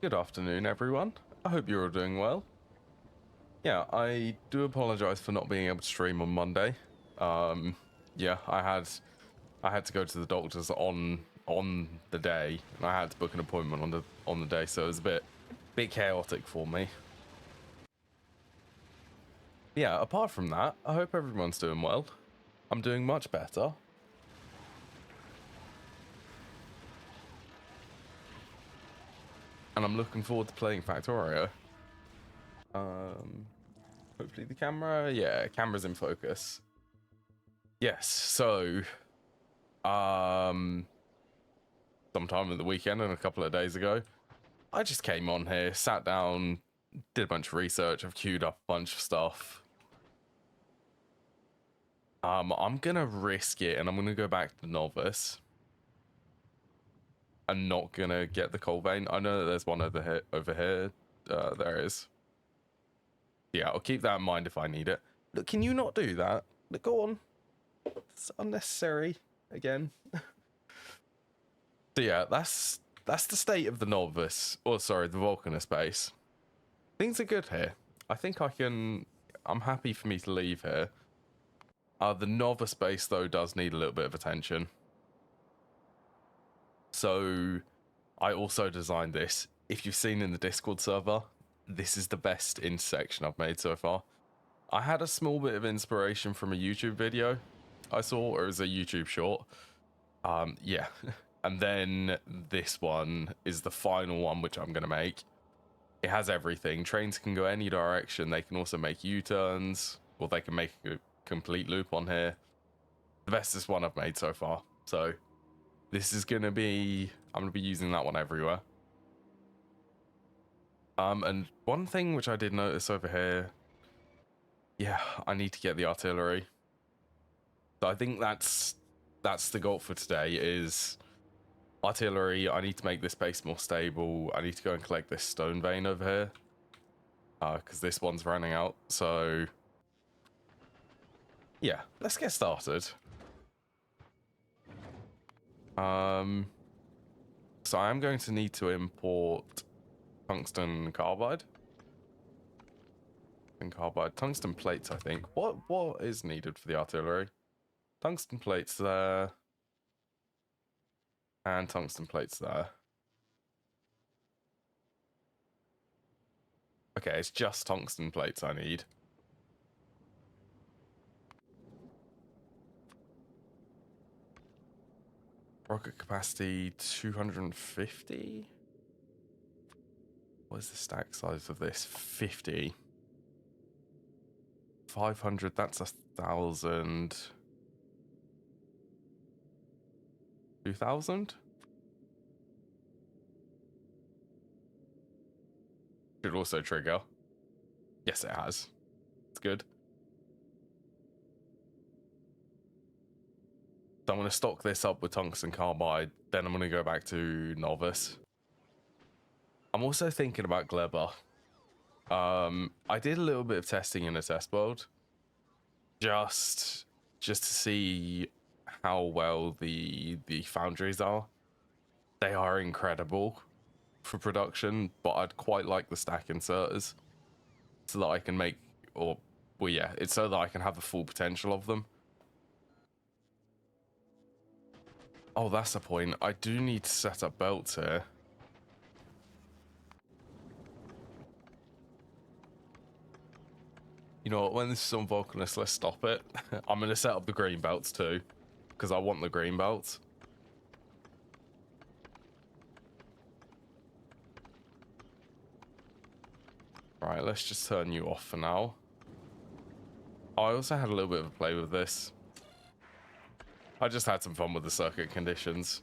Good afternoon, everyone. I hope you're all doing well. Yeah, I do apologize for not being able to stream on Monday. Yeah, I had to go to the doctor's on the day, and I had to book an appointment on the day, so it was a bit chaotic for me. Yeah, apart from that, I hope everyone's doing well. I'm doing much better. And I'm looking forward to playing Factorio. Hopefully the camera's in focus. Yes, so sometime at the weekend and a couple of days ago, I just came on here, sat down, did a bunch of research. I've queued up a bunch of stuff. I'm gonna risk it, and I'm gonna go back to novice. I'm not gonna get the coal vein. I know that there's one over here. There is. Yeah, I'll keep that in mind if I need it. Look, can you not do that? Look, go on. It's unnecessary again. So yeah, that's the state of the novice. Or sorry, the Vulcanus base. Things are good here. I think I'm happy for me to leave here. The novice base though does need a little bit of attention. So I also designed this. If you've seen in the Discord server, this is the best intersection I've made so far. I had a small bit of inspiration from a YouTube video I saw, or it was a YouTube short. Yeah. And then this one is the final one, which I'm going to make. It has everything. Trains can go any direction. They can also make U-turns, or they can make a complete loop on here. The bestest one I've made so far. So this is going to be... I'm going to be using that one everywhere. And one thing which I did notice over here... Yeah, I need to get the artillery. So I think that's the goal for today is... Artillery. I need to make this base more stable. I need to go and collect this stone vein over here. Because this one's running out. So... Yeah, let's get started. So I am going to need to import tungsten carbide. And carbide. Tungsten plates, I think. What is needed for the artillery? Tungsten plates there. And tungsten plates there. Okay, it's just tungsten plates I need. Rocket capacity 250. What is the stack size of this? 50. 500, that's 1,000. 2,000? Should also trigger. Yes, it has. It's good. So I'm going to stock this up with tungsten carbide. Then I'm going to go back to novice. I'm also thinking about Gleba. I did a little bit of testing in a test world. Just to see how well the foundries are. They are incredible for production, but I'd quite like the stack inserters so that I can make, well yeah, it's so that I can have the full potential of them. Oh, that's the point. I do need to set up belts here. You know what, when this is on Vulcanus, let's stop it. I'm going to set up the green belts too, because I want the green belts. Right, let's just turn you off for now. Oh, I also had a little bit of a play with this. I just had some fun with the circuit conditions.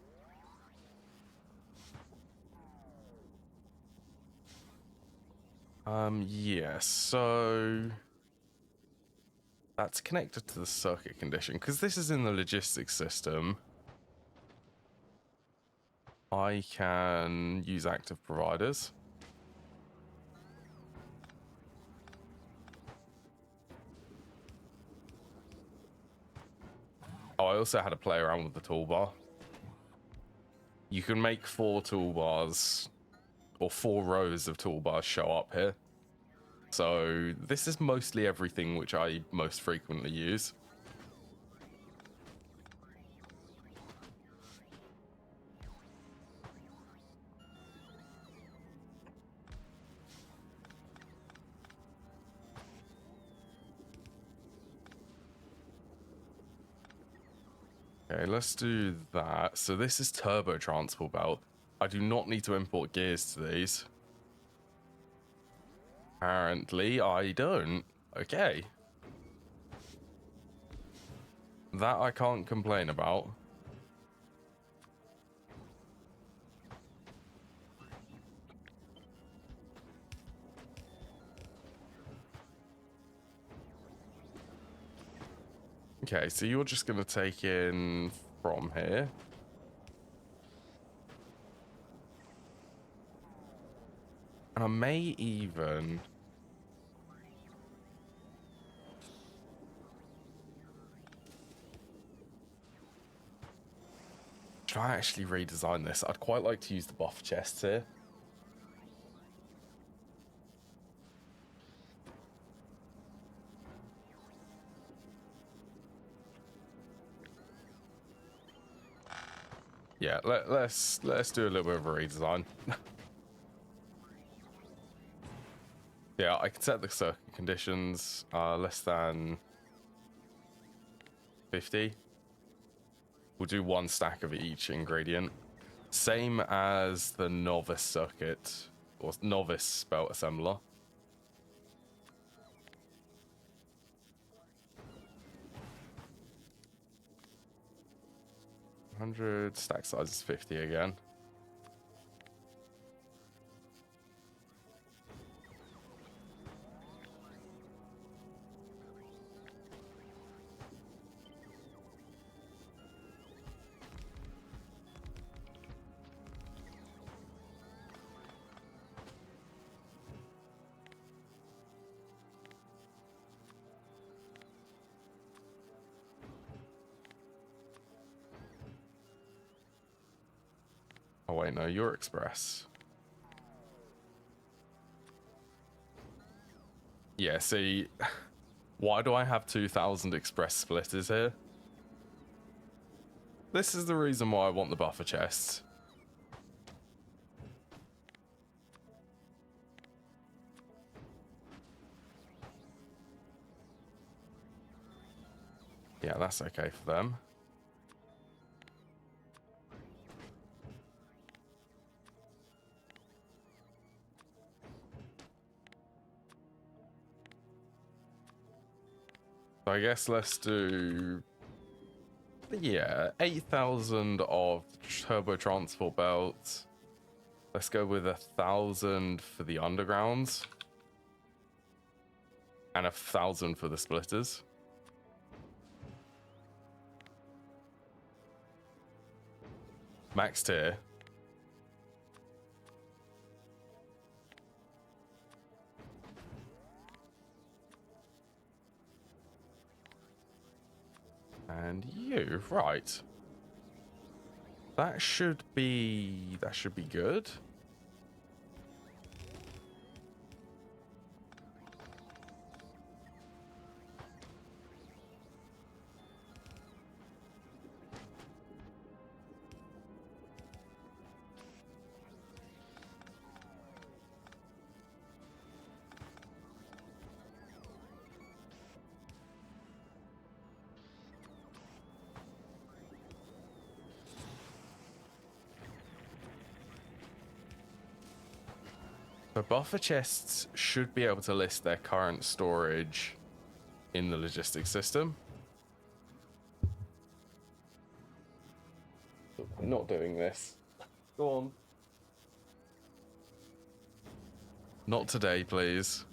Yeah, so... That's connected to the circuit condition, because this is in the logistics system. I can use active providers. Oh, I also had to play around with the toolbar. You can make 4 toolbars or 4 rows of toolbars show up here. So this is mostly everything which I most frequently use. Okay, let's do that. So this is turbo transport belt. I do not need to import gears to these. Apparently I don't. Okay. That I can't complain about. Okay, so you're just going to take in from here. And I may even... Should I actually redesign this? I'd quite like to use the buffer chests here. Yeah, let's do a little bit of a redesign. Yeah, I can set the circuit conditions less than 50. We'll do 1 stack of each ingredient. Same as the novice circuit, or novice belt assembler. 100, stack size is 50 again. Oh wait, no, you're express. Yeah, see, why do I have 2,000 express splitters here? This is the reason why I want the buffer chests. Yeah, that's okay for them. So I guess let's do... Yeah, 8,000 of turbo transport belts. Let's go with 1,000 for the undergrounds. And 1,000 for the splitters. Max tier. And you, right. That should be good. The buffer chests should be able to list their current storage in the logistics system. We're not doing this. Go on. Not today, please.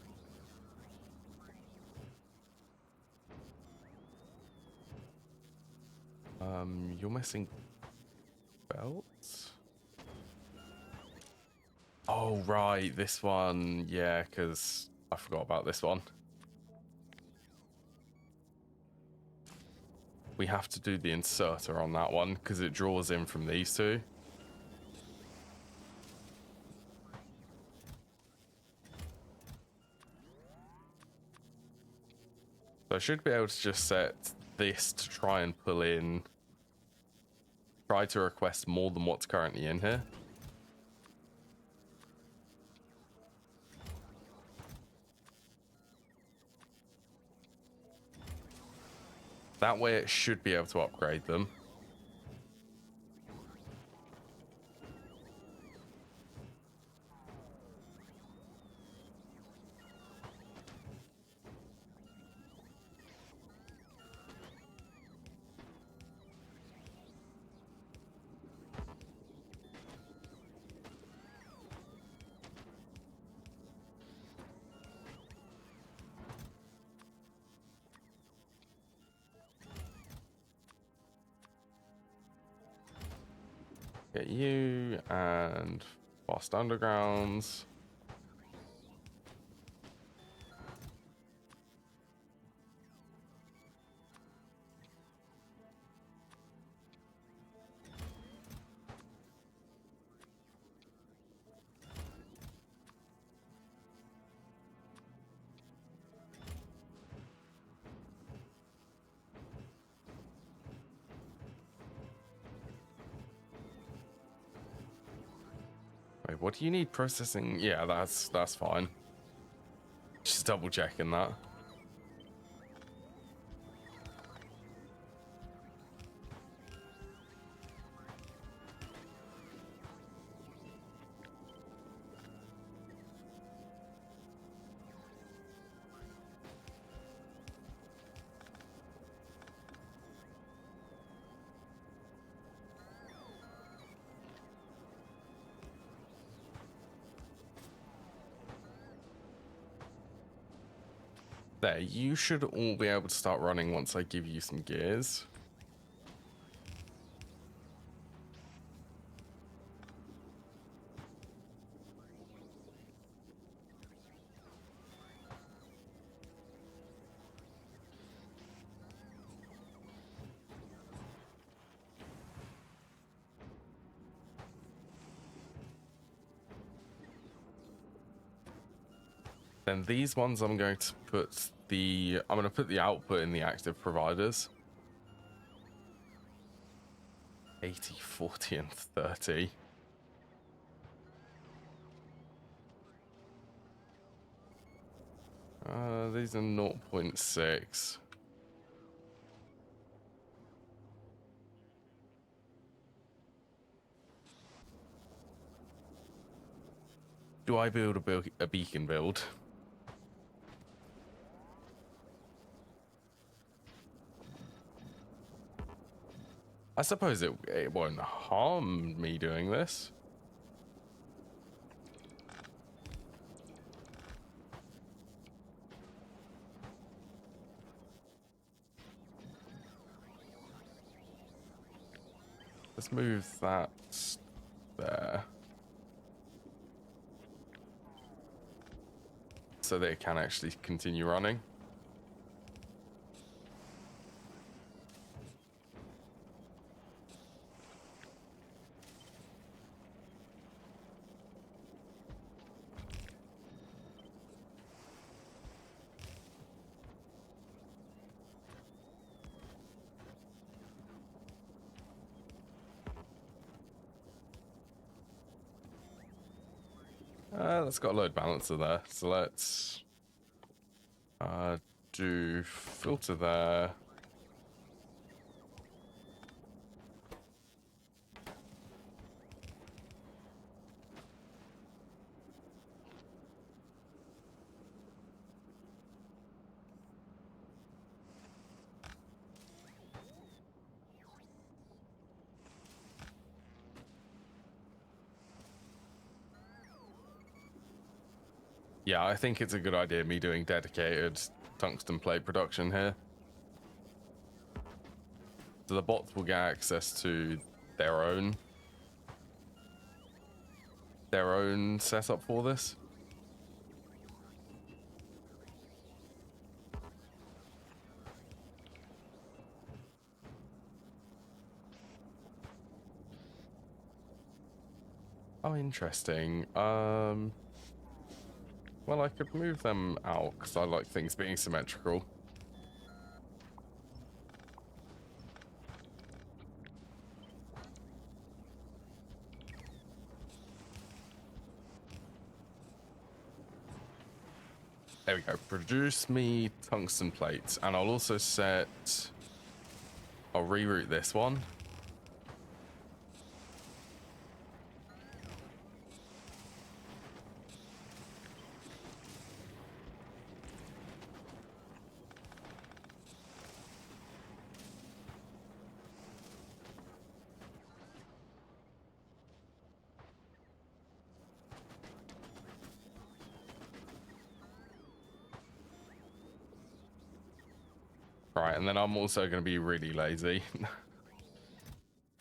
You're missing belts? Oh, right, this one. Yeah, because I forgot about this one. We have to do the inserter on that one because it draws in from these two. So I should be able to just set this to try and pull in, try to request more than what's currently in here. That way it should be able to upgrade them. Get you and fast undergrounds. Wait, what do you need processing? Yeah, that's fine. Just double checking that. There, you should all be able to start running once I give you some gears. Then these ones I'm going to put the output in the active providers. 80, 40, and 30. These are 0.6. Do I build a beacon build? I suppose it won't harm me doing this. Let's move that there. So that it can actually continue running. That's got a load balancer there. So let's do filter there. Yeah, I think it's a good idea me doing dedicated tungsten plate production here. So the bots will get access to their own setup for this. Oh, interesting. Well, I could move them out because I like things being symmetrical. There we go. Produce me tungsten plates. And I'll also set... I'll reroute this one. Right, and then I'm also going to be really lazy.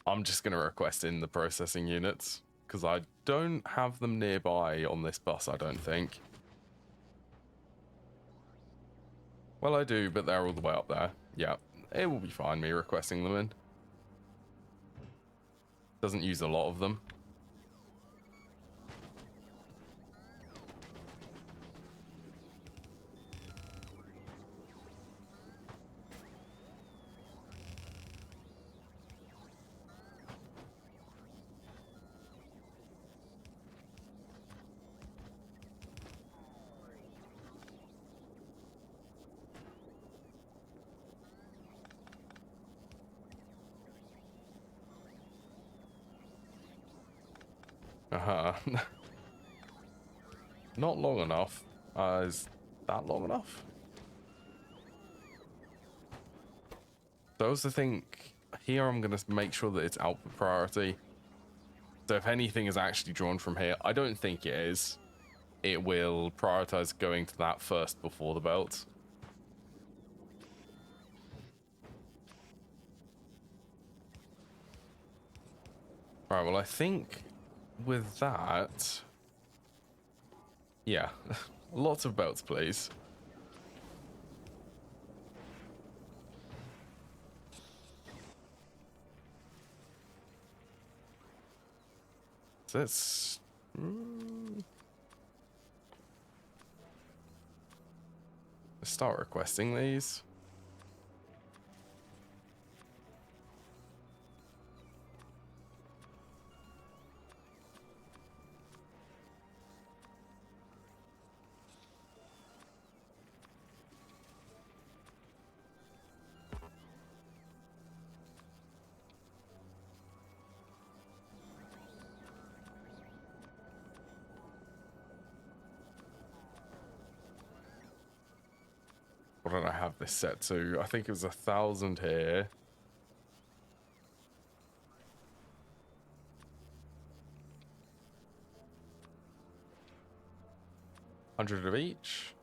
I'm just going to request in the processing units, because I don't have them nearby on this bus, I don't think. Well, I do, but they're all the way up there. Yeah, it will be fine, me requesting them in. Doesn't use a lot of them. Not long enough. Is that long enough? So I also think here I'm going to make sure that it's output priority. So if anything is actually drawn from here, I don't think it is. It will prioritize going to that first before the belt. All right, well, I think with that... Yeah, lots of belts, please. So let's... let's start requesting these. What did I have this set to? I think it was 1,000 here. $100 of each.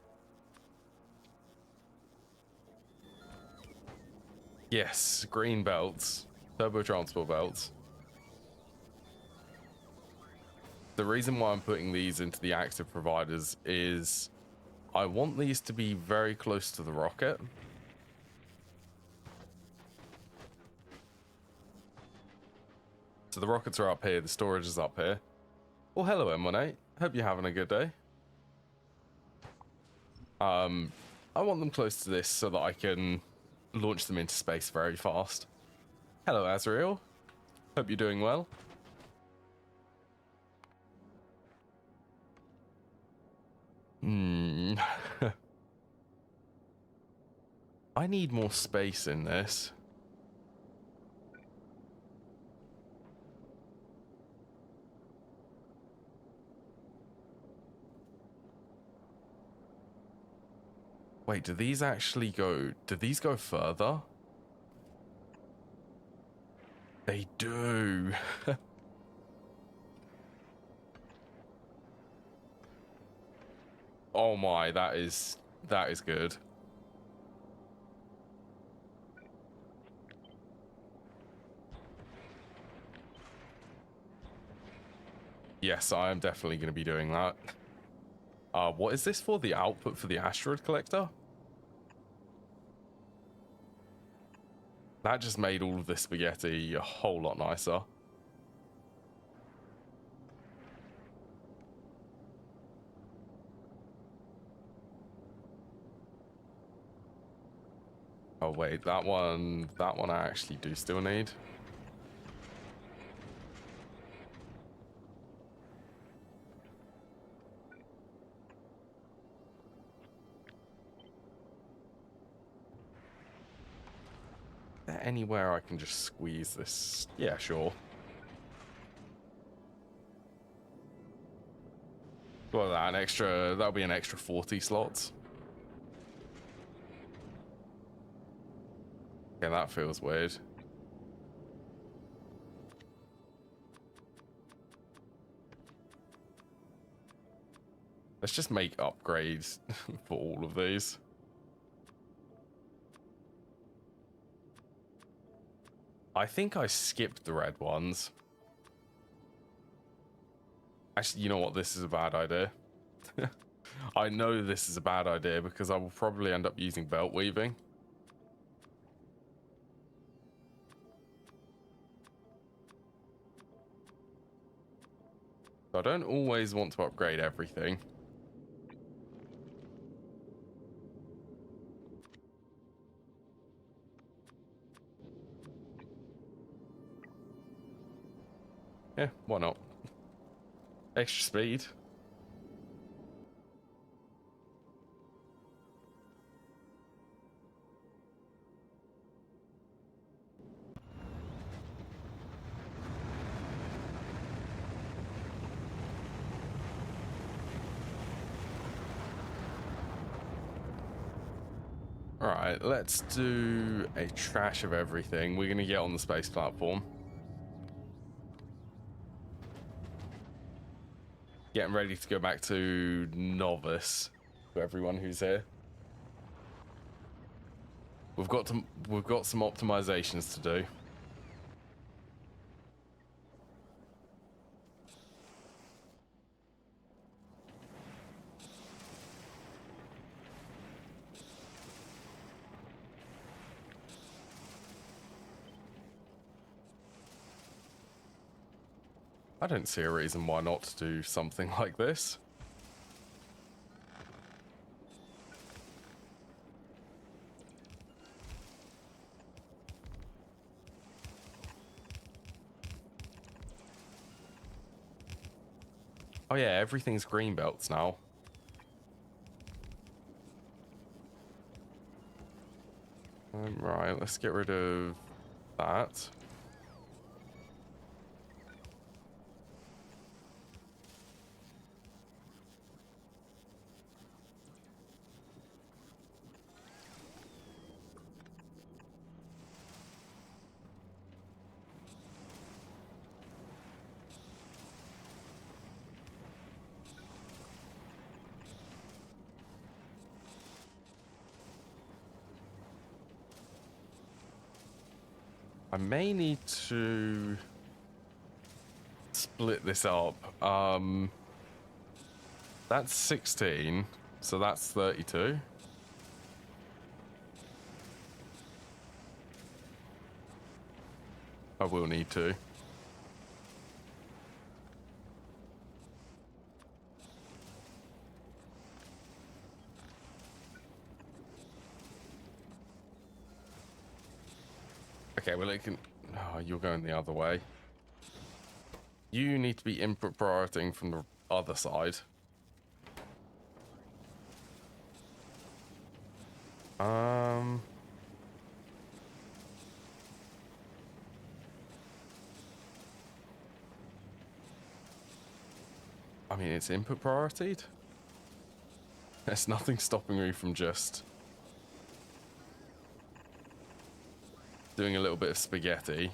Yes, green belts, turbo transport belts. The reason why I'm putting these into the active providers is I want these to be very close to the rocket. So the rockets are up here, the storage is up here. Well, hello M18, hope you're having a good day. I want them close to this so that I can launch them into space very fast. Hello Azrael, hope you're doing well. I need more space in this. Wait, do these actually go... do these go further? They do. Oh my, that is good. Yes, I am definitely going to be doing that. What is this for? The output for the asteroid collector? That just made all of this spaghetti a whole lot nicer. Oh wait, that one I actually do still need. anywhere I can just squeeze this? Yeah, sure. Well, that'll be an extra 40 slots. Yeah, that feels weird. Let's just make upgrades for all of these. I think I skipped the red ones. Actually, you know what? This is a bad idea. I know this is a bad idea because I will probably end up using belt weaving. I don't always want to upgrade everything. Yeah, why not? Extra speed. Alright, let's do a trash of everything. We're going to get on the space platform. Getting ready to go back to novice for everyone who's here. We've got some optimizations to do. I don't see a reason why not to do something like this. Oh yeah, everything's green belts now. Right, let's get rid of that. I may need to split this up. That's 16, so that's 32. I will need to. Okay, well it can... Oh, you're going the other way. You need to be input prioritying from the other side. I mean, it's input priorityed. There's nothing stopping me from just doing a little bit of spaghetti.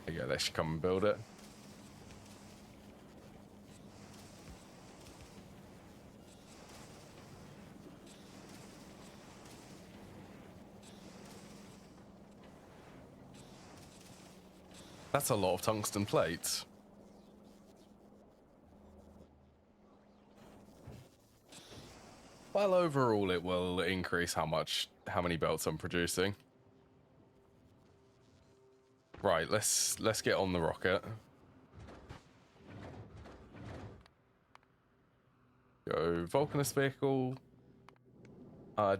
There you go, they should come and build it. That's a lot of tungsten plates. Well, overall, it will increase how many belts I'm producing. Right, let's get on the rocket. Go Vulcanus vehicle.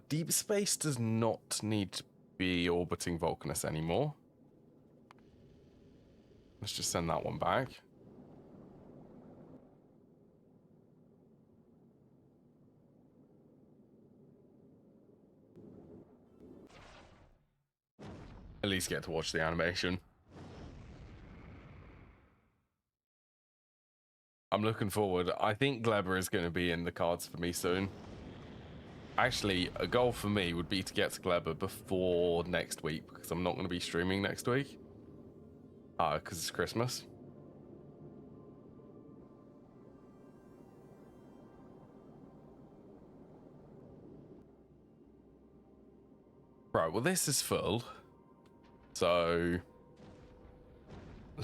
Deep space does not need to be orbiting Vulcanus anymore. Let's just send that one back. At least get to watch the animation. I'm looking forward. I think Gleber is going to be in the cards for me soon. Actually, a goal for me would be to get to Gleber before next week, because I'm not going to be streaming next week. Because it's Christmas. Right, well this is full. So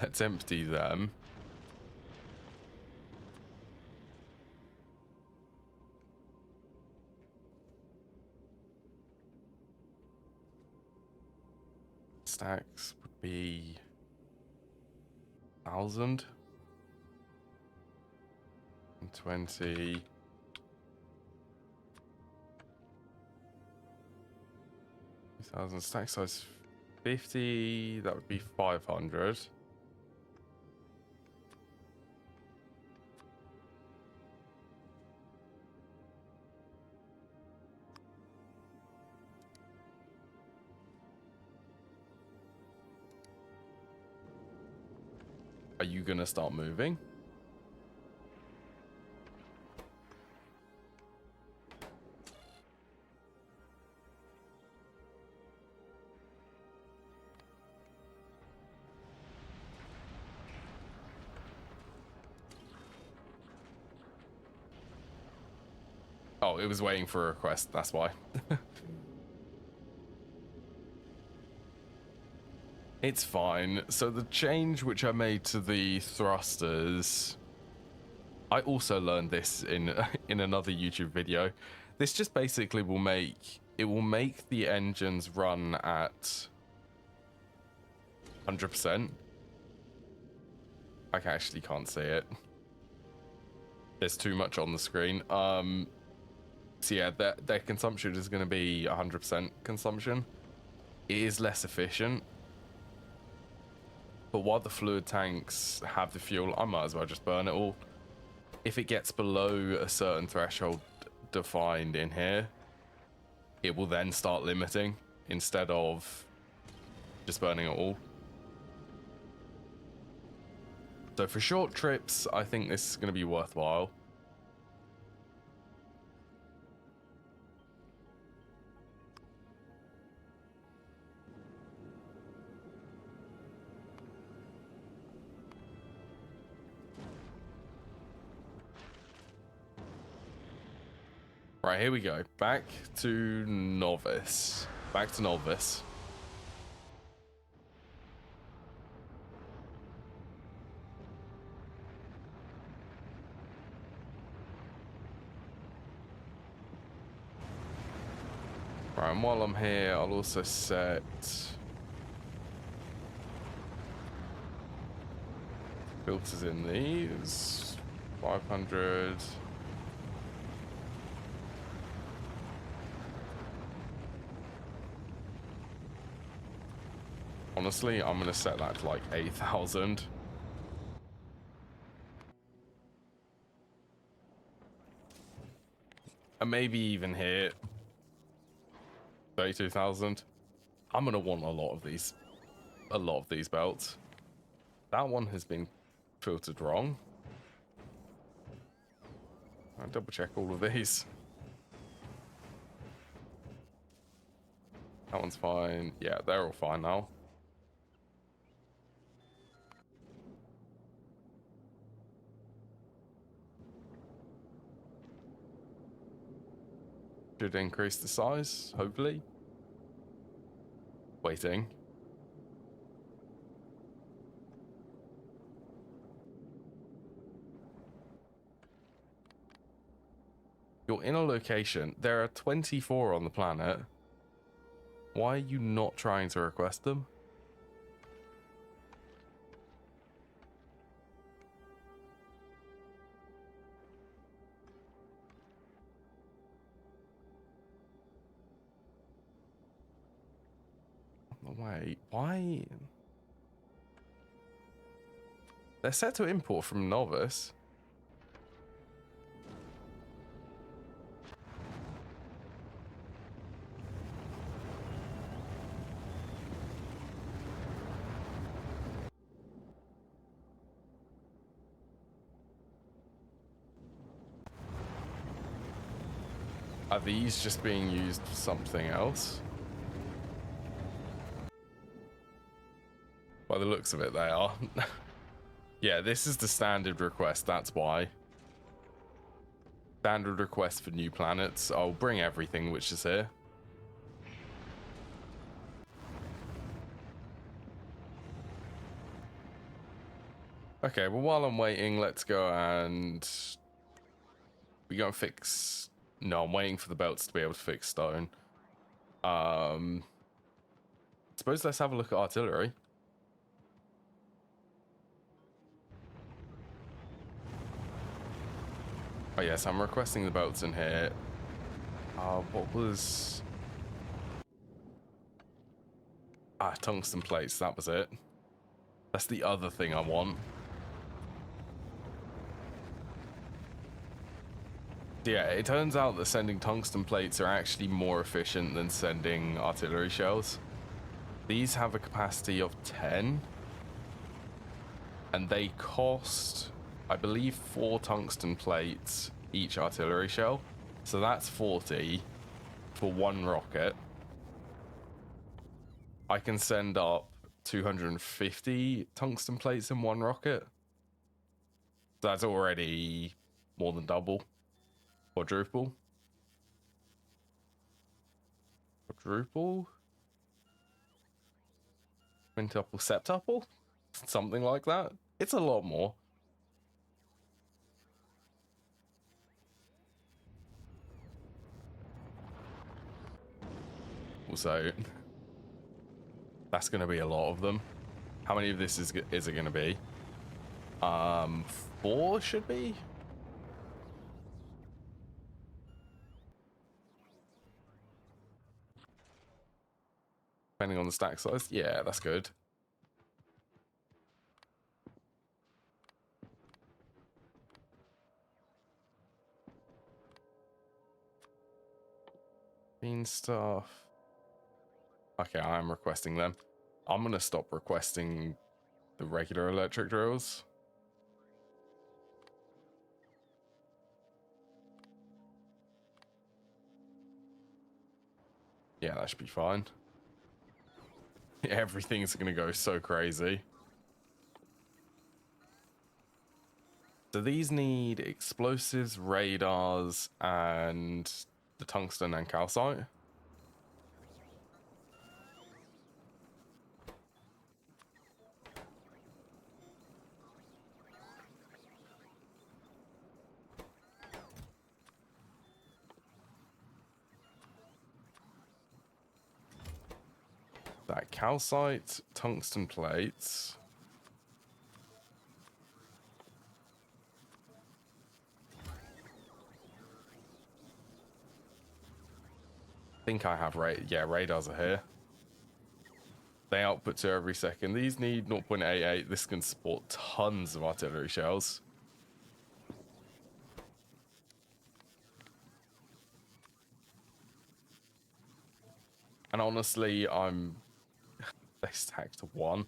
let's empty them. Stacks would be 1,000 and 20. 2,000 stack size 50. That would be 500. Are you gonna start moving? Oh, it was waiting for a request, that's why. It's fine. So the change which I made to the thrusters, I also learned this in in another YouTube video. This just basically will make the engines run at 100%. I actually can't see it. There's too much on the screen. So yeah, their consumption is going to be 100% consumption. It is less efficient. But while the fluid tanks have the fuel, I might as well just burn it all. If it gets below a certain threshold defined in here, it will then start limiting instead of just burning it all. So for short trips, I think this is going to be worthwhile. Right, here we go. Back to Novice. Back to Novice. Right, and while I'm here, I'll also set filters in these. 500. Honestly, I'm going to set that to like 8,000. And maybe even here 32,000. I'm going to want a lot of these belts. That one has been filtered wrong. I'll double check all of these. That one's fine. Yeah, they're all fine now. Should increase the size, hopefully. Waiting. You're in a location. There are 24 on the planet. Why are you not trying to request them? Wait, why? They're set to import from Novice. Are these just being used for something else? By the looks of it, they are. Yeah, this is the standard request, that's why. Standard request for new planets. I'll bring everything which is here. Okay, well, while I'm waiting, let's go and... We go and fix... No, I'm waiting for the belts to be able to fix stone. Suppose let's have a look at artillery. Oh yes, I'm requesting the belts in here. What was... tungsten plates, that was it. That's the other thing I want. Yeah, it turns out that sending tungsten plates are actually more efficient than sending artillery shells. These have a capacity of 10. And they cost, I believe, 4 tungsten plates each artillery shell. So that's 40 for 1 rocket. I can send up 250 tungsten plates in 1 rocket. That's already more than double. Quadruple. Quintuple, septuple? Something like that. It's a lot more. Also, that's going to be a lot of them. How many of this is it going to be? 4 should be? Depending on the stack size. Yeah, that's good. Bean stuff. Okay, I am requesting them. I'm going to stop requesting the regular electric drills. Yeah, that should be fine. Everything's going to go so crazy. So these need explosives, radars, and the tungsten and calcite. That calcite, tungsten plates. I think I have radars are here. They output 2 every second. These need 0.88. This can support tons of artillery shells. And honestly, they stack to 1.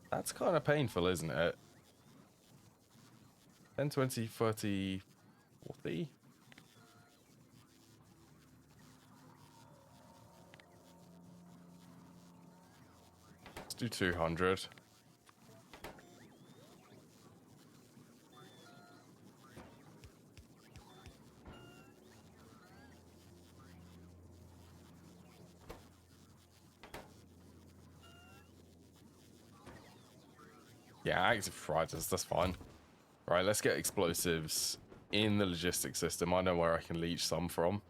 That's kind of painful, isn't it? 10, 20, 30, 40. Let's do 200. Yeah, active fighters, that's fine. Right, let's get explosives in the logistics system. I know where I can leech some from.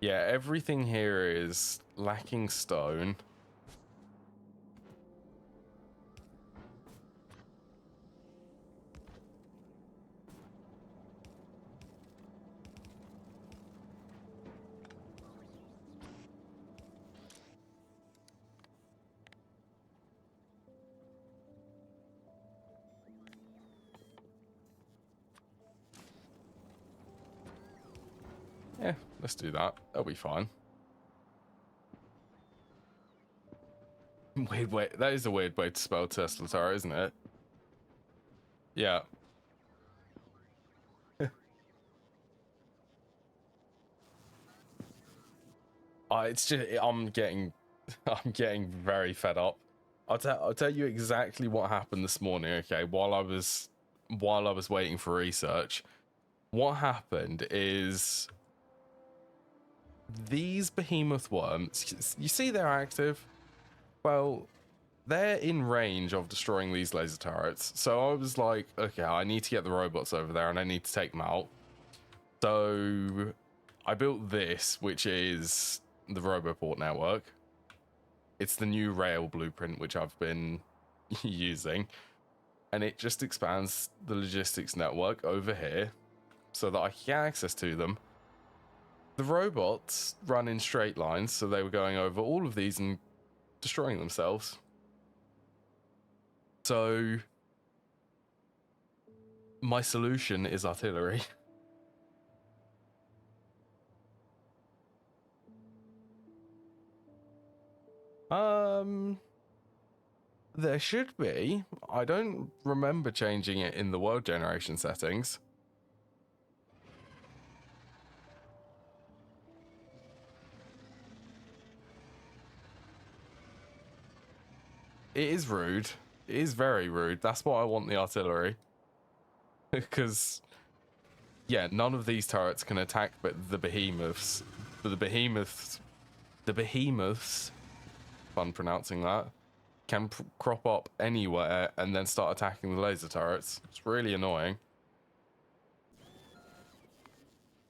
Yeah, everything here is lacking stone. let's do that. That'll be fine. Weird way. That is a weird way to spell Tesla turret, isn't it? Yeah. It's just I'm getting very fed up. I'll tell you exactly what happened this morning. Okay, while I was waiting for research, what happened is these behemoth worms. You see, they're active. Well, they're in range of destroying these laser turrets. So I was like, okay, I need to get the robots over there, and I need to take them out. So I built this, which is the Roboport network. It's the new rail blueprint, which I've been using, and it just expands the logistics network over here so that I can get access to them. The robots run in straight lines, so they were going over all of these and destroying themselves. So my solution is artillery. There should be. I don't remember changing it in the world generation settings. It is rude. It is very rude. That's why I want the artillery. Because, yeah, none of these turrets can attack but the behemoths. But the behemoths, fun pronouncing that, can crop up anywhere and then start attacking the laser turrets. It's really annoying.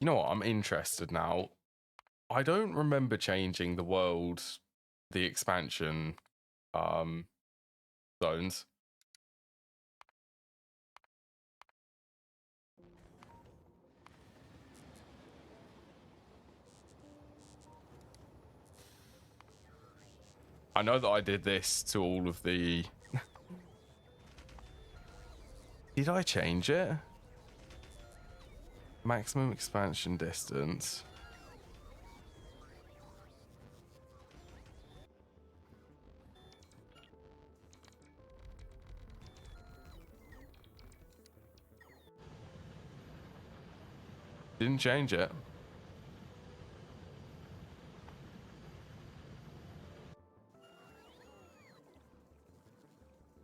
You know what? I'm interested now. I don't remember changing the expansion zones. I know that I did this to all of the... Did I change it? Maximum expansion distance. Didn't change it.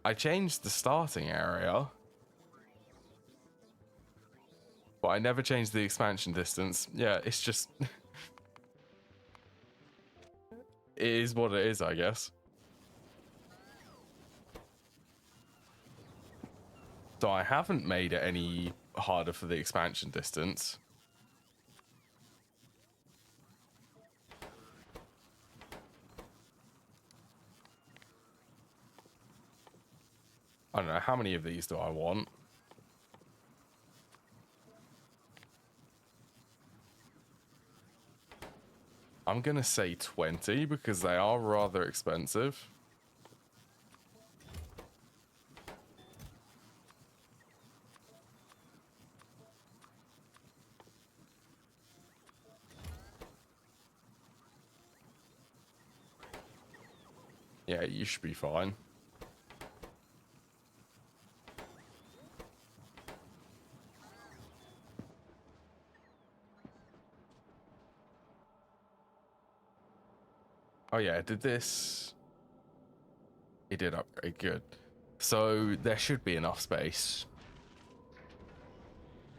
I changed the starting area, but I never changed the expansion distance. Yeah, it's just... It is what it is, I guess. So I haven't made it any harder for the expansion distance. I don't know, how many of these do I want? I'm gonna say 20 because they are rather expensive. Yeah, you should be fine. Oh yeah, did this... It did upgrade, good. So there should be enough space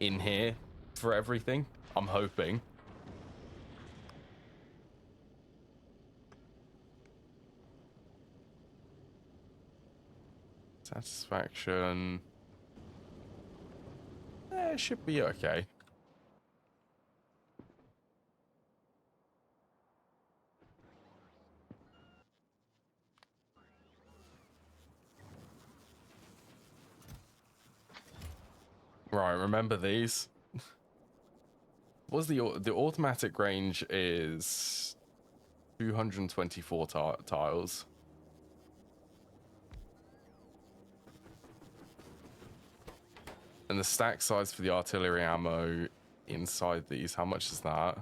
in here for everything, I'm hoping. Satisfaction. It should be okay. Right, remember these? What's the automatic range is 224 tiles. And the stack size for the artillery ammo inside these, how much is that?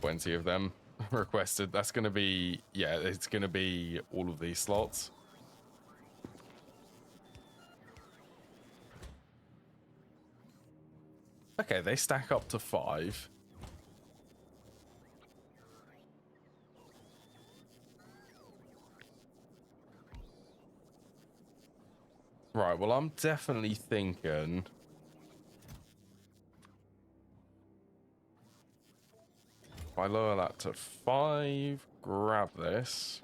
20 of them requested. That's going to be, yeah, it's going to be all of these slots. Okay, they stack up to 5. Right, well, I'm definitely thinking... If I lower that to 5, grab this.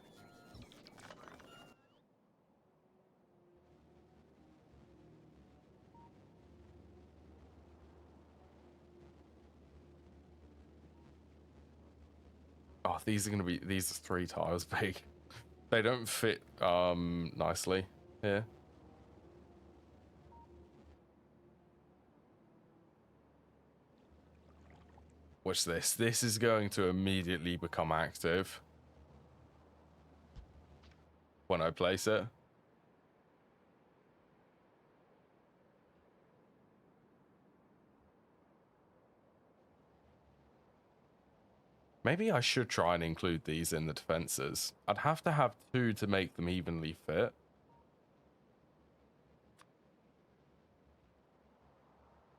Oh, these are 3 tiles big. They don't fit nicely here. Watch this. This is going to immediately become active when I place it. Maybe I should try and include these in the defenses. I'd have to have 2 to make them evenly fit.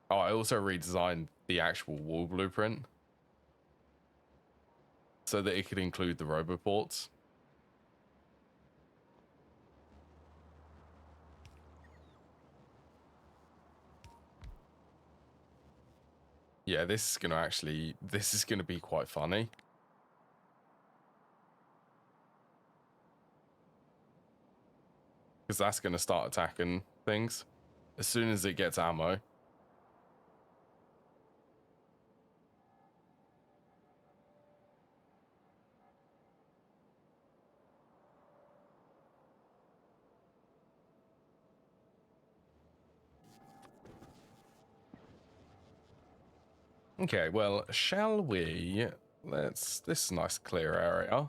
Oh, I also redesigned the actual wall blueprint so that it could include the roboports. Yeah, this is gonna be quite funny. Because that's gonna start attacking things as soon as it gets ammo. Okay, well, shall we... This is a nice clear area.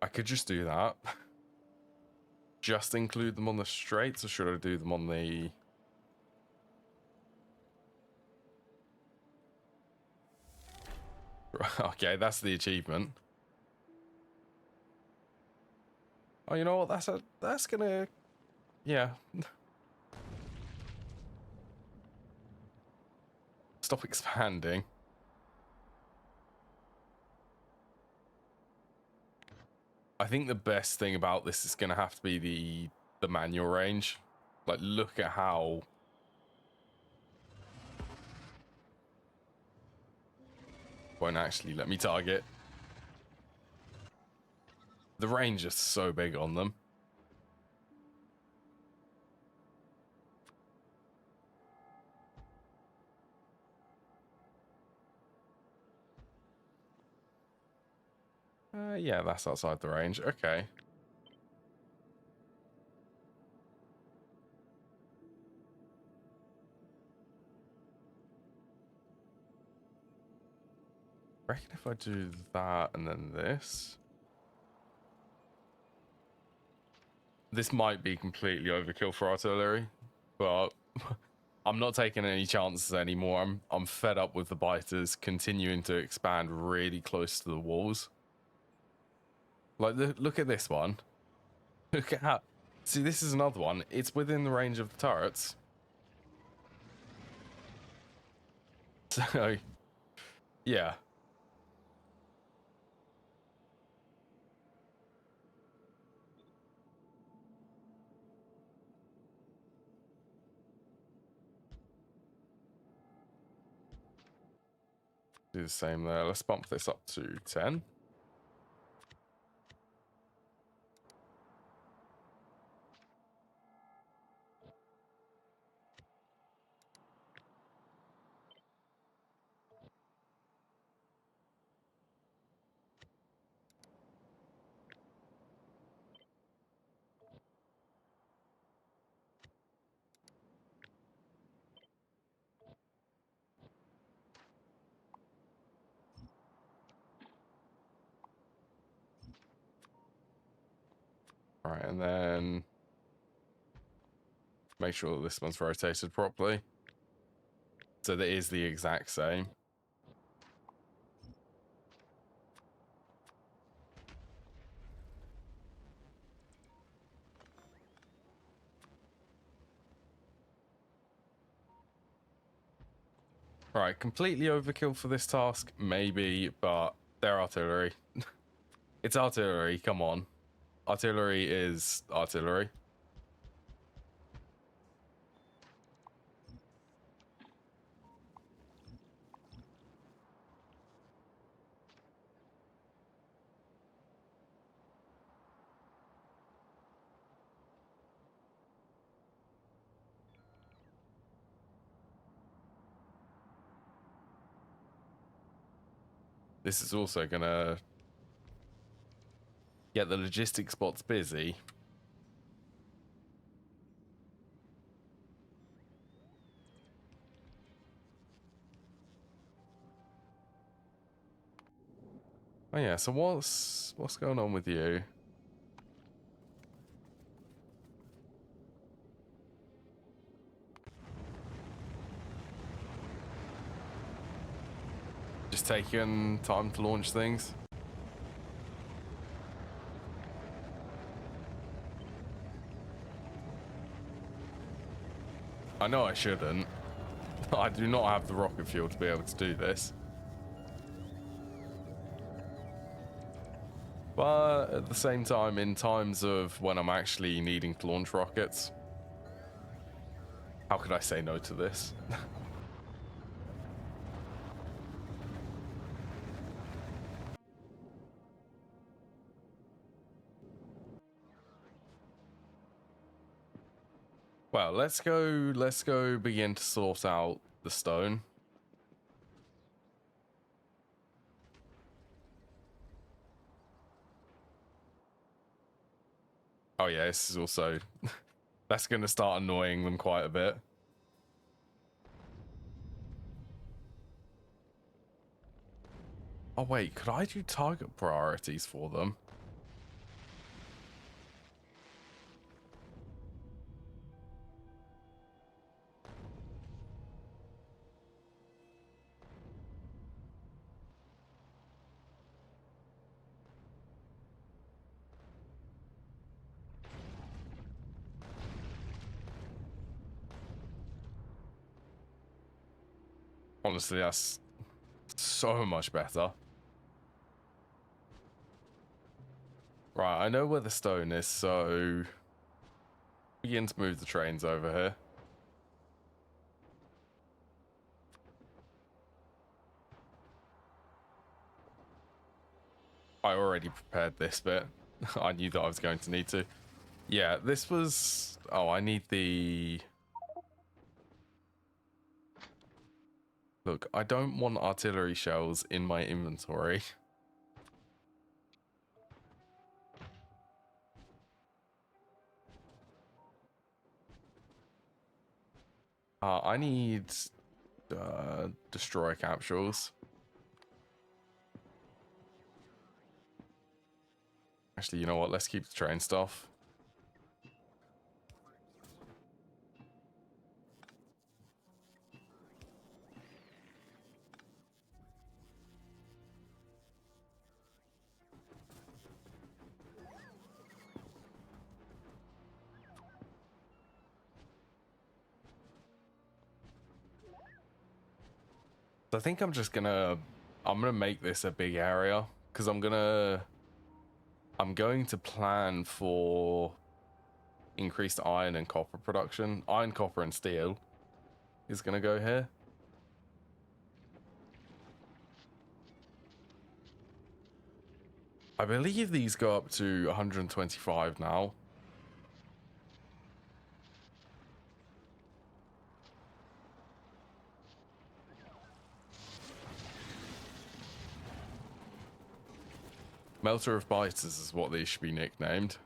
I could just do that. Just include them on the straights, or should I do them on the... Okay, that's the achievement. Oh, you know what? That's gonna... Yeah. Stop expanding. I think the best thing about this is gonna have to be the manual range. Like, look at how... Won't actually let me target. The range is so big on them. Yeah, that's outside the range. Okay. I reckon if I do that and then this... This might be completely overkill for artillery, but I'm not taking any chances anymore. I'm fed up with the biters continuing to expand really close to the walls. Like, look at this one. Look at how... See, this is another one. It's within the range of the turrets. So, yeah. Do the same there. Let's bump this up to 10. Right, and then make sure that this one's rotated properly. So that is the exact same. Right, completely overkill for this task, maybe, but they're artillery. It's artillery, come on. Artillery is artillery. This is also gonna get the logistics spots busy. Oh yeah, so what's going on with you? Just taking time to launch things? I know I shouldn't. I do not have the rocket fuel to be able to do this. But at the same time, in times of when I'm actually needing to launch rockets, how could I say no to this? Well, let's go begin to sort out the stone. Oh yeah, this is also that's going to start annoying them quite a bit. Oh wait, could I do target priorities for them? Honestly, that's so much better. Right, I know where the stone is, so begin to move the trains over here. I already prepared this bit. I knew that I was going to need to. Yeah, this was... Oh, I need the... Look, I don't want artillery shells in my inventory. I need destroyer capsules. Actually, you know what? Let's keep the train stuff. So I think I'm just gonna... I'm gonna make this a big area because I'm going to plan for increased iron and copper production. Iron, copper, and steel is gonna go here. I believe these go up to 125 now. Melter of Biters is what these should be nicknamed.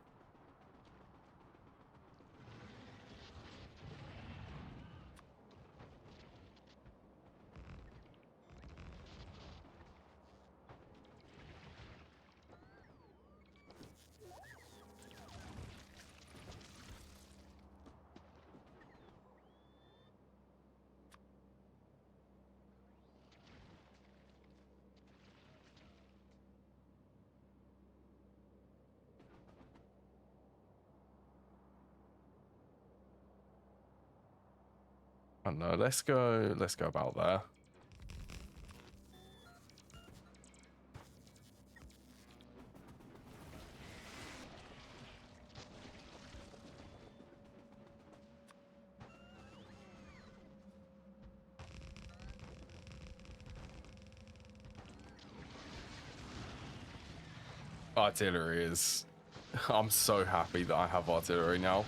I don't know. Let's go about there. Artillery is... I'm so happy that I have artillery now.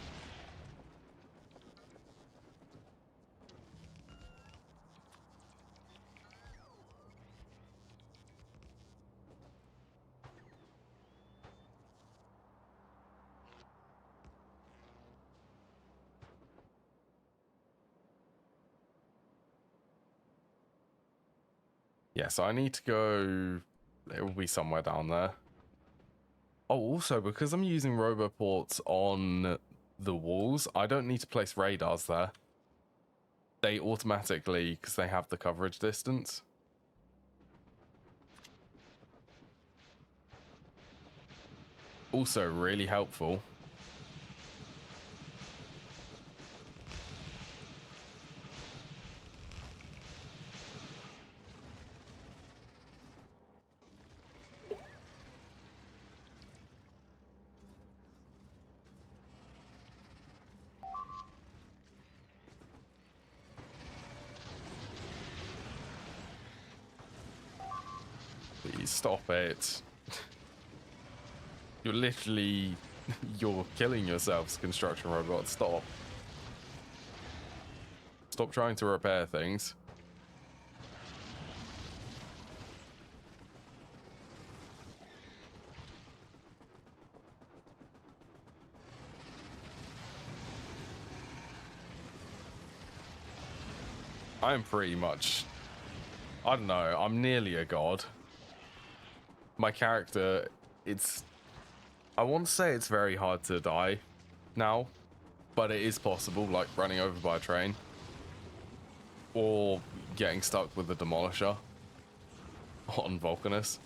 Yeah, so I need to go... It will be somewhere down there. Oh, also, because I'm using roboports on the walls, I don't need to place radars there. They automatically, because they have the coverage distance. Also really helpful. Please stop it. You're literally... You're killing yourselves, construction robots. Stop. Stop trying to repair things. I'm pretty much... I don't know, I'm nearly a god. My character, it's... I want to say it's very hard to die now, but it is possible, like running over by a train. Or getting stuck with the demolisher on Vulcanus.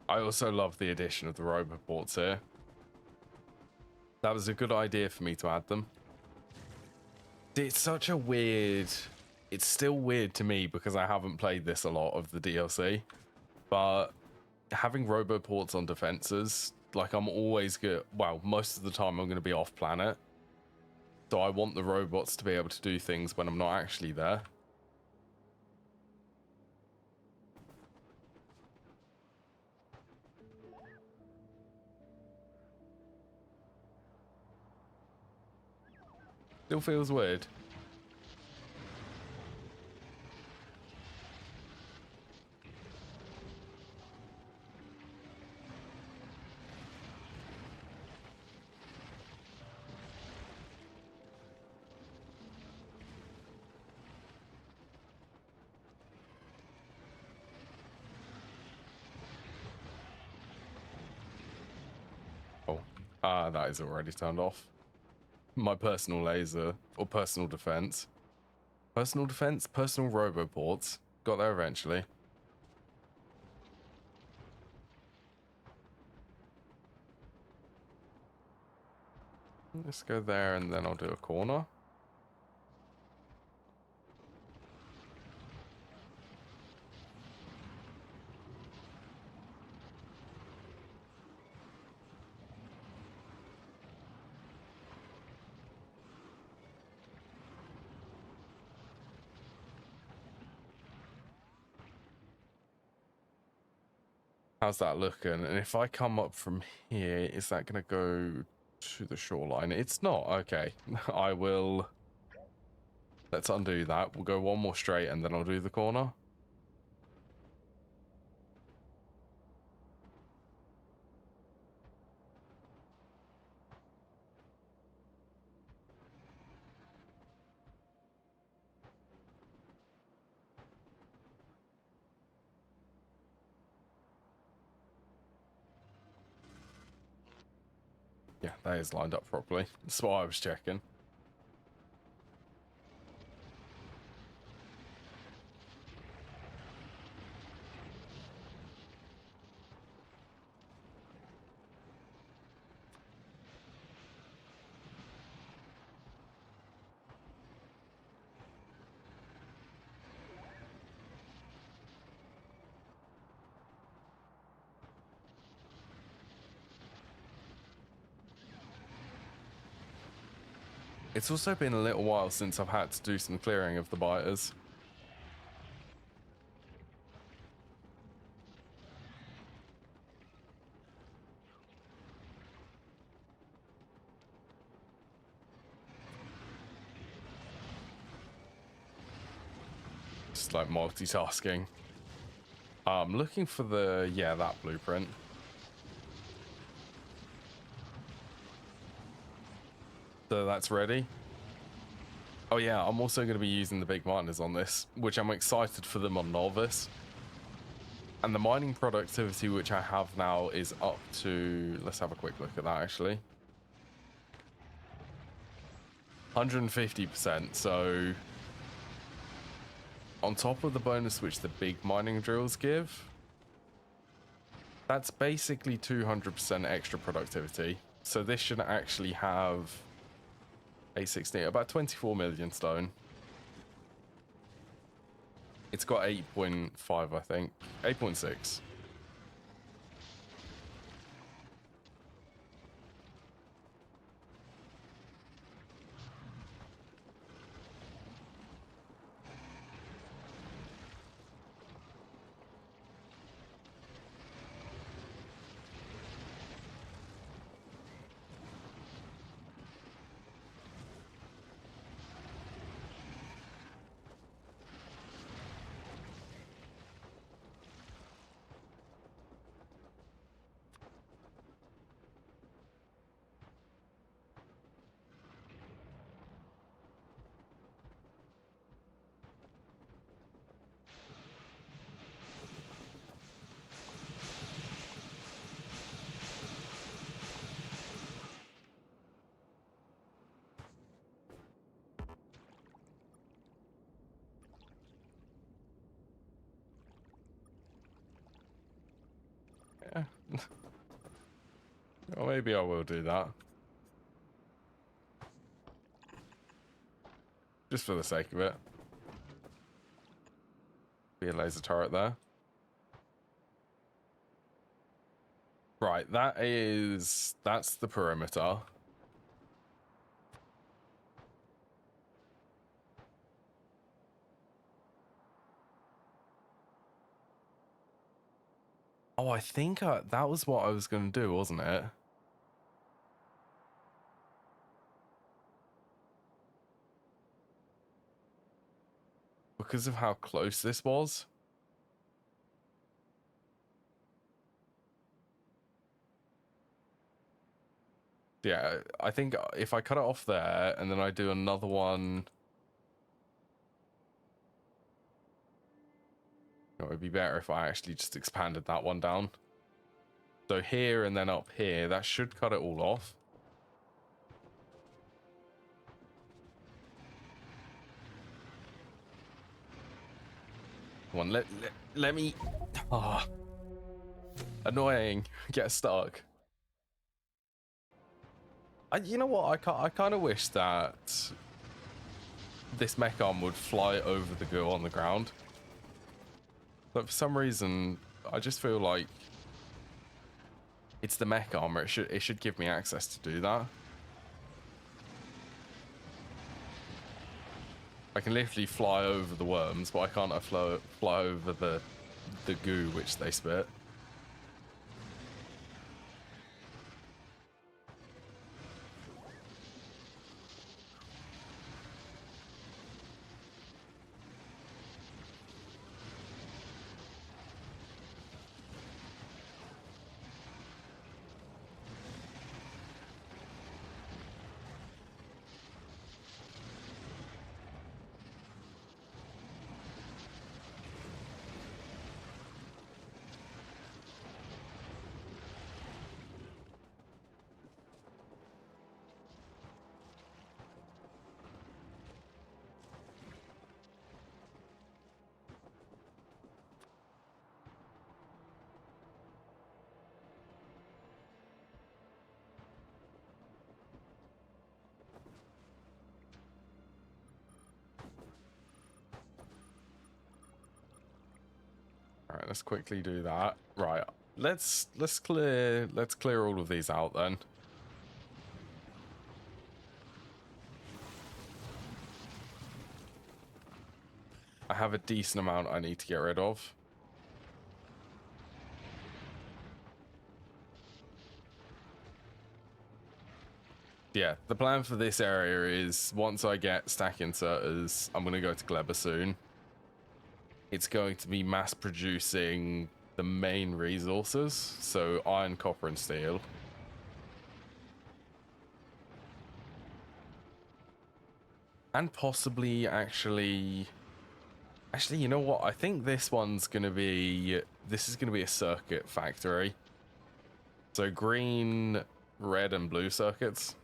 I also love the addition of the roboports here. That was a good idea for me to add them. It's such a weird... It's still weird to me because I haven't played this a lot of the DLC. But having roboports on defenses, like I'm always good... Well, most of the time I'm going to be off planet. So I want the robots to be able to do things when I'm not actually there. Still feels weird. Oh, that is already turned off. My personal laser, or personal defense. Personal defense, personal roboports. Got there eventually. Let's go there and then I'll do a corner. How's that looking? And if I come up from here, is that going to go to the shoreline? It's not. Okay. I will... Let's undo that. We'll go one more straight and then I'll do the corner. Yeah, that is lined up properly. That's what I was checking. It's also been a little while since I've had to do some clearing of the biters. Just like multitasking. I'm looking for the, yeah, that blueprint. So that's ready. Oh yeah, I'm also going to be using the big miners on this, which I'm excited for them on Novice. And the mining productivity which I have now is up to, let's have a quick look at that actually. 150%, so on top of the bonus which the big mining drills give, that's basically 200% extra productivity. So this should actually have a 16, about 24 million stone. It's got 8.5, I think. 8.6. Yeah. Well, maybe I will do that. Just for the sake of it. Be a laser turret there. Right, that's the perimeter. Oh, I think that was what I was going to do, wasn't it? Because of how close this was. Yeah, I think if I cut it off there and then I do another one, it would be better if I actually just expanded that one down. So here and then up here, that should cut it all off. Come on, let me... Ah, annoying. Get stuck. You know what? I kind of wish that this mech arm would fly over the goo on the ground. But for some reason, I just feel like it's the mech armor. It should give me access to do that. I can literally fly over the worms, but I can't fly over the goo which they spit. Right, let's quickly do that. Right, let's clear all of these out then. I have a decent amount I need to get rid of. Yeah, the plan for this area is once I get stack inserters, I'm going to go to Gleba soon. It's going to be mass producing the main resources, so iron, copper, and steel. And possibly actually, you know what? I think this one's going to be, this is going to be a circuit factory. So green, red, and blue circuits.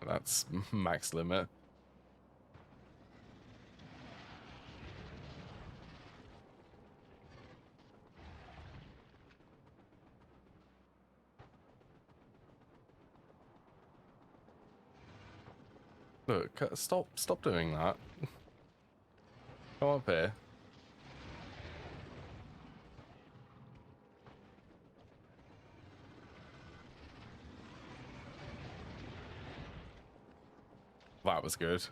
That's max limit. Look, stop doing that. Come up here. That was good.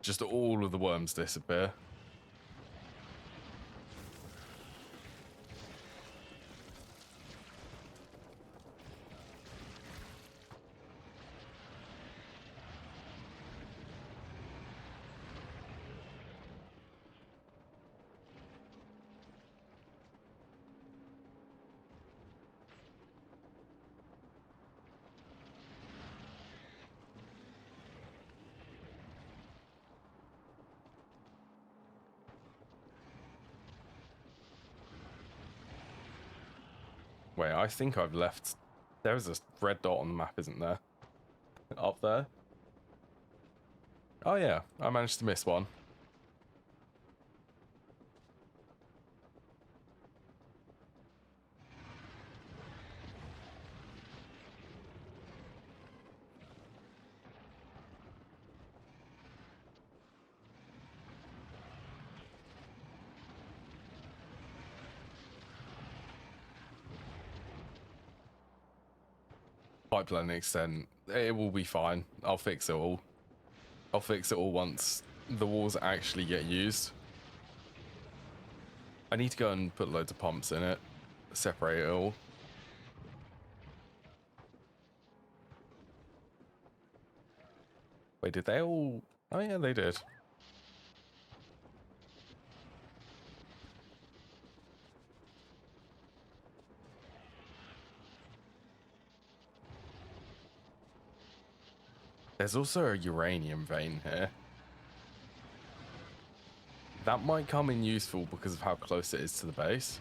Just all of the worms disappear. Wait, I think I've left... There's a red dot on the map, isn't there? Up there? Oh yeah, I managed to miss one. Pipeline extent, it will be fine. I'll fix it all. I'll fix it all once the walls actually get used. I need to go and put loads of pumps in it, separate it all. Wait, did they all... Oh yeah, they did. There's also a uranium vein here. That might come in useful because of how close it is to the base.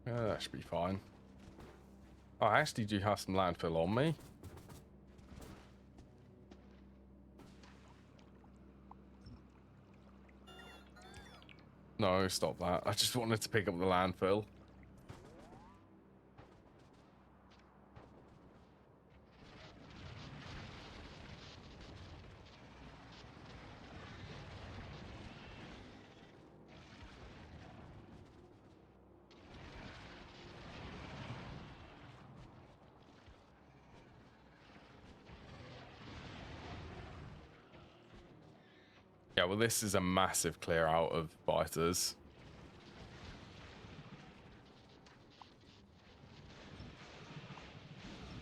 Yeah, that should be fine. Oh, I actually do have some landfill on me. No, stop that. I just wanted to pick up the landfill. Yeah, well, this is a massive clear out of biters.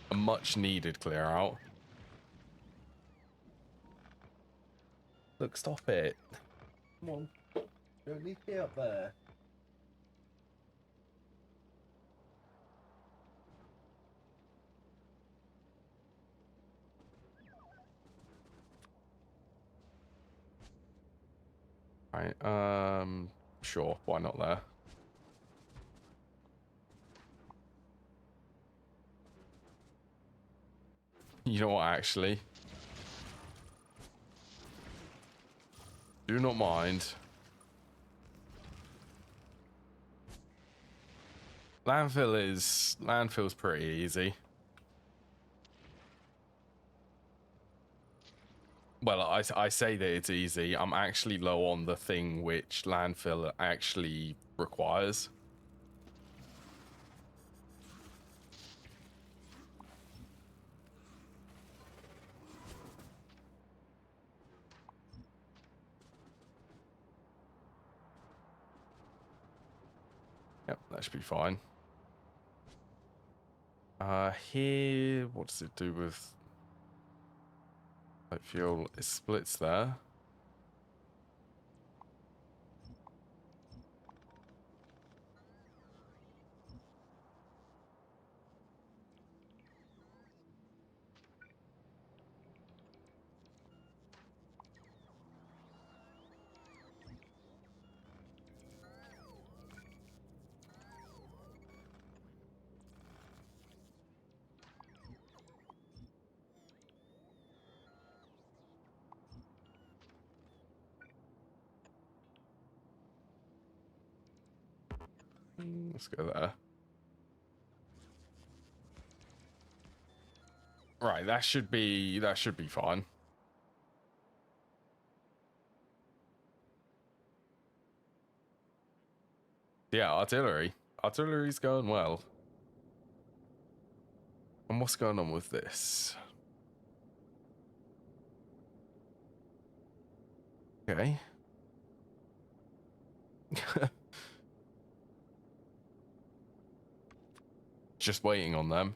A much needed clear out. Look, stop it. Come on. Don't leave me up there. Right, sure, why not there? You know what, actually? Do not mind. Landfill's pretty easy. Well, I say that it's easy. I'm actually low on the thing which landfill actually requires. Yep, that should be fine. Here, what does it do with light fuel? It splits there. Let's go there. Right, that should be fine. Yeah, artillery. Artillery's going well. And what's going on with this? Okay. Just waiting on them.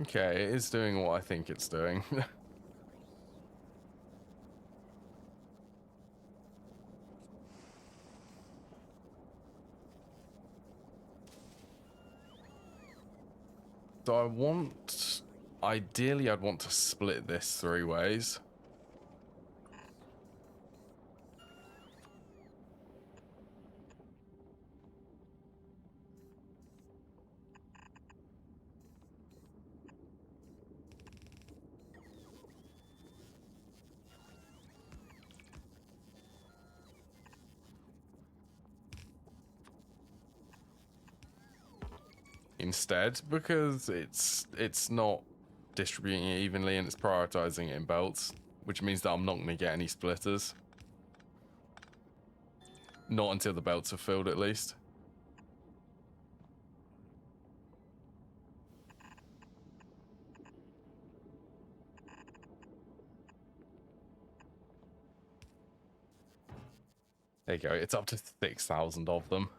Okay, it is doing what I think it's doing. So ideally I'd want to split this 3 ways. Instead, because it's not distributing it evenly and it's prioritizing it in belts, which means that I'm not going to get any splitters. Not until the belts are filled, at least. There you go, it's up to 6,000 of them.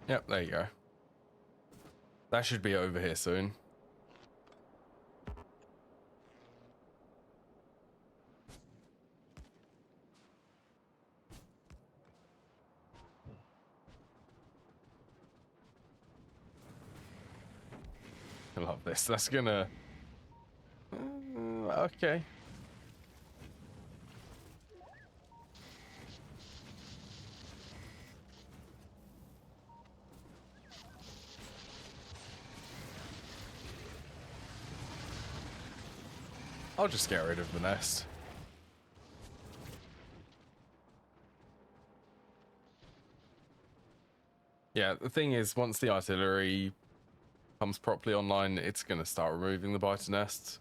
Yep, there you go. That should be over here soon. I love this. That's gonna... okay. I'll just get rid of the nest. Yeah, the thing is, once the artillery comes properly online, it's going to start removing the biter nests.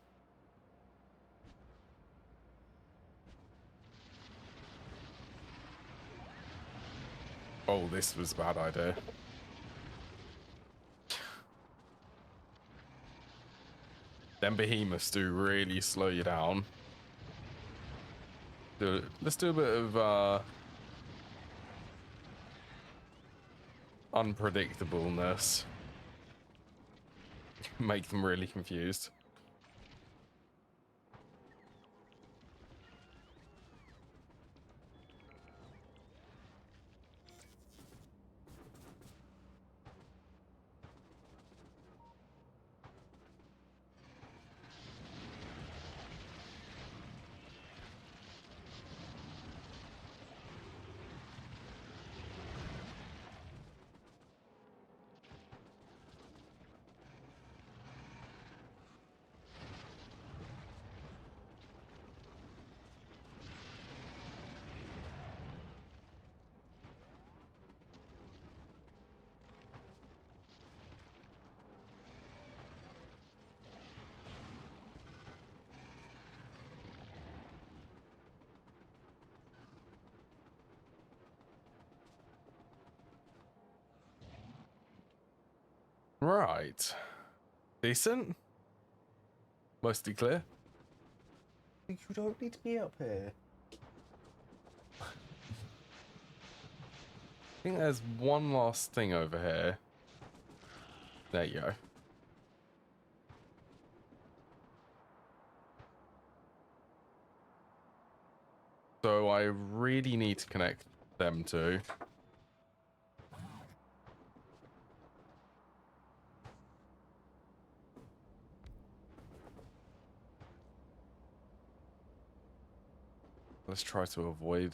Oh, this was a bad idea. Them behemoths do really slow you down. Let's do a bit of unpredictableness. Make them really confused. Right. Decent. Mostly clear. You don't need to be up here. I think there's one last thing over here. There you go. So I really need to connect them two. Let's try to avoid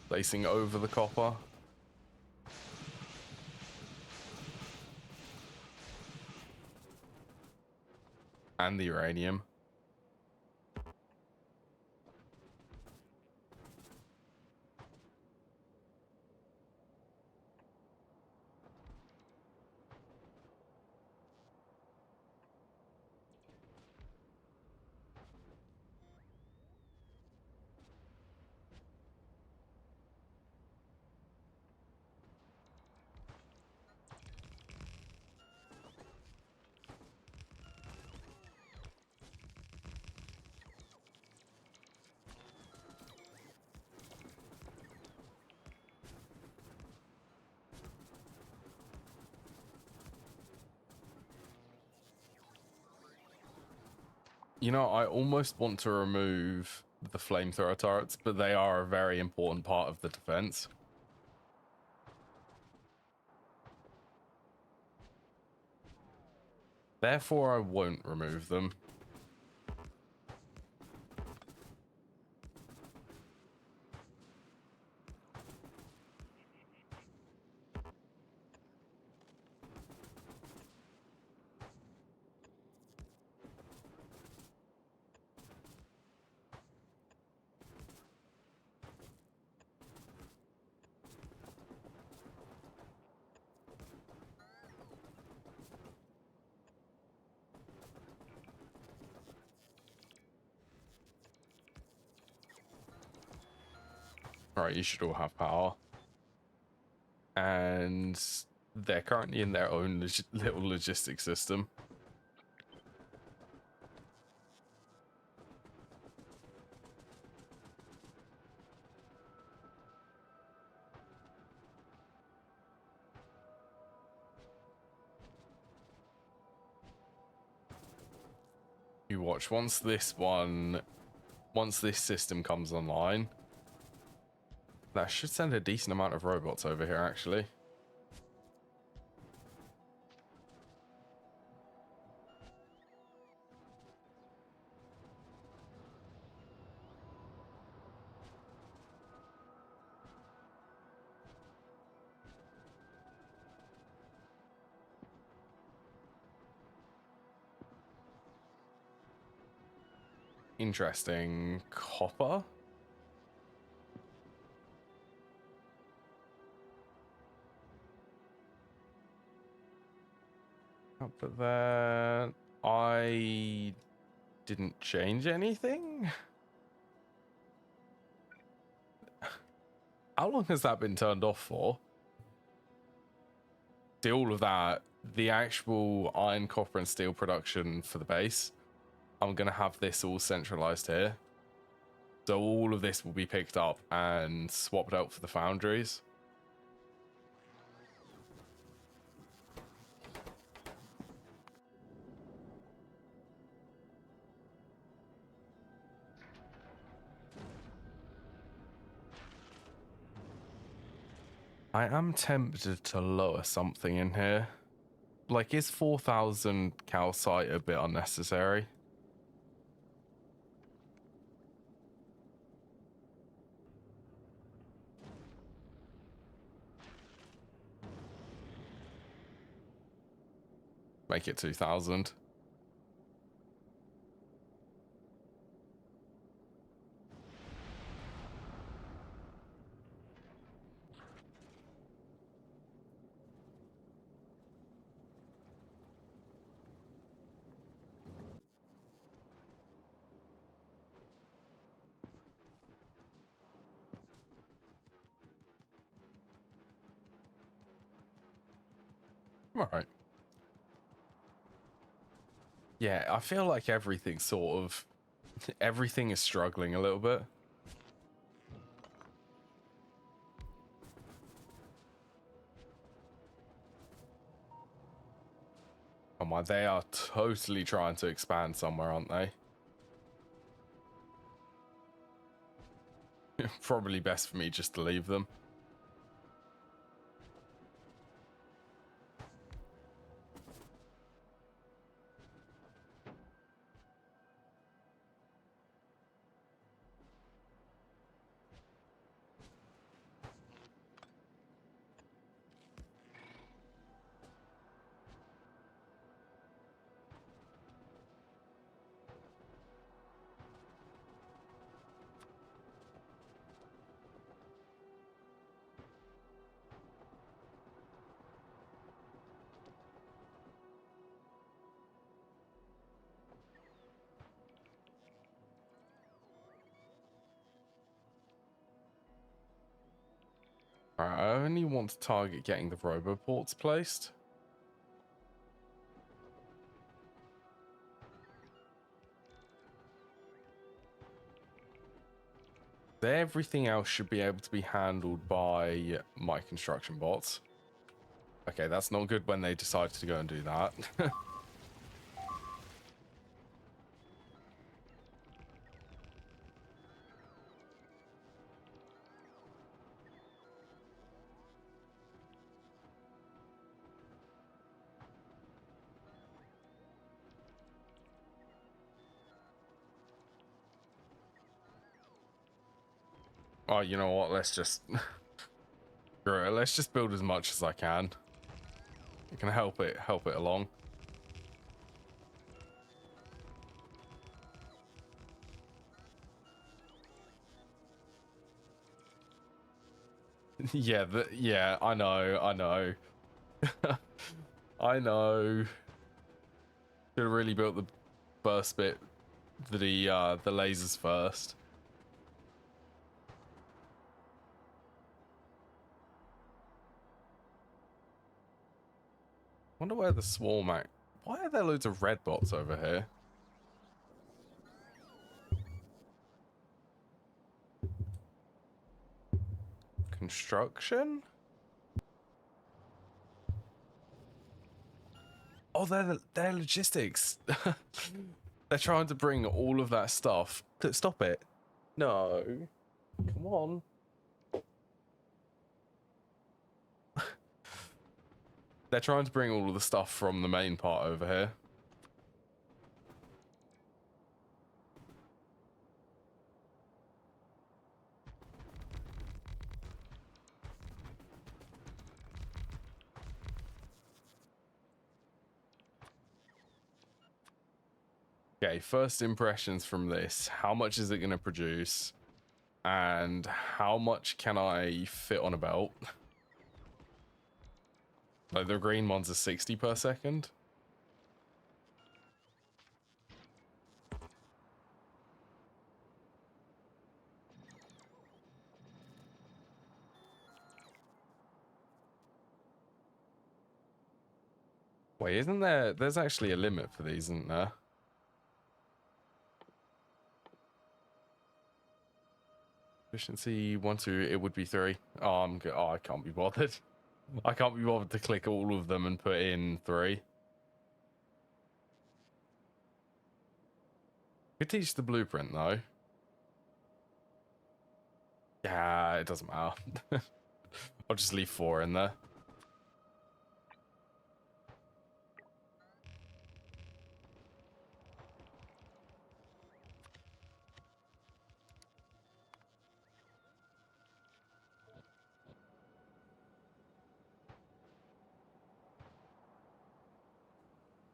placing over the copper. And the uranium. You know, I almost want to remove the flamethrower turrets, but they are a very important part of the defense. Therefore, I won't remove them. Alright, you should all have power. And they're currently in their own little logistics system. You watch, once this system comes online, that should send a decent amount of robots over here, actually. Interesting. Copper? But then I didn't change anything. How long has that been turned off for? See, all of that, the actual iron, copper, and steel production for the base, I'm going to have this all centralized here. So all of this will be picked up and swapped out for the foundries. I am tempted to lower something in here. Like, is 4,000 calcite a bit unnecessary? Make it 2,000. All right. Yeah, I feel like everything is struggling a little bit. Oh my, they are totally trying to expand somewhere, aren't they? Probably best for me just to leave them. Alright, I only want to target getting the roboports placed. Everything else should be able to be handled by my construction bots. Okay, that's not good when they decide to go and do that. Oh, you know what? Let's just let's just build as much as I can. I can help it along. Yeah, yeah, I know. I know. Should have really built the first bit, the lasers first. Wonder where the swarm at. Why are there loads of red bots over here? Construction? Oh, they're logistics. They're trying to bring all of that stuff. Stop it. No. Come on. They're trying to bring all of the stuff from the main part over here. Okay, first impressions from this. How much is it going to produce? And how much can I fit on a belt? Like the green ones are 60 per second. Wait, isn't there? There's actually a limit for these, isn't there? Efficiency 1, 2. It would be 3. Oh, oh, I can't be bothered. I can't be bothered to click all of them and put in 3. Could teach the blueprint though. Yeah, it doesn't matter. I'll just leave 4 in there.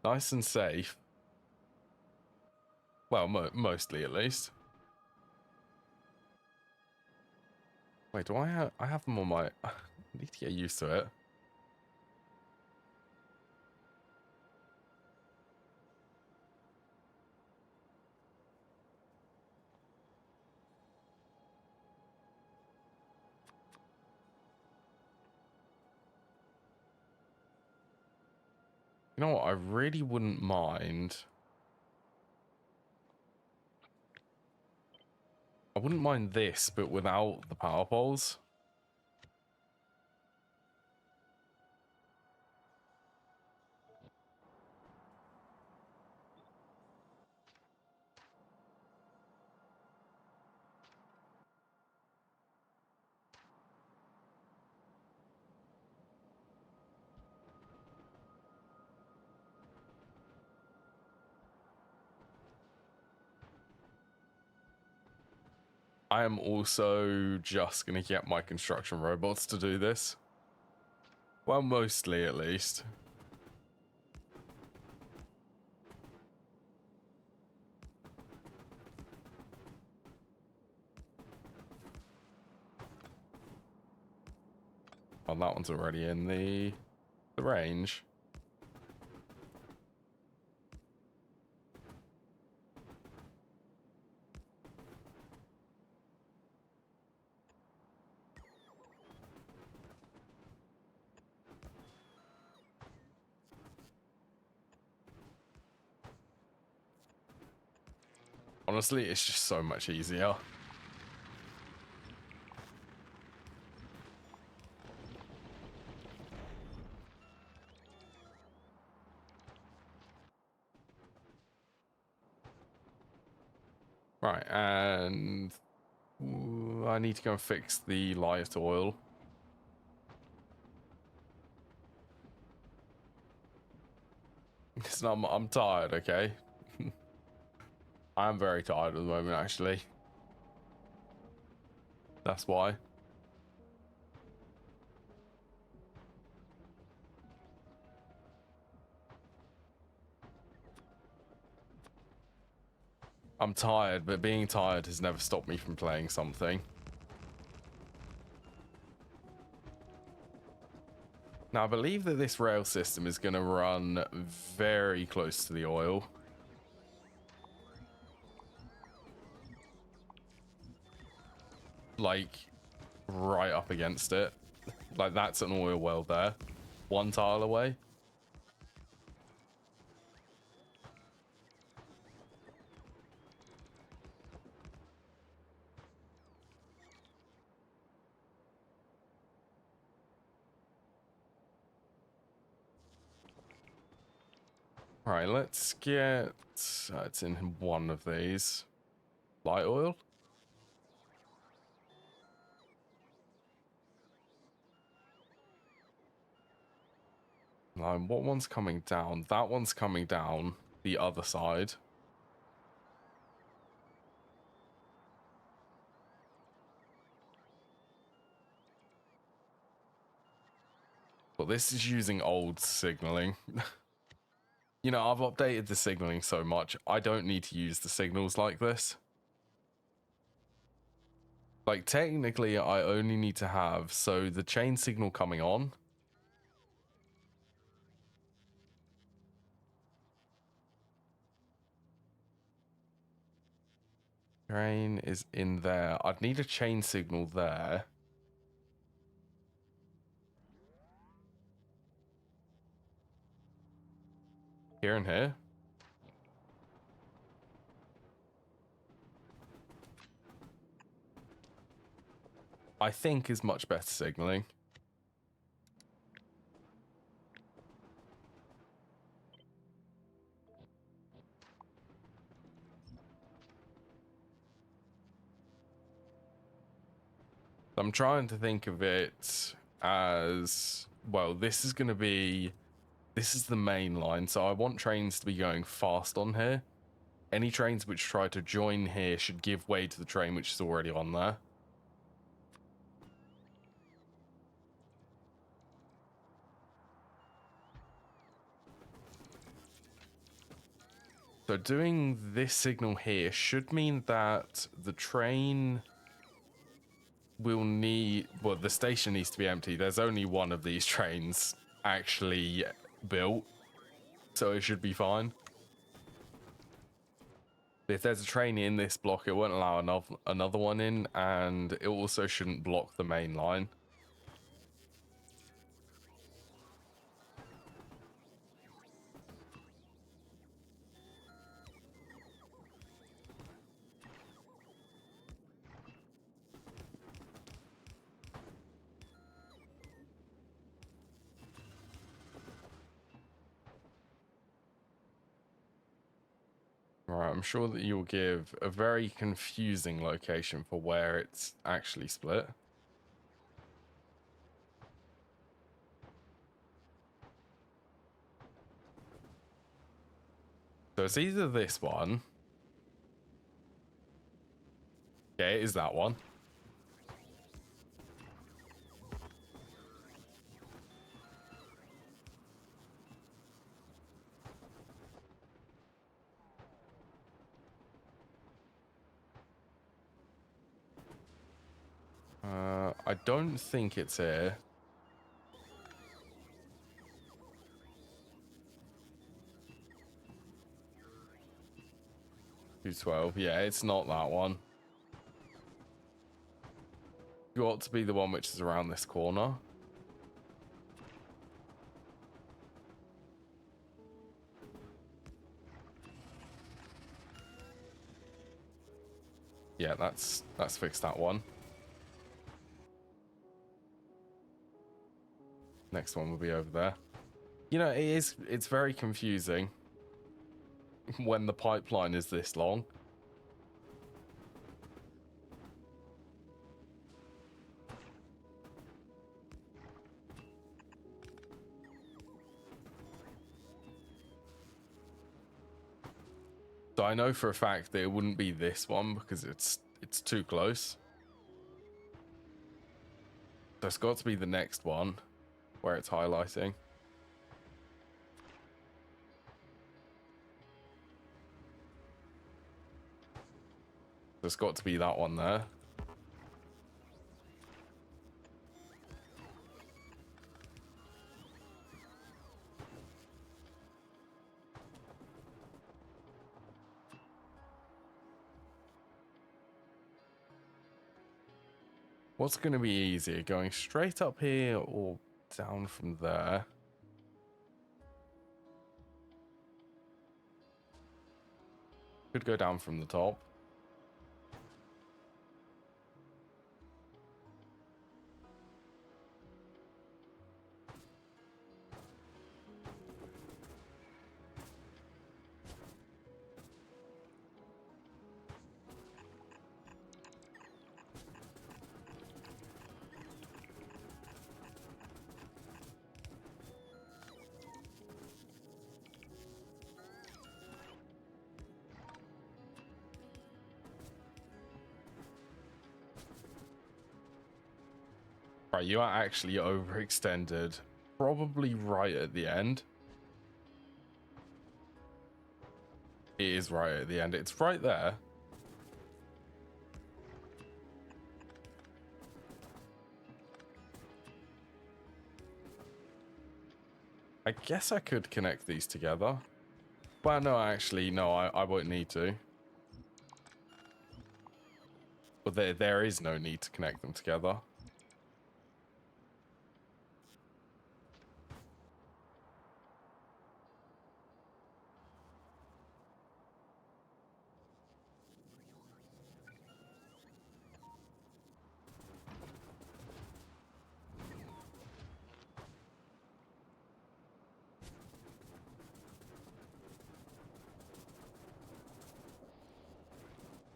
Nice and safe. Well, mostly at least. Wait, do I have them on my... I need to get used to it. You know what? I really wouldn't mind... I wouldn't mind this, but without the power poles. I am also just going to get my construction robots to do this. Well, mostly at least. Oh, that one's already in the range. Honestly, it's just so much easier. Right, and I need to go and fix the light oil. I'm tired, okay? I'm very tired at the moment, actually. That's why. I'm tired, but being tired has never stopped me from playing something. Now, I believe that this rail system is going to run very close to the oil. Like, right up against it. Like, that's an oil well there. 1 tile away. Right, let's get... it's in one of these. Light oil? What one's coming down? That one's coming down the other side. But this is using old signaling. You know, I've updated the signaling so much, I don't need to use the signals like this. Like, technically, I only need to have, so the chain signal coming on. Train is in there. I'd need a chain signal there. Here and here. I think is much better signaling. I'm trying to think of it as, well, this is going to be, this is the main line, so I want trains to be going fast on here. Any trains which try to join here should give way to the train which is already on there. So doing this signal here should mean that the train will need, well, the station needs to be empty. There's only one of these trains actually built, so it should be fine. If there's a train in this block, it won't allow another one in, and it also shouldn't block the main line. Right, I'm sure that you'll give a very confusing location for where it's actually split. So it's either this one. Yeah, it is that one. I don't think it's here. $212. Yeah, it's not that one. You ought to be the one which is around this corner. Yeah, that's fixed that one. Next one will be over there. You know, it's very confusing when the pipeline is this long. So I know for a fact that it wouldn't be this one because it's too close. So it's got to be the next one where it's highlighting. So it's got to be that one there. What's going to be easier, going straight up here or down from there? Could go down from the top. Right, you are actually overextended. Probably right at the end. It is right at the end. It's right there. I guess I could connect these together. Well, no, actually, no, I won't need to. But there is no need to connect them together.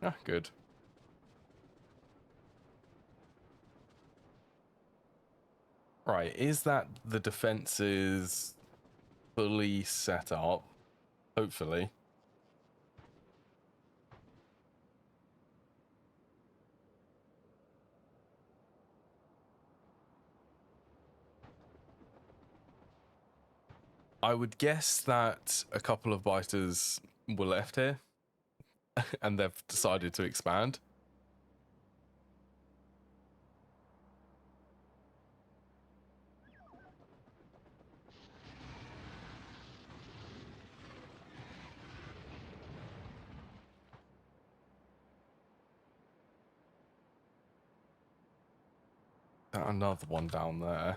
Ah, good. Right, is that the defenses fully set up? Hopefully. I would guess that a couple of biters were left here and they've decided to expand. Another one down there.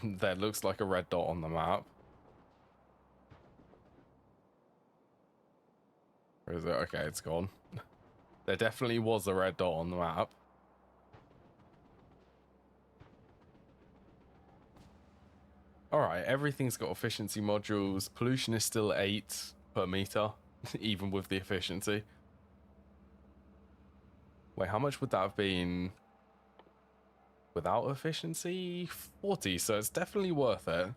There looks like a red dot on the map. Where is it? Okay, it's gone. There definitely was a red dot on the map. Alright, everything's got efficiency modules. Pollution is still 8 per meter, even with the efficiency. Wait, how much would that have been without efficiency? 40, so it's definitely worth it.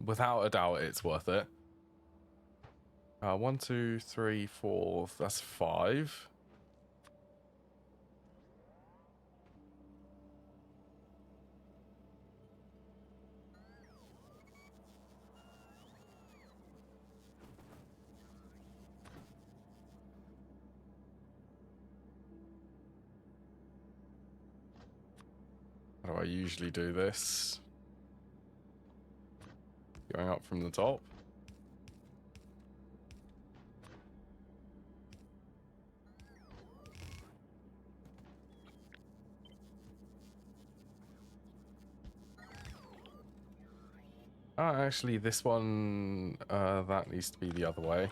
Without a doubt, it's worth it. 1, 2, 3, 4, that's 5. How do I usually do this? Going up from the top. Actually, this one, that needs to be the other way.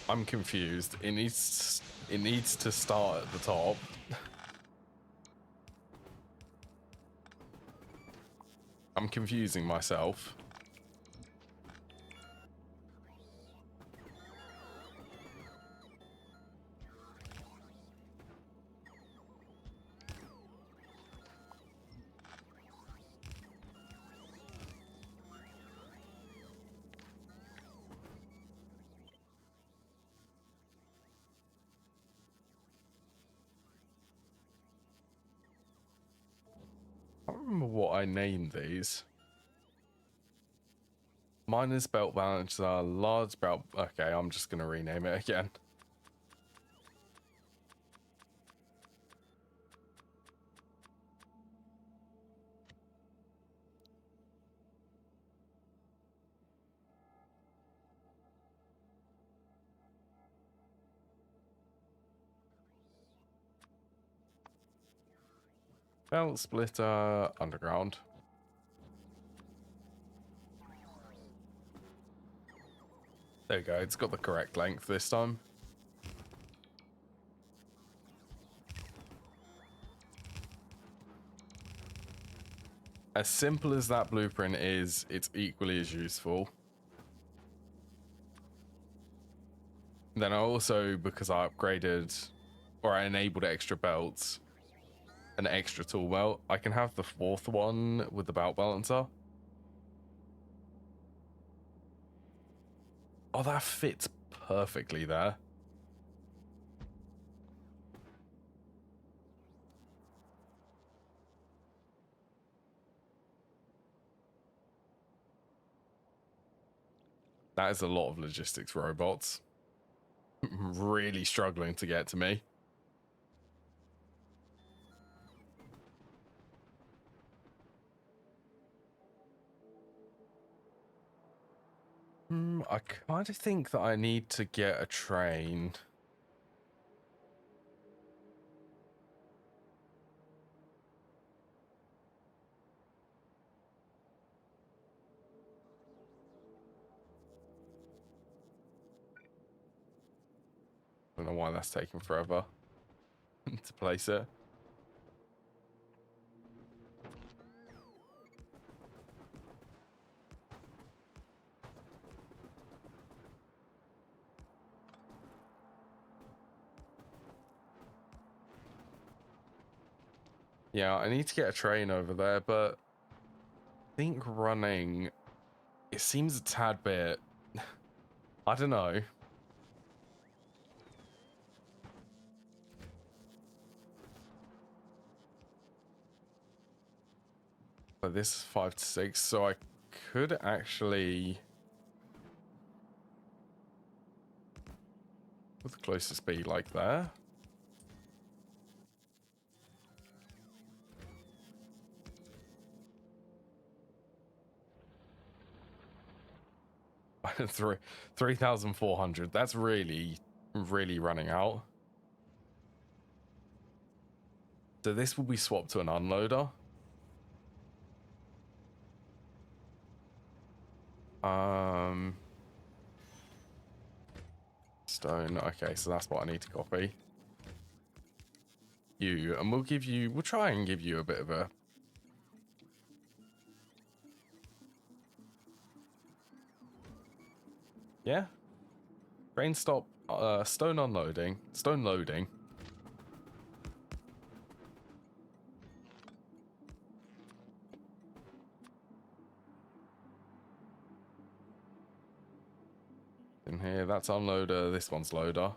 I'm confused. It needs to start at the top. I'm confusing myself. I don't remember what I named these. Miner's belt balancer, large belt. Okay, I'm just gonna rename it again. Belt splitter underground. There you go, it's got the correct length this time. As simple as that blueprint is, it's equally as useful. Then I also, because I upgraded or I enabled extra belts, an extra tool belt, I can have the fourth one with the belt balancer. Oh, that fits perfectly there. That is a lot of logistics robots. Really struggling to get to me. I kind of think that I need to get a train. I don't know why that's taking forever to place it. Yeah, I need to get a train over there, but I think running, it seems a tad bit, I don't know. But this is 5 to 6, so I could actually, with the closest speed like there. Three 3,400. That's really, really running out. So this will be swapped to an unloader. Stone. Okay, so that's what I need to copy. You, and we'll try and give you a bit of a. Yeah. Train stop. Stone unloading. Stone loading. In here, that's unloader. This one's loader.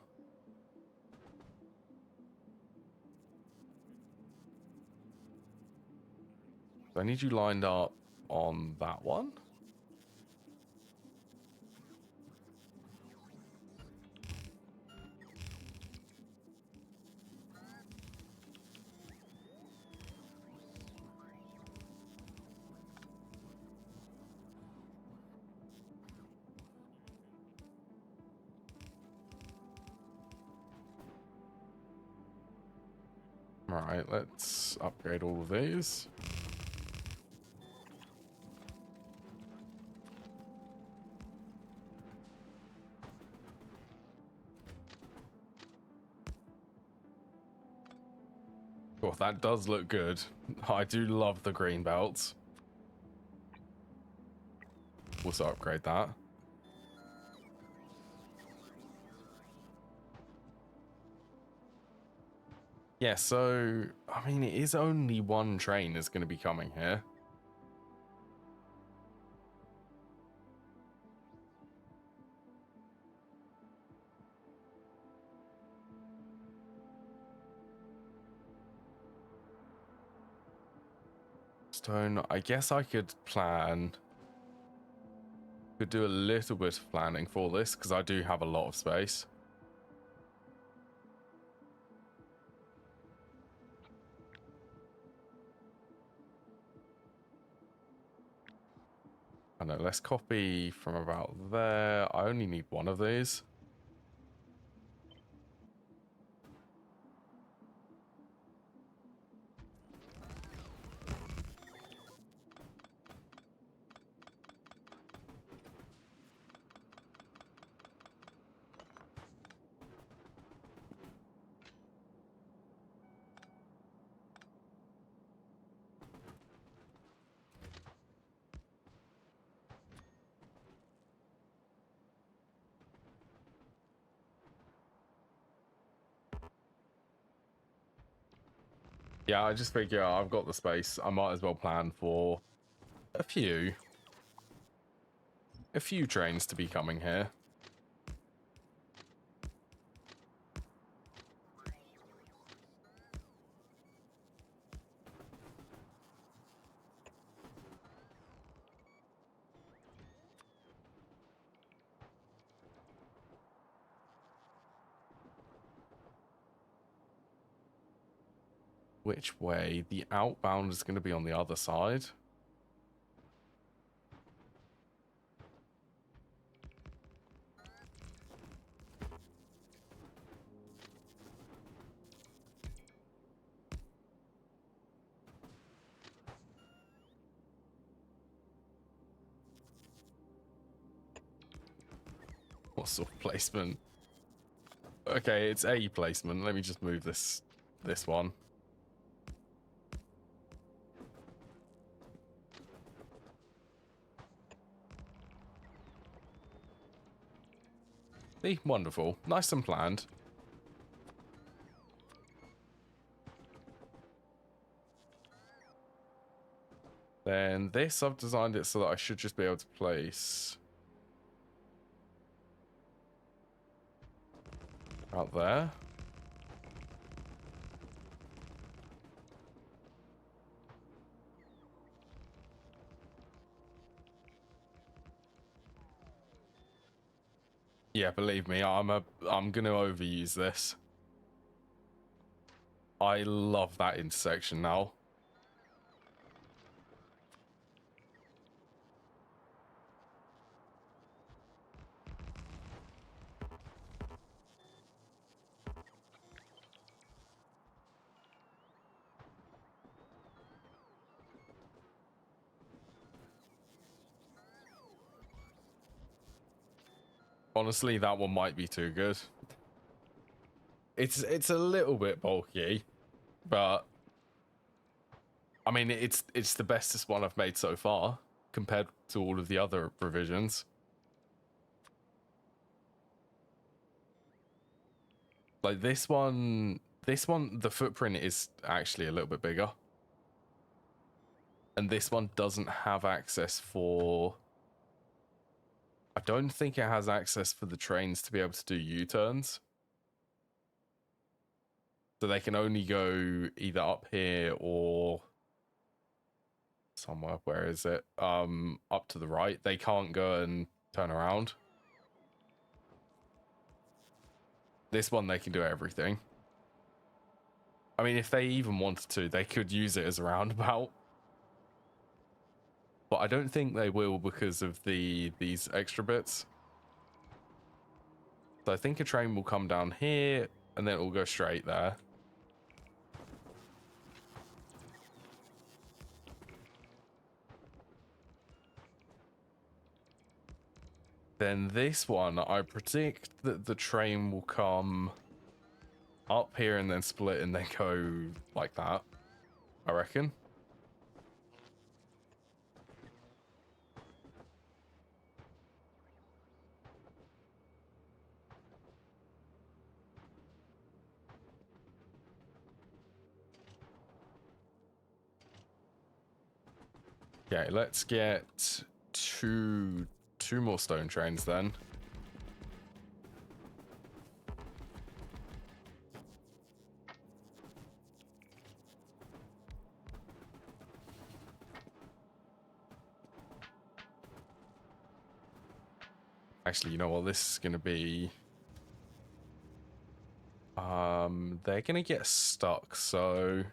So I need you lined up on that one. All right, let's upgrade all of these. Oh, that does look good. I do love the green belts. Also upgrade that. Yeah, so, I mean, it is only one train is going to be coming here. Stone, I guess I could plan. Could do a little bit of planning for this because I do have a lot of space. I know, let's copy from about there. I only need one of these. Yeah, I just figure I've got the space. I might as well plan for a few trains to be coming here. Which way? The outbound is going to be on the other side. What sort of placement? Okay, it's A placement. Let me just move this one. See, wonderful. Nice and planned. Then this, I've designed it so that I should just be able to place out there. Yeah, believe me, I'm gonna overuse this. I love that intersection now. Honestly, that one might be too good. It's a little bit bulky, but I mean it's the bestest one I've made so far compared to all of the other revisions. Like this one, the footprint is actually a little bit bigger. And this one doesn't have access for... I don't think it has access for the trains to be able to do U-turns. So they can only go either up here or somewhere. Where is it? Up to the right. They can't go and turn around. This one, they can do everything. I mean, if they even wanted to, they could use it as a roundabout. But I don't think they will because of these extra bits. So I think a train will come down here and then it will go straight there. Then this one, I predict that the train will come up here and then split and then go like that, I reckon. Okay, let's get two more stone trains then. Actually, you know what? This is going to be... they're going to get stuck, so...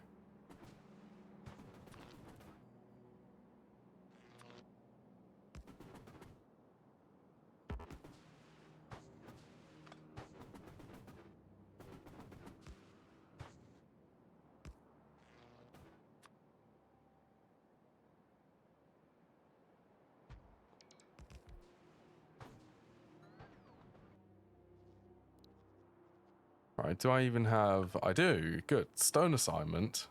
Right, do I even have... I do. Good. Stone assignment.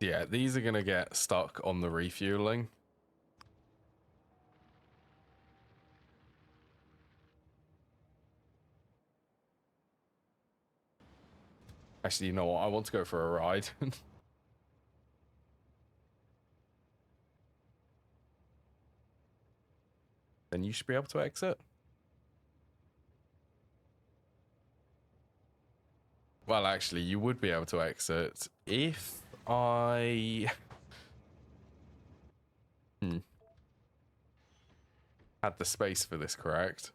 Yeah, these are going to get stuck on the refueling. Actually, you know what? I want to go for a ride. Then you should be able to exit. Well, actually, you would be able to exit if I had the space for this, correct?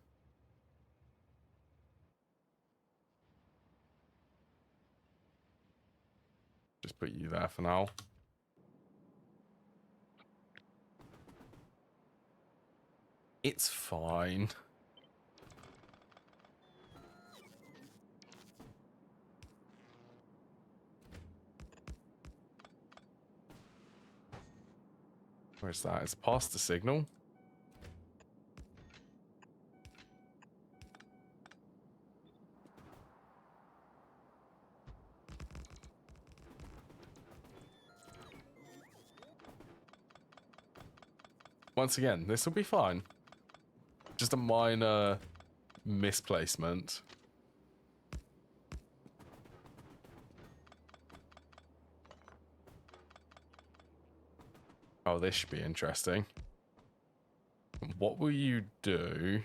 Just put you there for now. It's fine. Where's that? It's past the signal. Once again, this will be fine. Just a minor misplacement. Oh, this should be interesting. What will you do?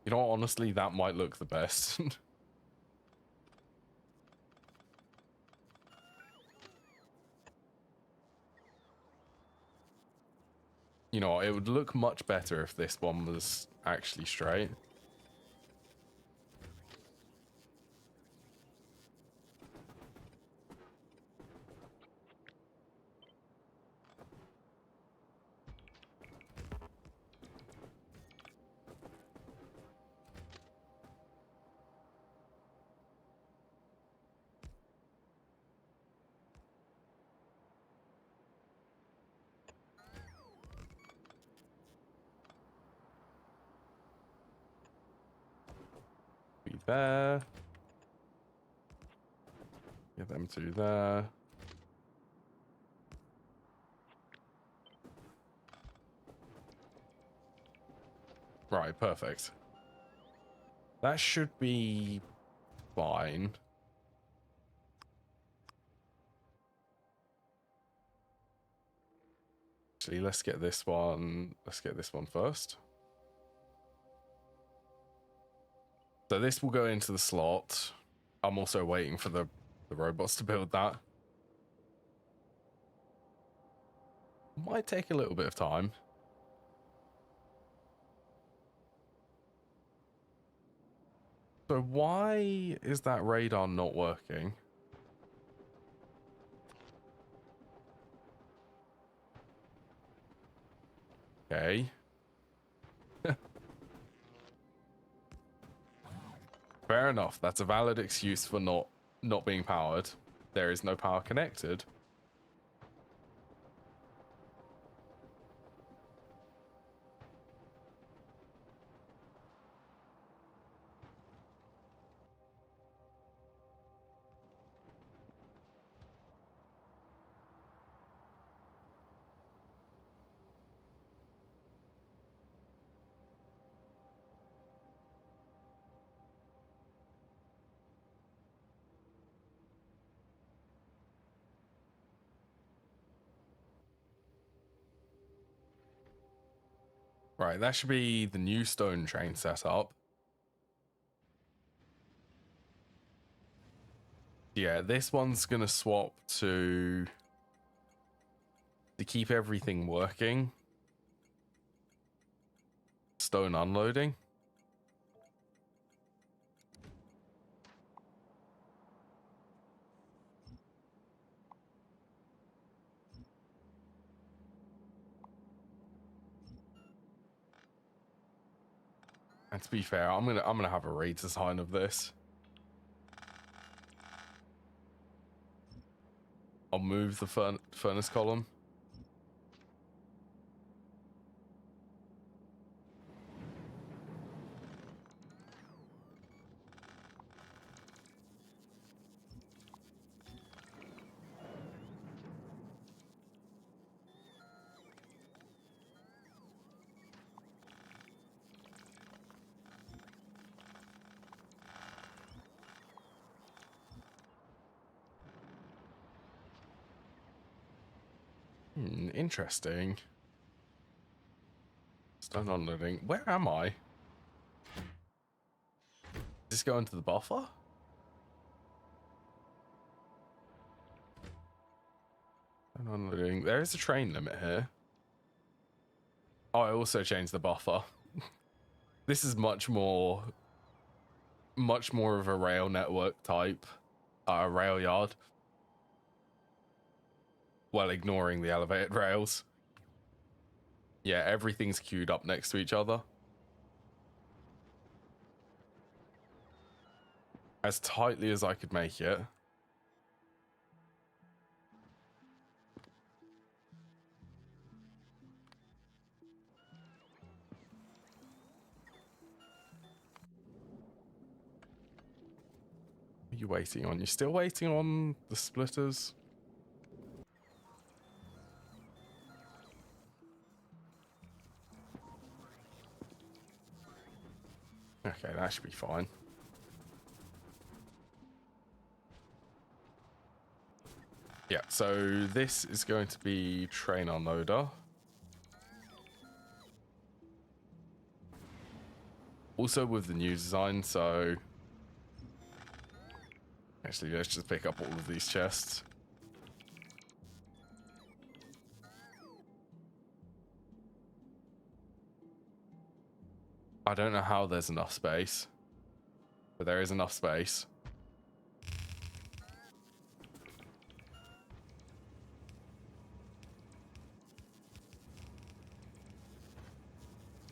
You know, honestly, that might look the best. You know, it would look much better if this one was actually straight. Be there. Get them to there. Right, perfect. That should be fine. Actually, let's get this one. Let's get this one first. So this will go into the slot. I'm also waiting for the robots to build that. Might take a little bit of time. So why is that radar not working? Okay. Fair enough. That's a valid excuse for not being powered. There is no power connected. Right, that should be the new stone train setup. Yeah, this one's gonna swap to keep everything working. Stone unloading. And to be fair, I'm gonna have a redesign of this. I'll move the furnace column. Interesting. Stone unloading. Where am I? Is this going to the buffer? Stone unloading. There is a train limit here. Oh, I also changed the buffer. This is much more of a rail network type, rail yard. Well, ignoring the elevated rails. Yeah, everything's queued up next to each other. As tightly as I could make it. What are you waiting on? You're still waiting on the splitters? Okay, that should be fine. Yeah, so this is going to be train unloader. Also with the new design, so... Actually, let's just pick up all of these chests. I don't know how there's enough space, but there is enough space.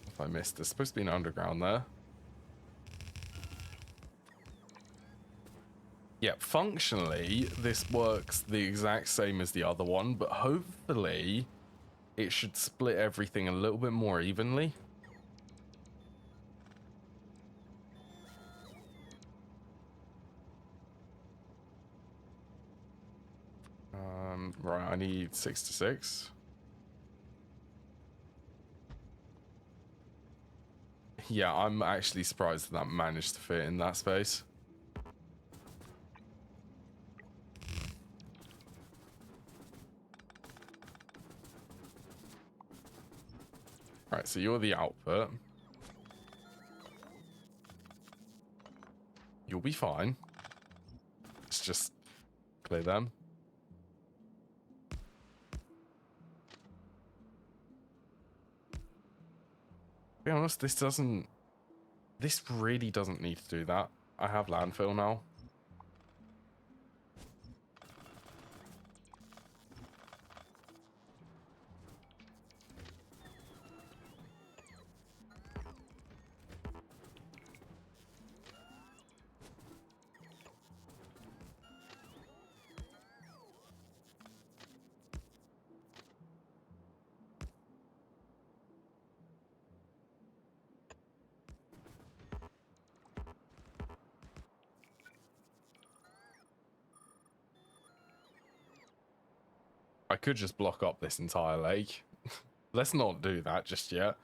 If I missed, there's supposed to be an underground there. Yeah, functionally, this works the exact same as the other one, but hopefully it should split everything a little bit more evenly. Right, I need 6 to 6. Yeah, I'm actually surprised that managed to fit in that space. Right, so you're the output. You'll be fine. Let's just clear them. To be honest, this really doesn't need to do that. I have landfill now. I could just block up this entire lake. Let's not do that just yet.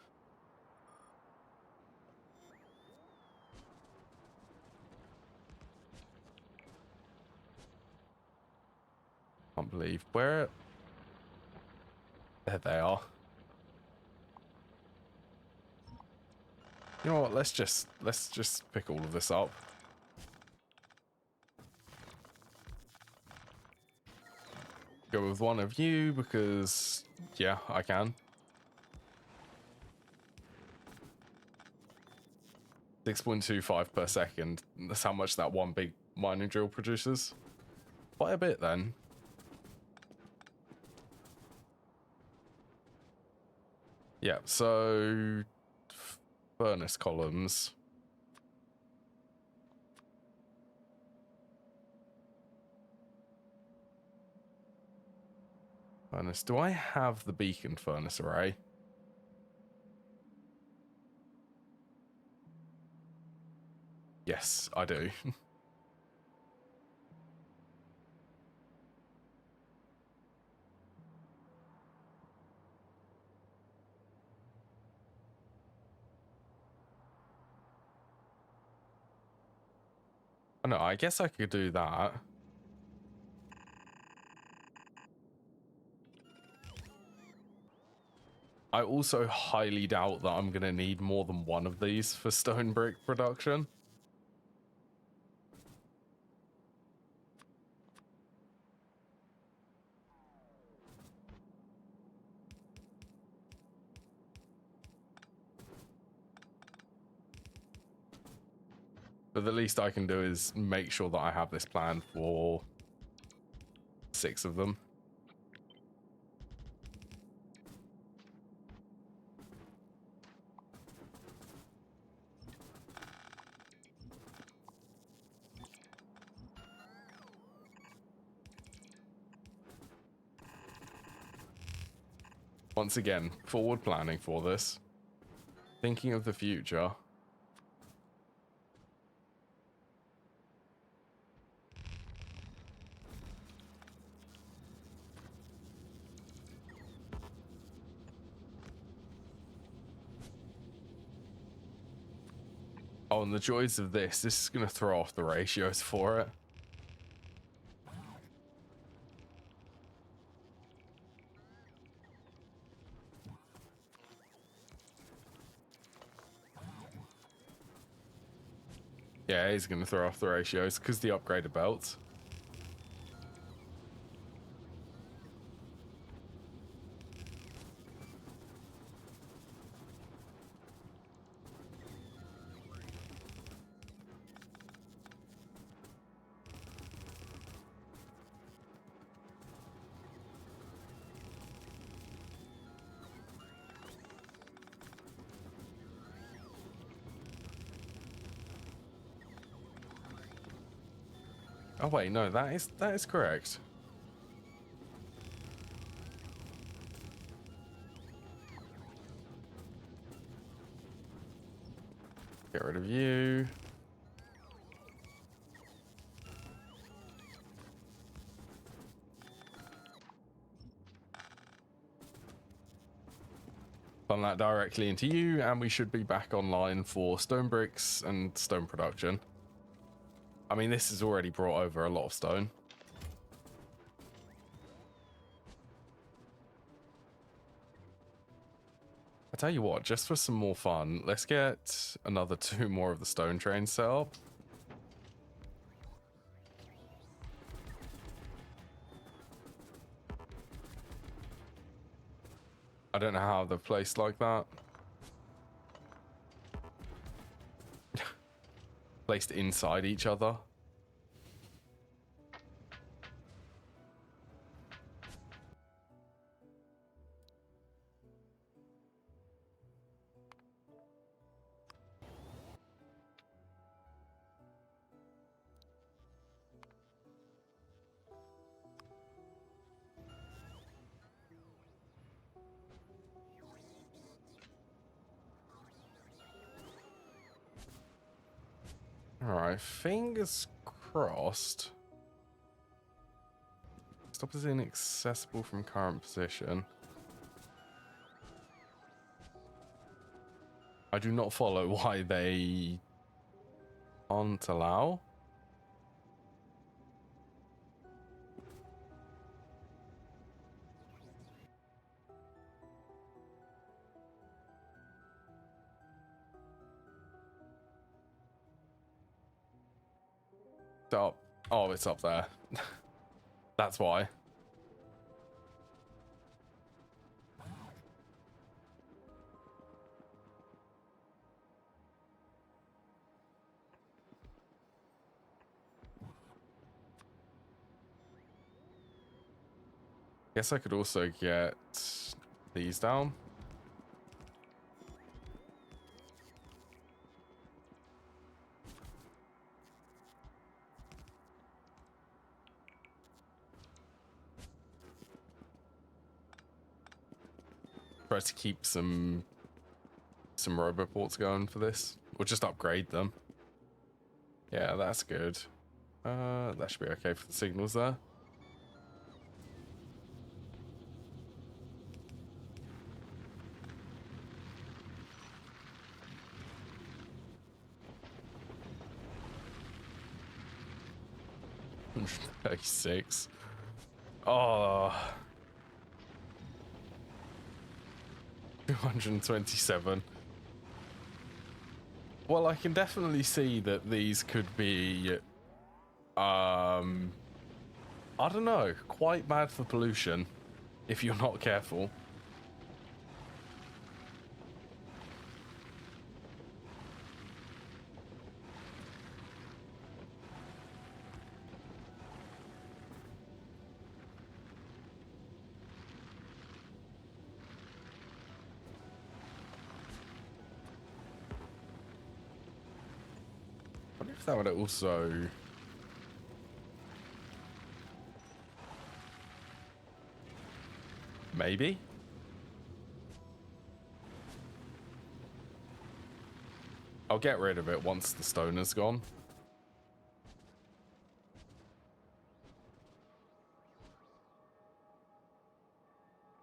Can't believe where. There they are. You know what? Let's just pick all of this up. Go with one of you because yeah, I can. 6.25 per second. That's how much that one big mining drill produces. Quite a bit then. Yeah, so furnace columns. Furnace. Do I have the beacon furnace array? Yes, I do. I know, I guess I could do that. I also highly doubt that I'm going to need more than one of these for stone brick production. But the least I can do is make sure that I have this plan for 6 of them. Once again, forward planning for this. Thinking of the future. Oh, and the joys of this is going to throw off the ratios for it. Yeah, he's going to throw off the ratios because the upgraded belts. Oh wait, no, that is correct. Get rid of you. Put that directly into you, and we should be back online for stone bricks and stone production. I mean, this has already brought over a lot of stone. I tell you what, just for some more fun, let's get another 2 more of the stone trains set up. I don't know how they're placed like that. Placed inside each other. Alright, fingers crossed. Stop is inaccessible from current position. I do not follow why they aren't allow. Up. Oh, it's up there. That's why. Guess I could also get these down. Try to keep some roboports going for this, or just upgrade them. Yeah, that's good. That should be okay for the signals there. $36. Oh. 227. Well, I can definitely see that these could be, I don't know, quite bad for pollution if you're not careful. I wonder if that would also... Maybe? I'll get rid of it once the stone is gone.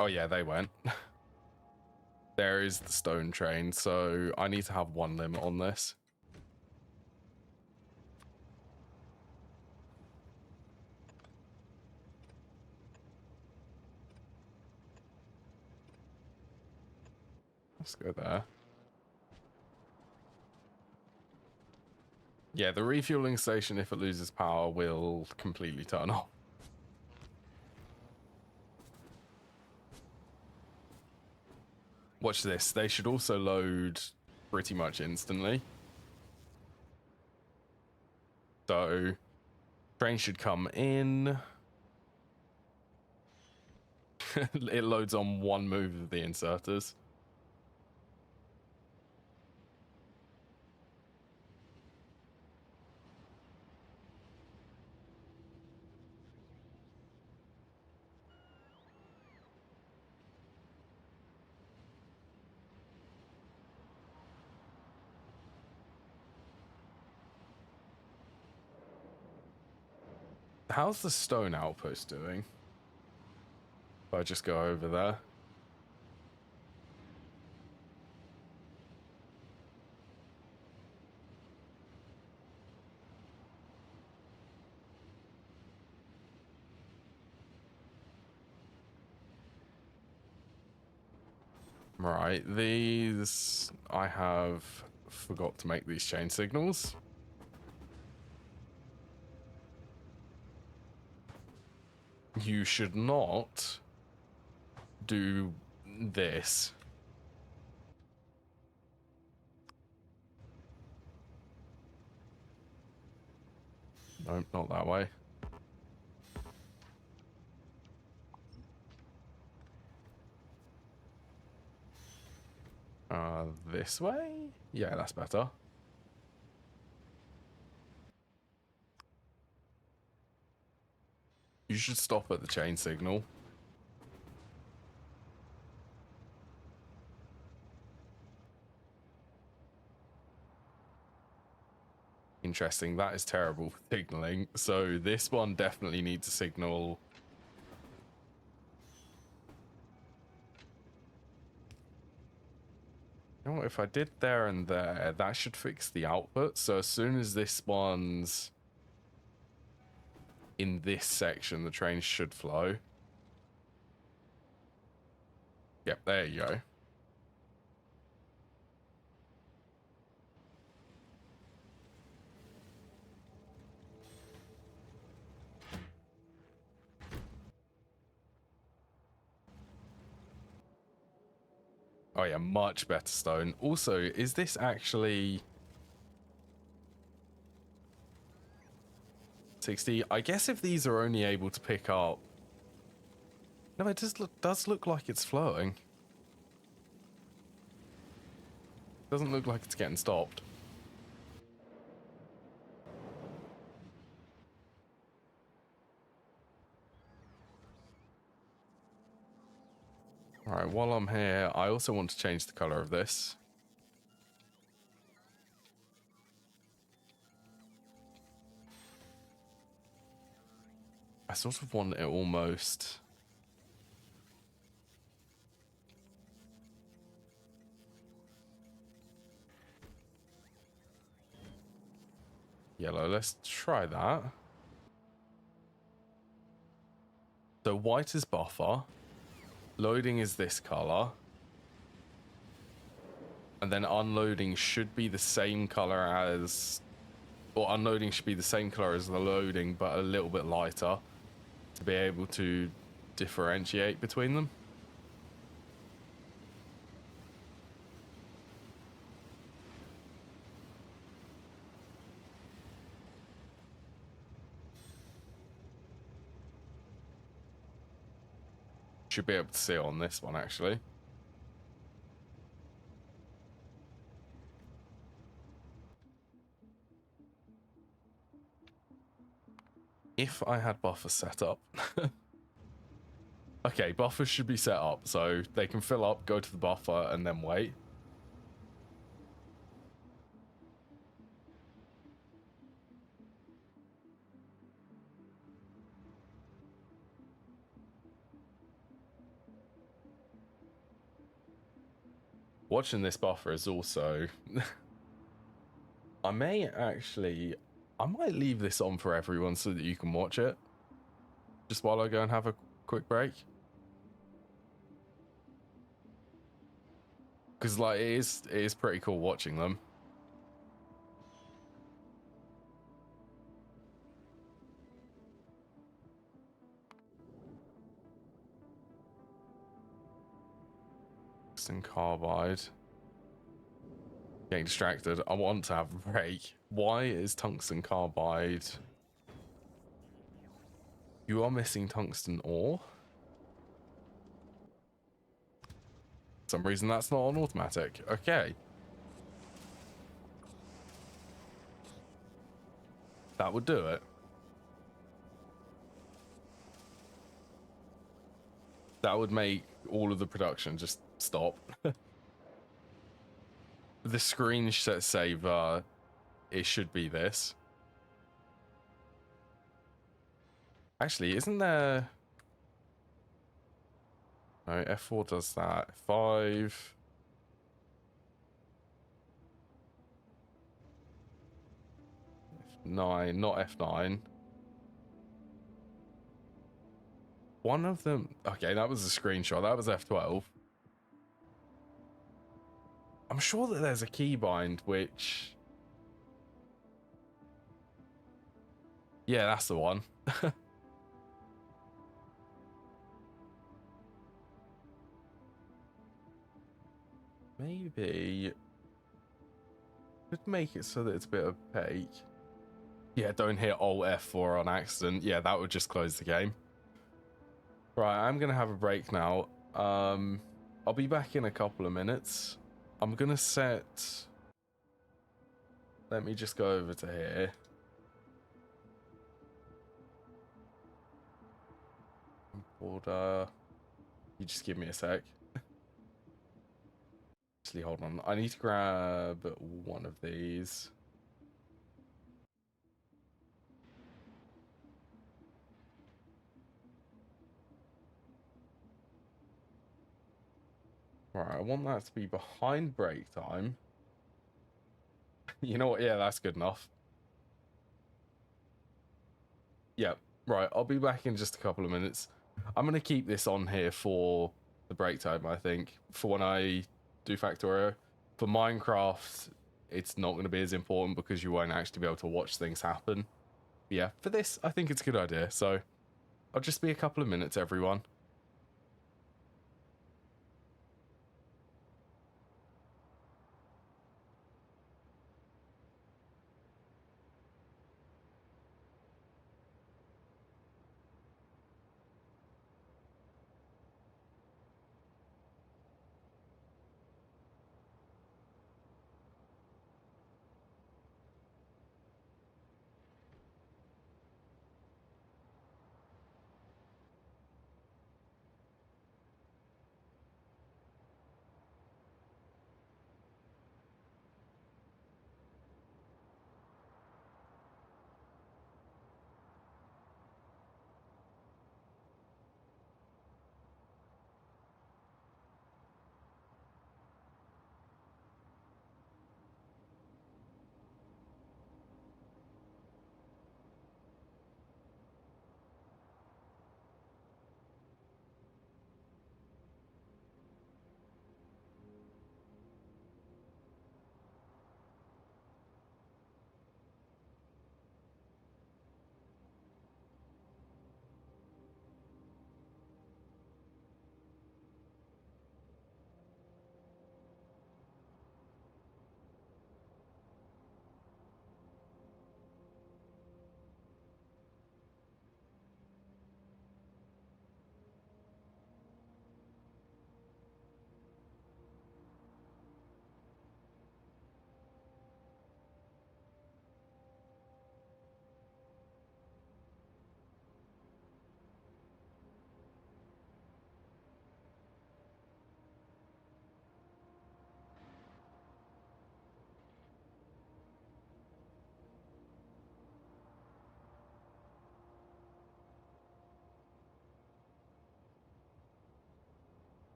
Oh yeah, they went. There is the stone train, so I need to have one limit on this. Let's go there. Yeah, the refueling station, if it loses power, will completely turn off. Watch this. They should also load pretty much instantly. So, train should come in. It loads on one move of the inserters. How's the stone outpost doing? If I just go over there. Right, these... I have forgot to make these chain signals. You should not do this. Nope, not that way. This way? Yeah, that's better. You should stop at the chain signal. Interesting, that is terrible for signaling. So this one definitely needs a signal. You know what, if I did there and there, that should fix the output. So as soon as this one's in this section, the train should flow. Yep, there you go. Oh yeah, much better stone. Also, is this actually 60? I guess if these are only able to pick up... No, it does look like it's flowing. Doesn't look like it's getting stopped. Alright, while I'm here, I also want to change the color of this. I sort of want it almost... yellow. Let's try that. So white is buffer. Loading is this color. And then unloading should be the same color as, or unloading should be the same color as the loading, but a little bit lighter to be able to differentiate between them. Should be able to see it on this one actually. If I had buffers set up. Okay, buffers should be set up so they can fill up, go to the buffer, and then wait. Watching this buffer is also... I might leave this on for everyone so that you can watch it. Just while I go and have a quick break. Because like it is pretty cool watching them. Tungsten carbide. Getting distracted. I want to have a break. Why is tungsten carbide? You are missing tungsten ore. For some reason that's not on automatic. Okay. That would do it. That would make all of the production just stop. The screenshot saver, it should be this. Actually, isn't there... No, F4 does that. 5... F9, not F9. One of them... Okay, that was a screenshot. That was F12. I'm sure that there's a keybind which... Yeah, that's the one. Maybe... Could make it so that it's a bit opaque. Yeah, don't hit Alt F4 on accident. Yeah, that would just close the game. Right, I'm going to have a break now. I'll be back in a couple of minutes. I'm going to set... Let me just go over to here. Order. You just give me a sec. Actually, hold on. I need to grab one of these. Right, I want that to be behind break time. You know what? Yeah, that's good enough. Yeah, right. I'll be back in just a couple of minutes. I'm going to keep this on here for the break time, I think, for when I do Factorio. For Minecraft, it's not going to be as important because you won't actually be able to watch things happen. But yeah, for this, I think it's a good idea. So I'll just be a couple of minutes, everyone.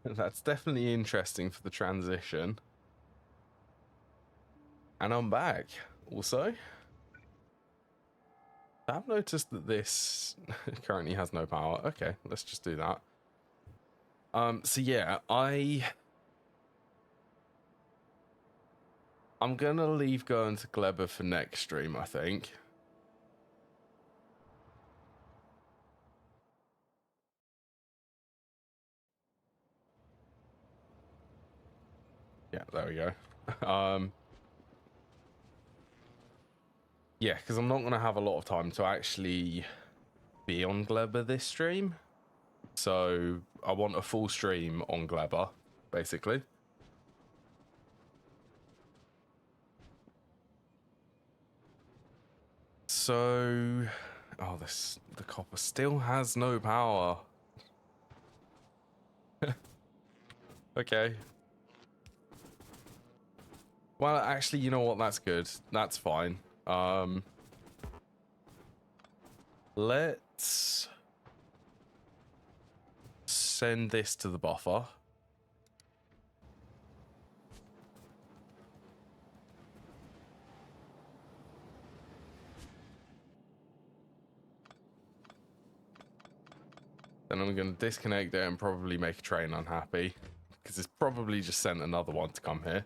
That's definitely interesting for the transition. And I'm back. Also, I've noticed that this currently has no power. Okay, let's just do that. So yeah, I'm gonna leave going to Gleba for next stream, I think. Yeah, there we go. Yeah, because I'm not going to have a lot of time to actually be on Gleba this stream. So I want a full stream on Gleba, basically. So, oh, the copper still has no power. Okay. Well, actually, you know what? That's good. That's fine. Let's send this to the buffer. Then I'm going to disconnect it and probably make a train unhappy, because it's probably just sent another one to come here.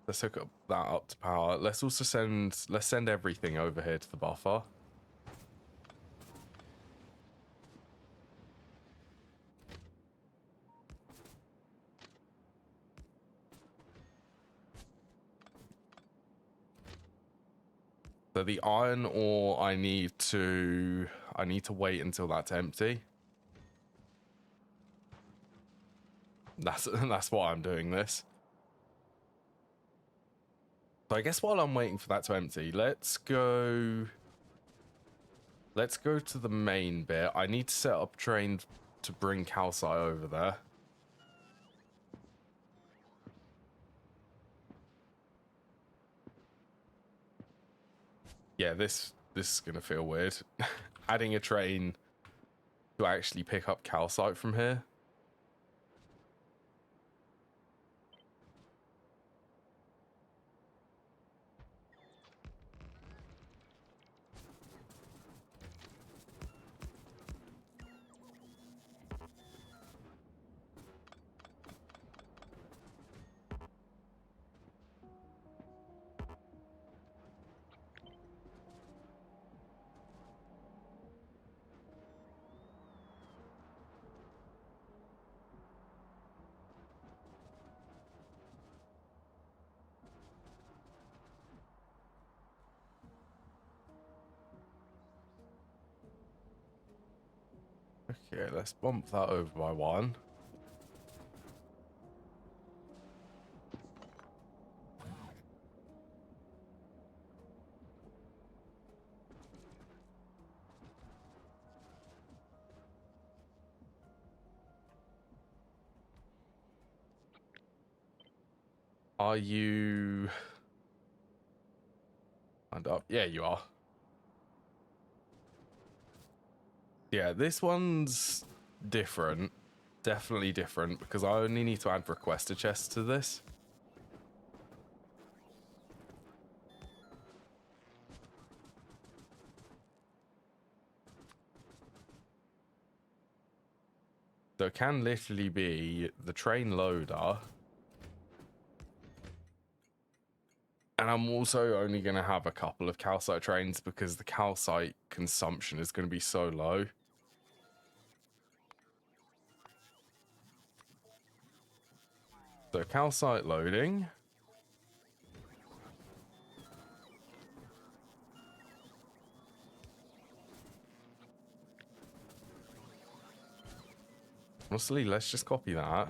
Let's hook that up to power. Let's also send everything over here to the buffer. So the iron ore, I need to wait until that's empty. That's why I'm doing this. So I guess while I'm waiting for that to empty, let's go to the main bit. I need to set up train to bring calcite over there. Yeah, this is gonna feel weird. Adding a train to actually pick up calcite from here. Okay, let's bump that over by one. Are you lined up? Yeah, you are. Yeah, this one's different. Definitely different, because I only need to add requester chests to this. So it can literally be the train loader. And I'm also only going to have a couple of calcite trains because the calcite consumption is going to be so low. So calcite loading. Honestly, let's just copy that.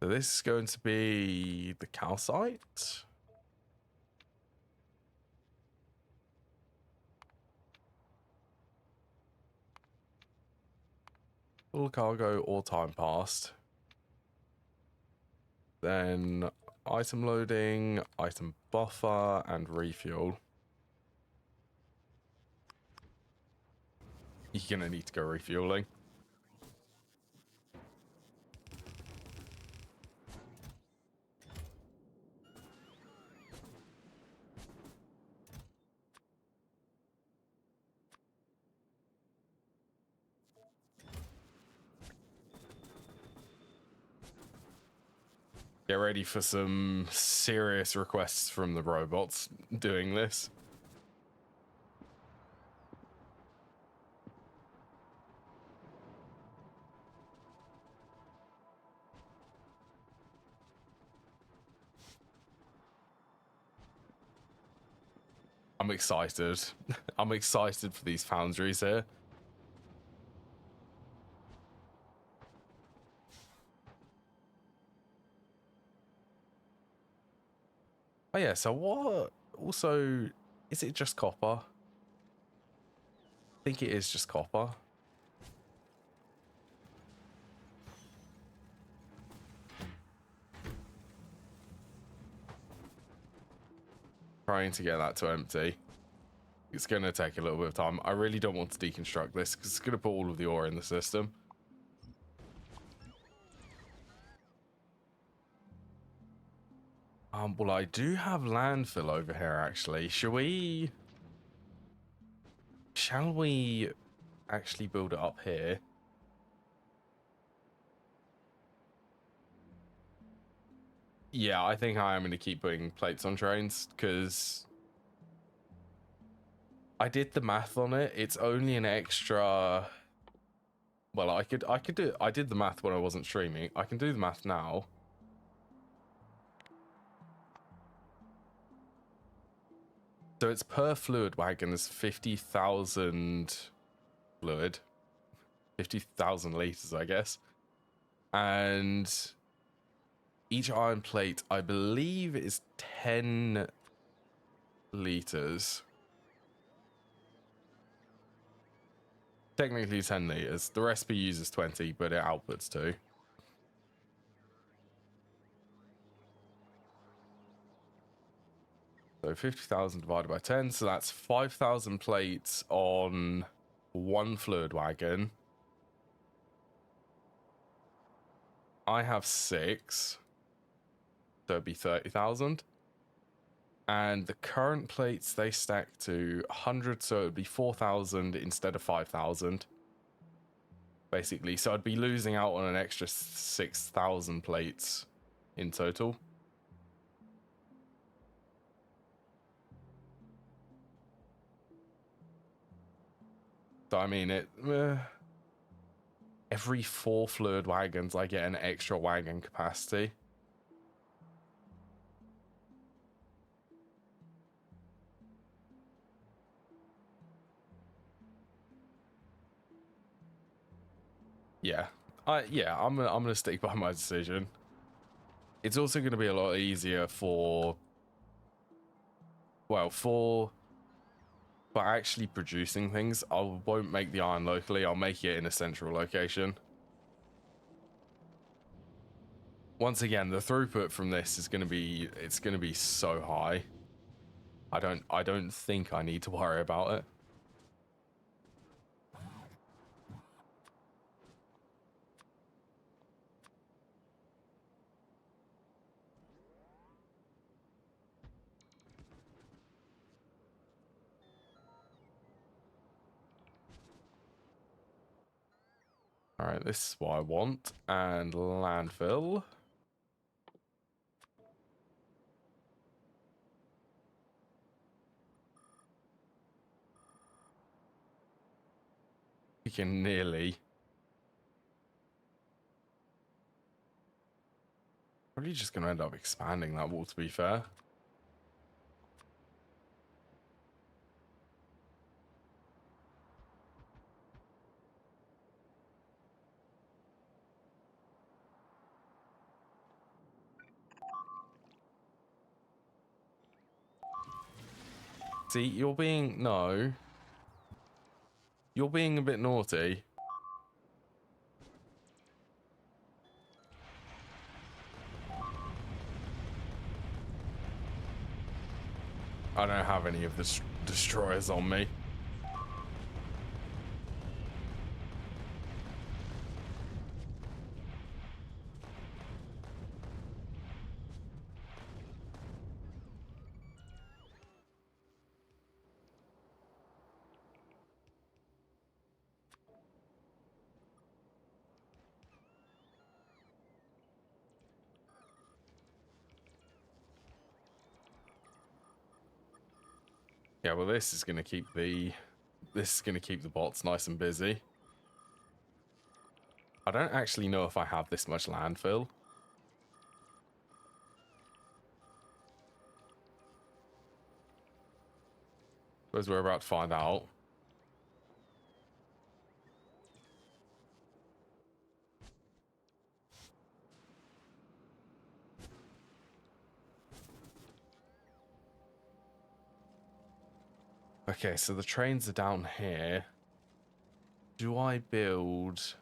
So this is going to be the calcite. Full cargo or time passed. Then item loading, item buffer, and refuel. You're gonna need to go refueling. Get ready for some serious requests from the robots doing this. I'm excited. I'm excited for these foundries here. Oh yeah, so what also, is it just copper? I think it is just copper. Trying to get that to empty. It's going to take a little bit of time. I really don't want to deconstruct this because it's going to put all of the ore in the system. Well, I do have landfill over here, actually. Shall we actually build it up here? Yeah, I think I am going to keep putting plates on trains because I did the math on it. It's only an extra. Well, I could do. I did the math when I wasn't streaming. I can do the math now. So it's per fluid wagon is 50,000 fluid, 50,000 liters, I guess, and each iron plate, I believe, is 10 liters. Technically 10 liters. The recipe uses 20, but it outputs 2. So 50,000 divided by 10, so that's 5,000 plates on one fluid wagon. I have 6, so it'd be 30,000. And the current plates, they stack to 100, so it would be 4,000 instead of 5,000. Basically, so I'd be losing out on an extra 6,000 plates in total. So I mean, every 4 fluid wagons, I get an extra wagon capacity. Yeah, I'm gonna stick by my decision. It's also gonna be a lot easier for actually producing things. I won't make the iron locally. I'll make it in a central location. Once again, the throughput from this is gonna be so high. I don't think I need to worry about it. All right, this is what I want. And landfill. We can nearly. Probably just going to end up expanding that wall, to be fair. See, you're being... No. You're being a bit naughty. I don't have any of the destroyers on me. Yeah, well, this is gonna keep the bots nice and busy. I don't actually know if I have this much landfill. Suppose we're about to find out. Okay, so the trains are down here. Do I build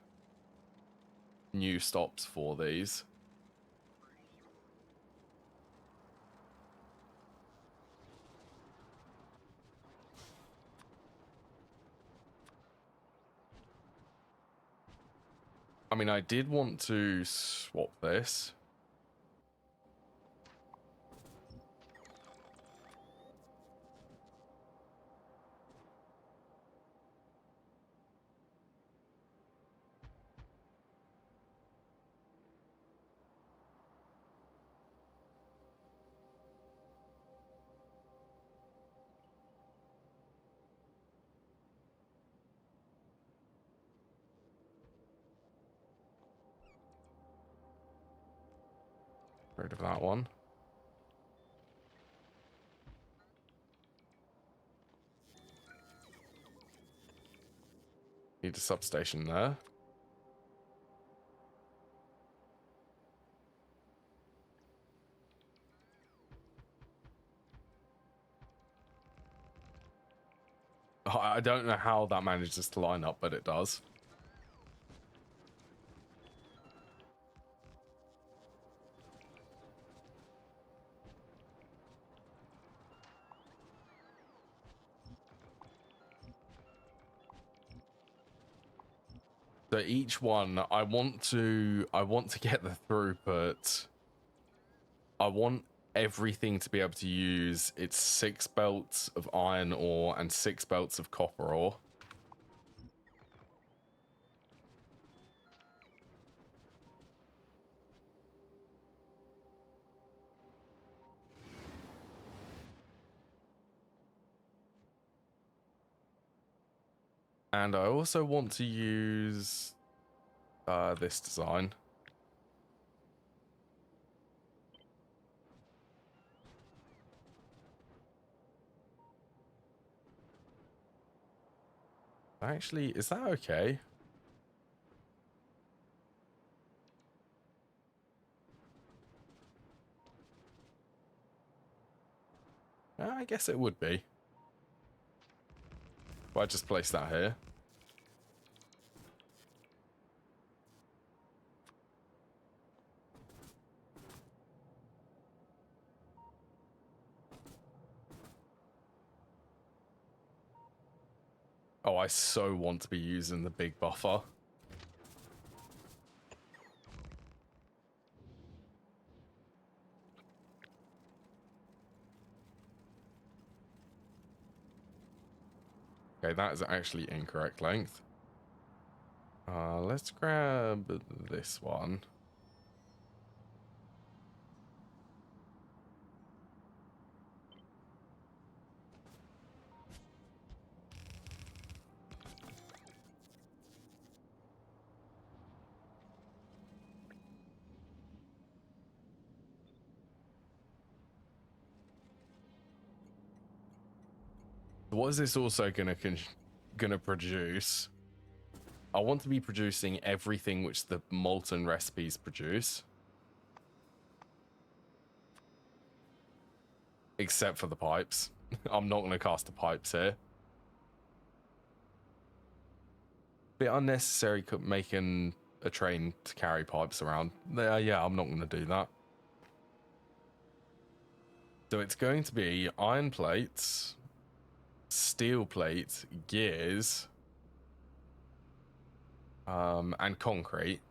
new stops for these? I mean, I did want to swap this. Rid of that one. Need a substation there. I don't know how that manages to line up, but it does. So each one, I want to get the throughput. I want everything to be able to use its 6 belts of iron ore and 6 belts of copper ore. And I also want to use this design. Actually, is that okay? I guess it would be. If I just place that here. Oh, I so want to be using the big buffer. Okay, that is actually incorrect length. Let's grab this one. What is this also gonna produce? I want to be producing everything which the molten recipes produce. Except for the pipes. I'm not going to cast the pipes here. Bit unnecessary making a train to carry pipes around. Yeah, I'm not going to do that. So it's going to be iron plates, steel plates, gears, and concrete.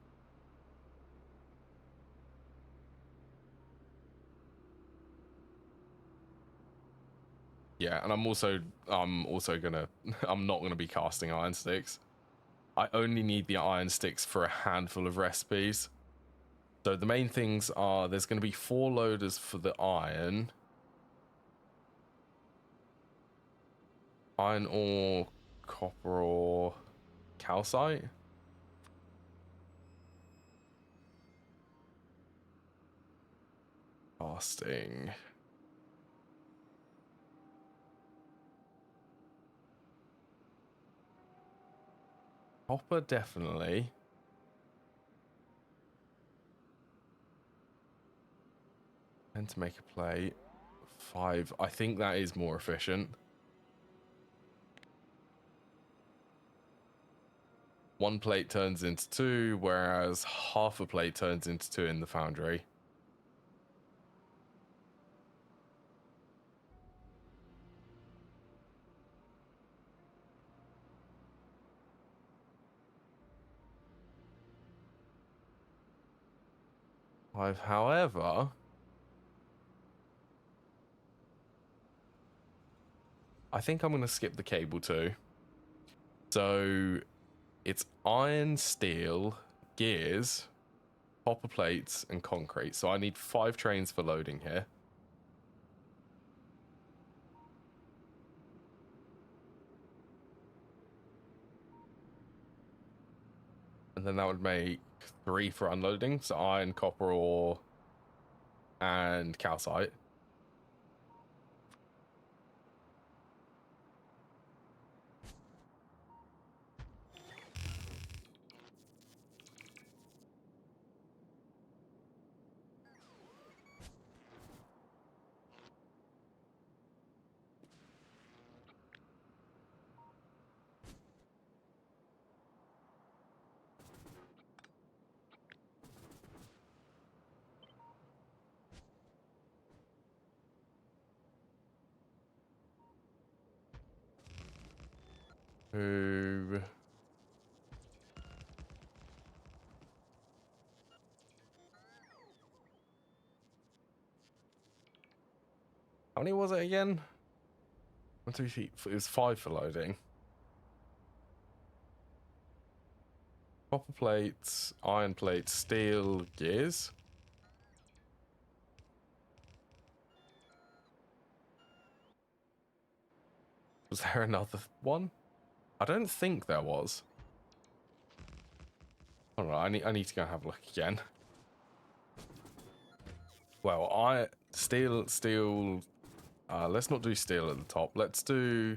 Yeah, and I'm not gonna be casting iron sticks. I only need the iron sticks for a handful of recipes. So the main things are there's going to be 4 loaders for the iron ore, copper ore, calcite. Casting. Copper, definitely. And to make a plate. 5. I think that is more efficient. 1 plate turns into 2, whereas half a plate turns into 2 in the foundry. However, I think I'm going to skip the cable too. So it's iron, steel, gears, copper plates, and concrete. So I need 5 trains for loading here. And then that would make 3 for unloading. So iron, copper ore, and calcite. Ooh. How many was it again? 1, 2, 3. It was 5 for loading. Copper plates, iron plates, steel, gears. Was there another one? I don't think there was. All right, I need to go and have a look again. Well, steel. Let's not do steel at the top. Let's do.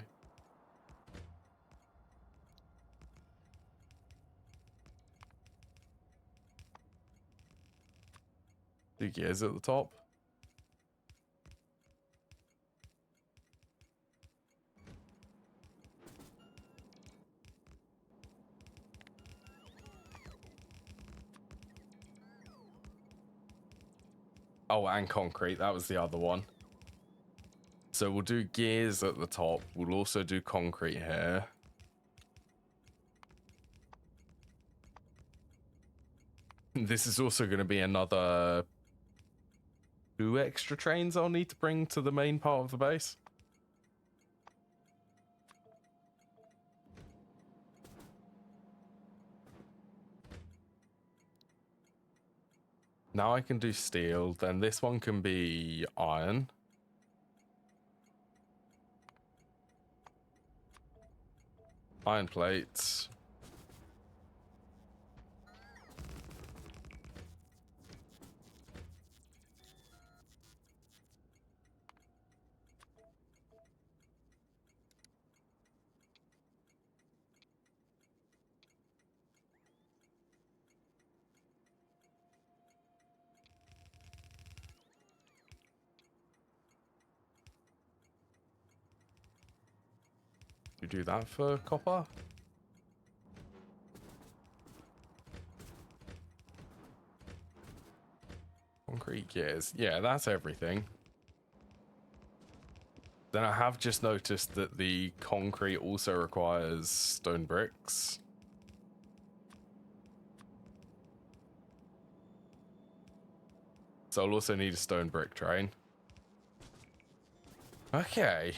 Do gears at the top. Oh, and concrete. That was the other one. So we'll do gears at the top. We'll also do concrete here. This is also going to be another 2 extra trains I'll need to bring to the main part of the base. Now I can do steel. Then this one can be iron. Iron plates. You do that for copper? Concrete gears. Yeah, that's everything. Then I have just noticed that the concrete also requires stone bricks. So I'll also need a stone brick train. Okay.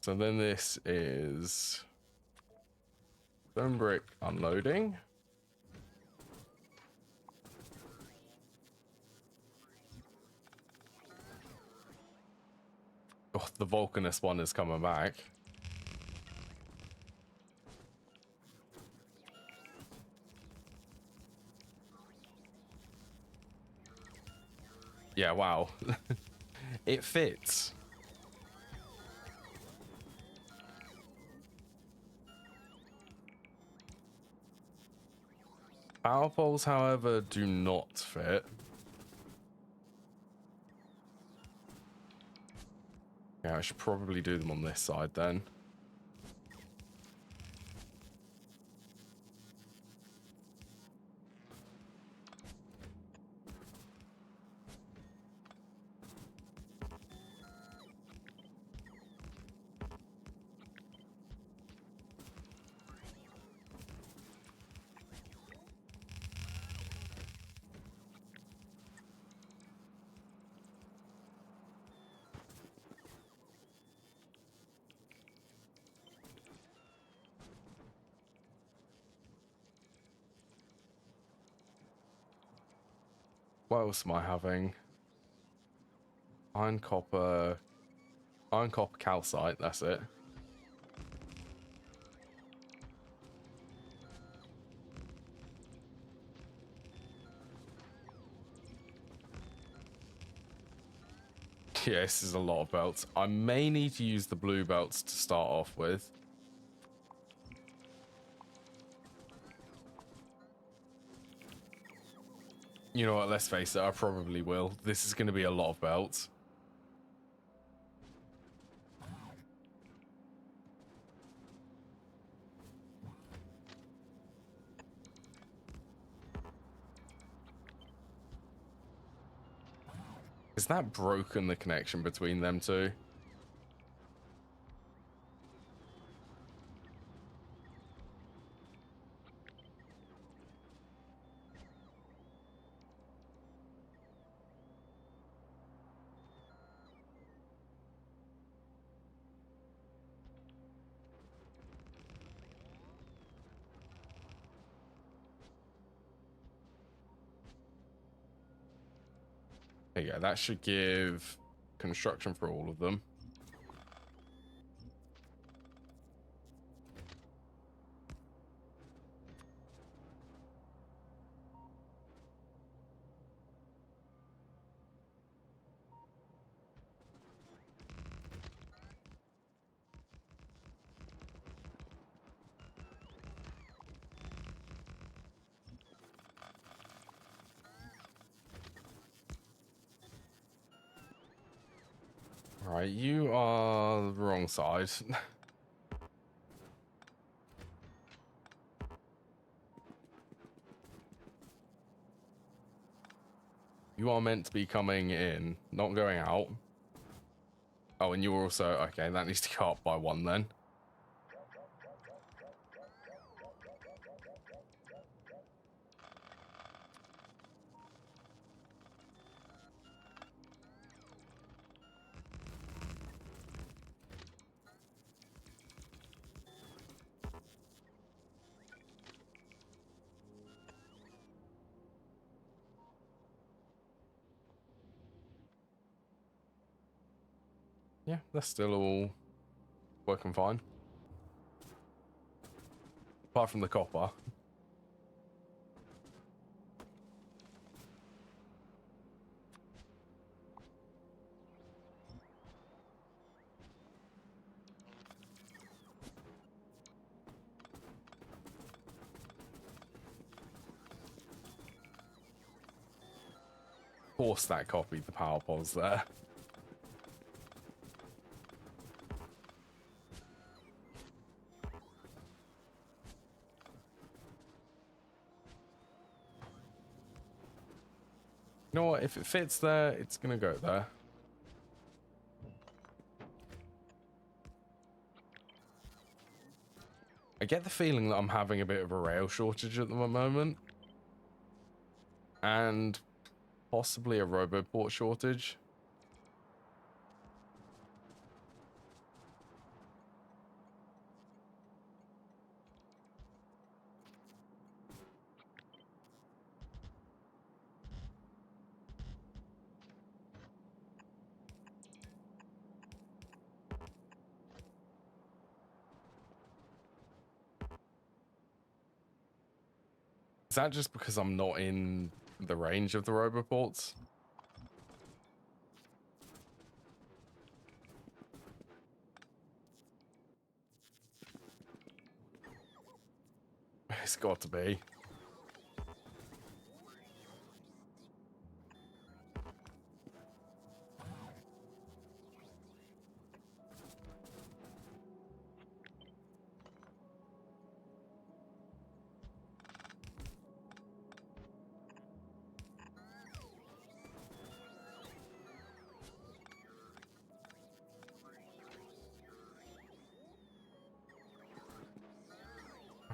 So then this is stone brick unloading. Oh, the Vulcanus one is coming back. Yeah, wow. It fits. Power poles, however, do not fit. Yeah, I should probably do them on this side then. What else am I having? Iron, copper, calcite, that's it. Yeah, this is a lot of belts. I may need to use the blue belts to start off with. You know what, let's face it, I probably will. This is going to be a lot of belts. Is that broken, the connection between them two? Yeah, that should give construction for all of them. Right, you are the wrong side. You are meant to be coming in, not going out. Oh, and you're also... Okay, that needs to go up by one then. Yeah, that's still all working fine. Apart from the copper. course that copied the power pods there. You know what? If it fits there, it's gonna go there. I get the feeling that I'm having a bit of a rail shortage at the moment. And possibly a roboport shortage. Is that just because I'm not in the range of the roboports? It's got to be.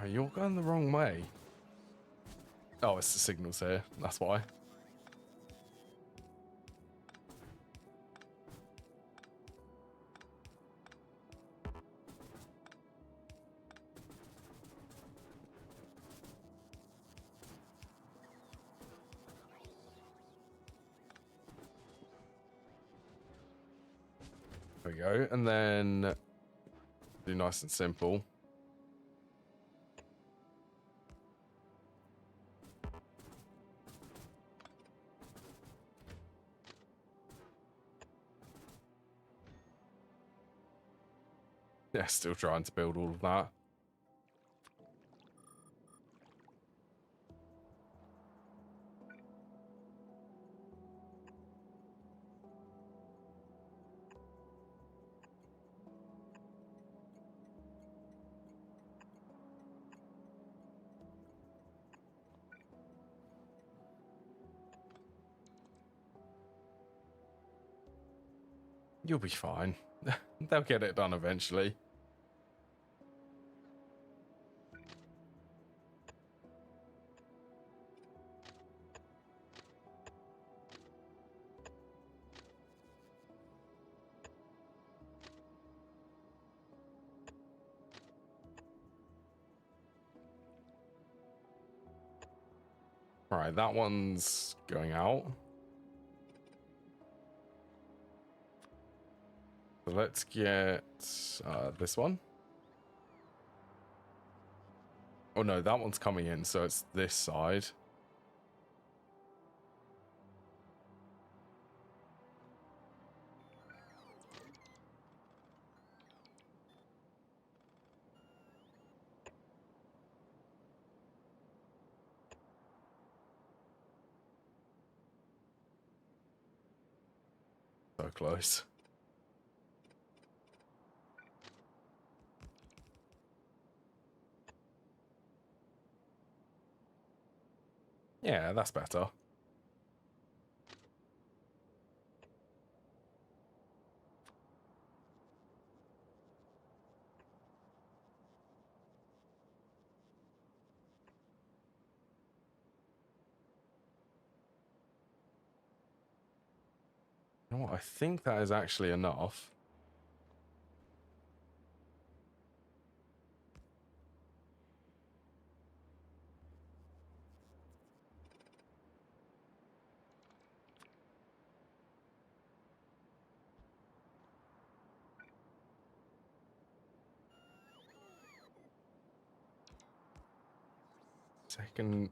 Oh, you're going the wrong way. Oh, it's the signals here. That's why. There we go. And then do nice and simple. Yeah, still trying to build all of that. You'll be fine. They'll get it done eventually. Right, that one's going out. So let's get this one. Oh no, that one's coming in, so it's this side. So close. Yeah, that's better. You know what? I think that is actually enough.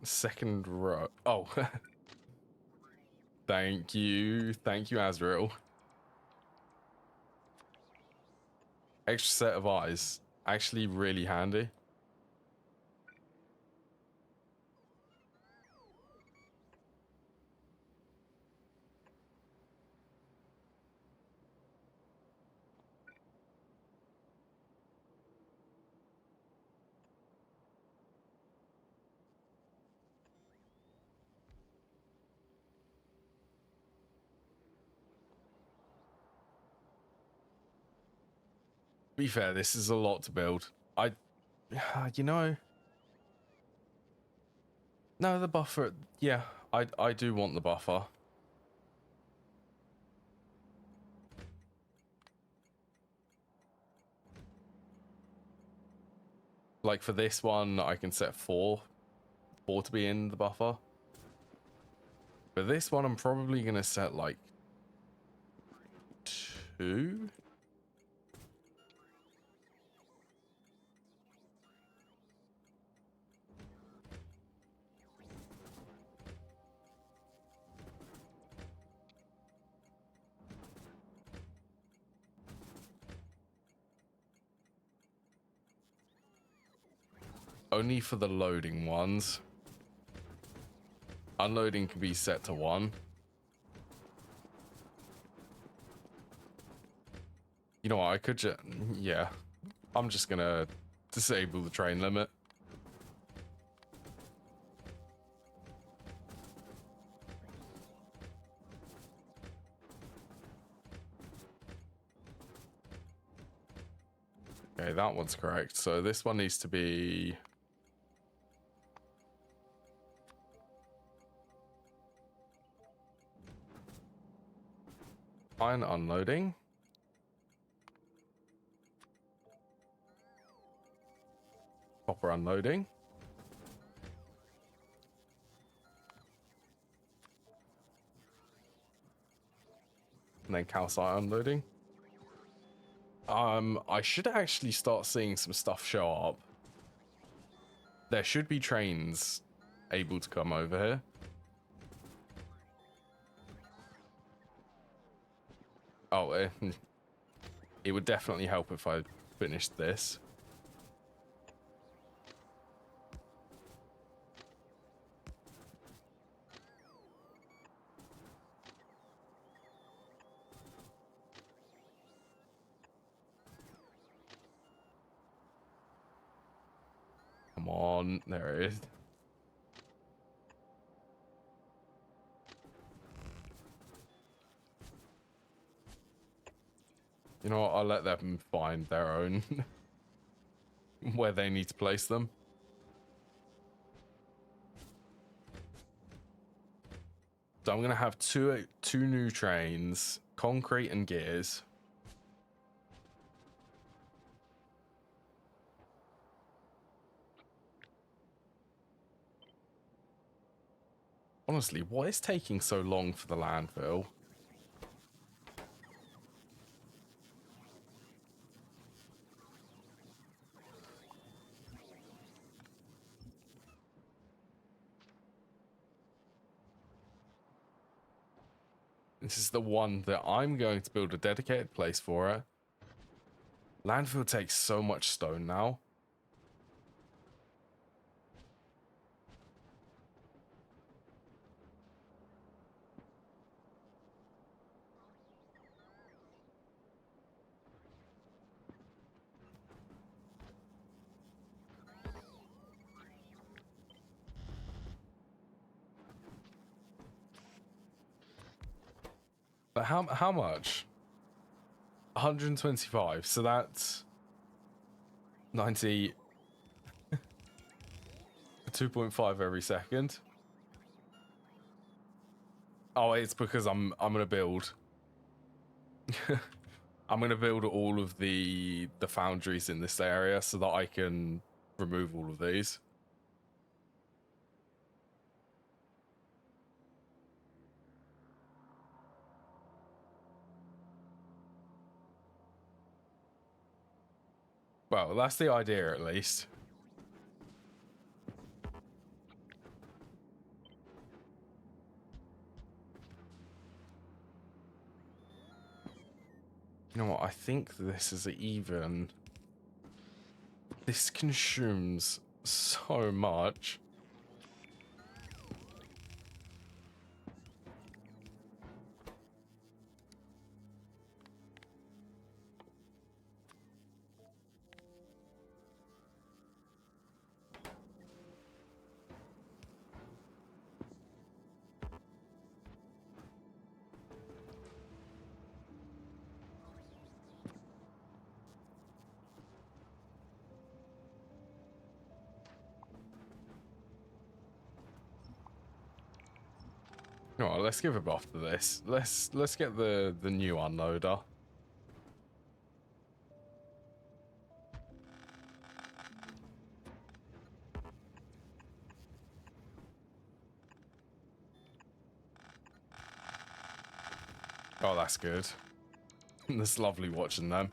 Second row. Oh, thank you, Azrael. Extra set of eyes, actually really handy. be fair, this is a lot to build. You know, no, the buffer. Yeah, I do want the buffer. Like for this one, I can set four to be in the buffer. For this one, I'm probably gonna set like 2. Only for the loading ones. Unloading can be set to 1. You know what, I could just... Yeah. I'm just gonna disable the train limit. Okay, that one's correct. So this one needs to be... Fine, unloading. Proper unloading. And then calcite unloading. I should actually start seeing some stuff show up. There should be trains able to come over here. Oh, it would definitely help if I finished this. Come on, there it is. You know what, I'll let them find their own where they need to place them. So I'm gonna have two new trains, concrete and gears. Honestly, what is taking so long for the landfill? This is the one that I'm going to build a dedicated place for it. Landfill takes so much stone now. But how much? 125. So that's 90. 2.5 every second. Oh, it's because I'm gonna build. I'm gonna build all of the foundries in this area so that I can remove all of these. Well, that's the idea at least. You know what? I think this is even. This consumes so much. Oh, let's give a buff to this. Let's get the new unloader. Oh, that's good. It's lovely watching them.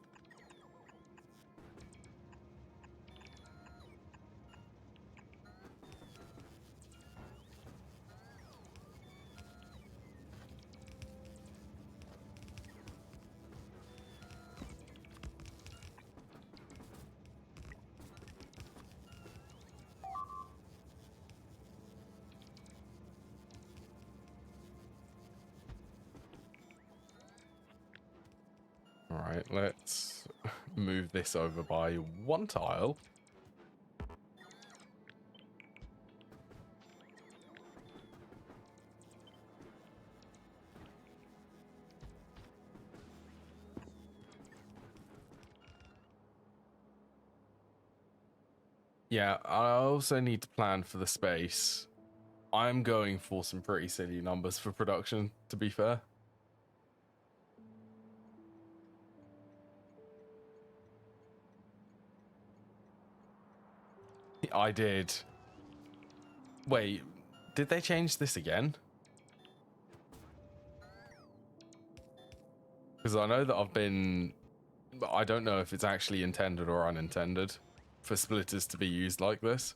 All right, let's move this over by one tile. Yeah, I also need to plan for the space. I'm going for some pretty silly numbers for production, to be fair. I did. Wait, did they change this again? Because I know that I don't know if it's actually intended or unintended for splitters to be used like this.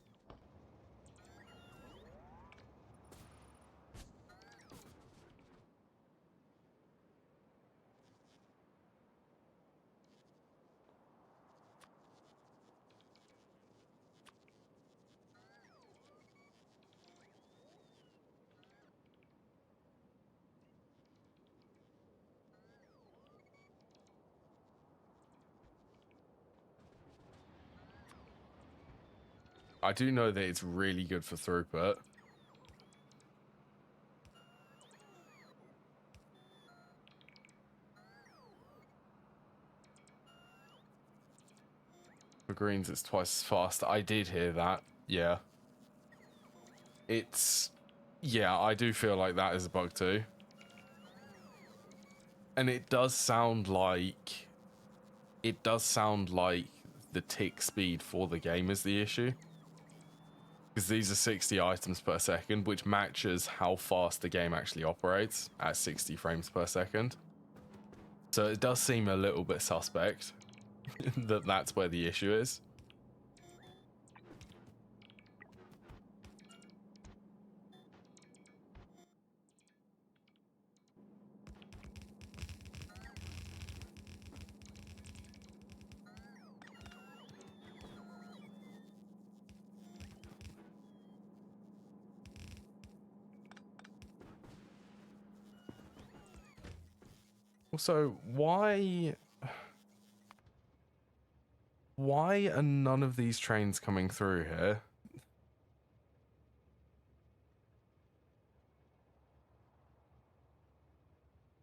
I do know that it's really good for throughput. For greens, it's twice as fast. I did hear that. Yeah. Yeah, I do feel like that is a bug too. And it does sound like the tick speed for the game is the issue. Because these are 60 items per second, which matches how fast the game actually operates at 60 frames per second. So it does seem a little bit suspect that that's where the issue is. Also, why are none of these trains coming through here?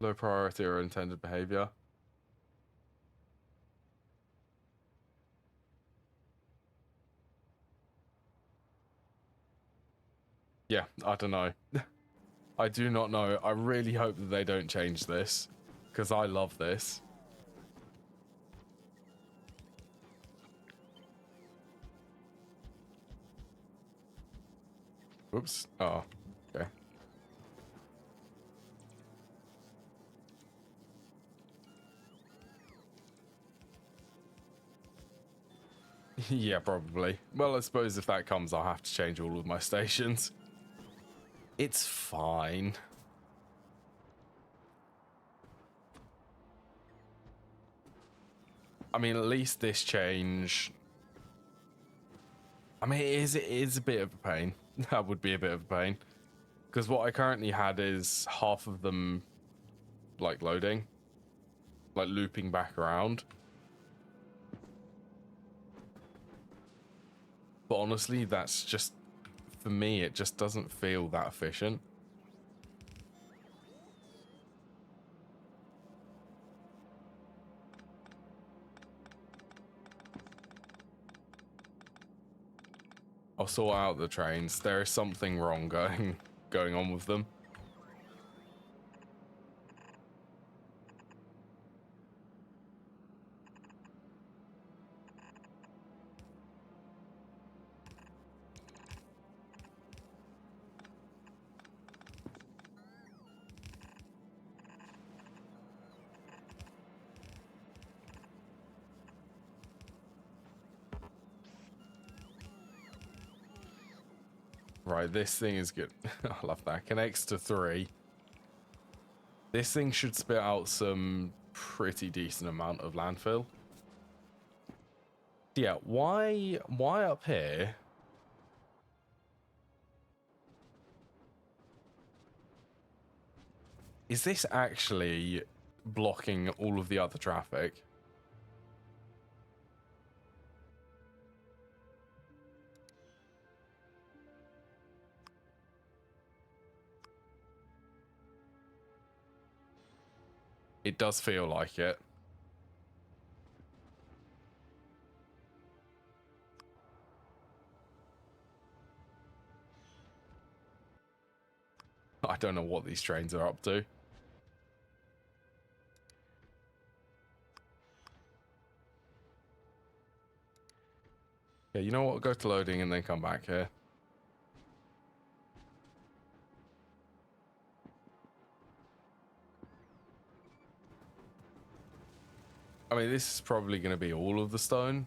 Low priority or intended behavior? Yeah, I don't know. I do not know. I really hope that they don't change this, because I love this. Oops. Oh, okay. Yeah, probably. Well, I suppose if that comes, I'll have to change all of my stations. It's fine. I mean, at least this change... I mean, it is a bit of a pain. That would be a bit of a pain. Because what I currently had is half of them, like, loading. Like, looping back around. But honestly, that's just... For me, it just doesn't feel that efficient. I'll sort out the trains. There is something wrong going on with them. Right, this thing is good. I love that. Connects to 3. This thing should spit out some pretty decent amount of landfill. Yeah, why up here? Is this actually blocking all of the other traffic? It does feel like it. I don't know what these trains are up to. Yeah, you know what? Go to loading and then come back here. I mean, this is probably going to be all of the stone.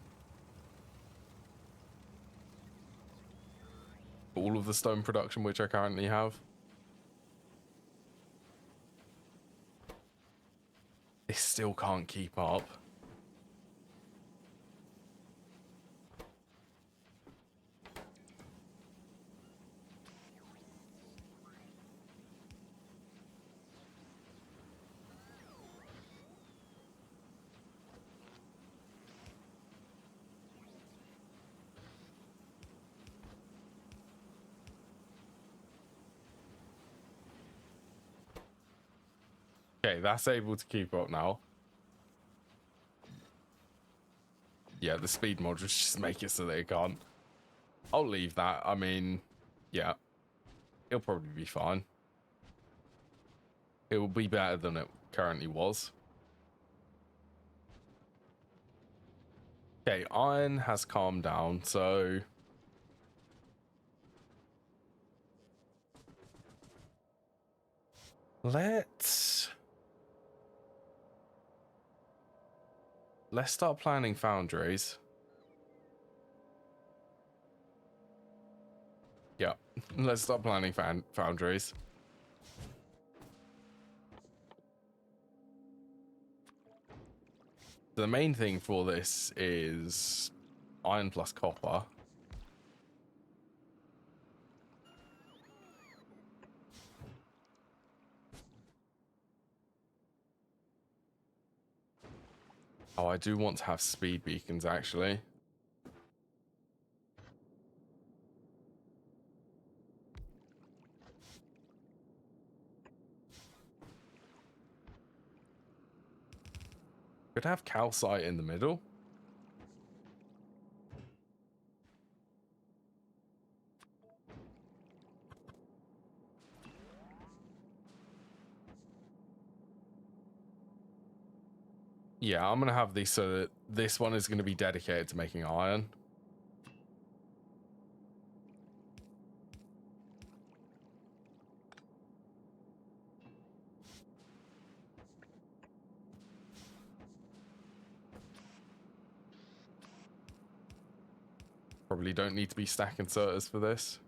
All of the stone production which I currently have. This still can't keep up. Okay, that's able to keep up now. Yeah, the speed modules just make it so that it can't. I'll leave that. I mean, yeah, it'll probably be fine. It will be better than it currently was. Okay, iron has calmed down, so let's start planning foundries. Yeah, let's start planning foundries. The main thing for this is iron plus copper. Oh, I do want to have speed beacons, actually. Could have calcite in the middle. Yeah, I'm going to have these so that this one is going to be dedicated to making iron. Probably don't need to be stack inserters for this.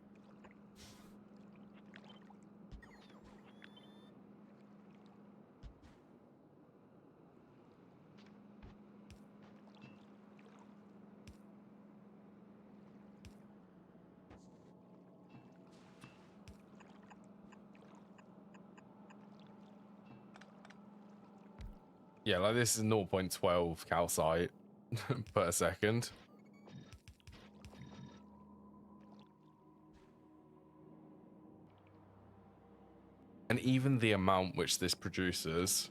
Yeah, like this is 0.12 calcite per second. And even the amount which this produces,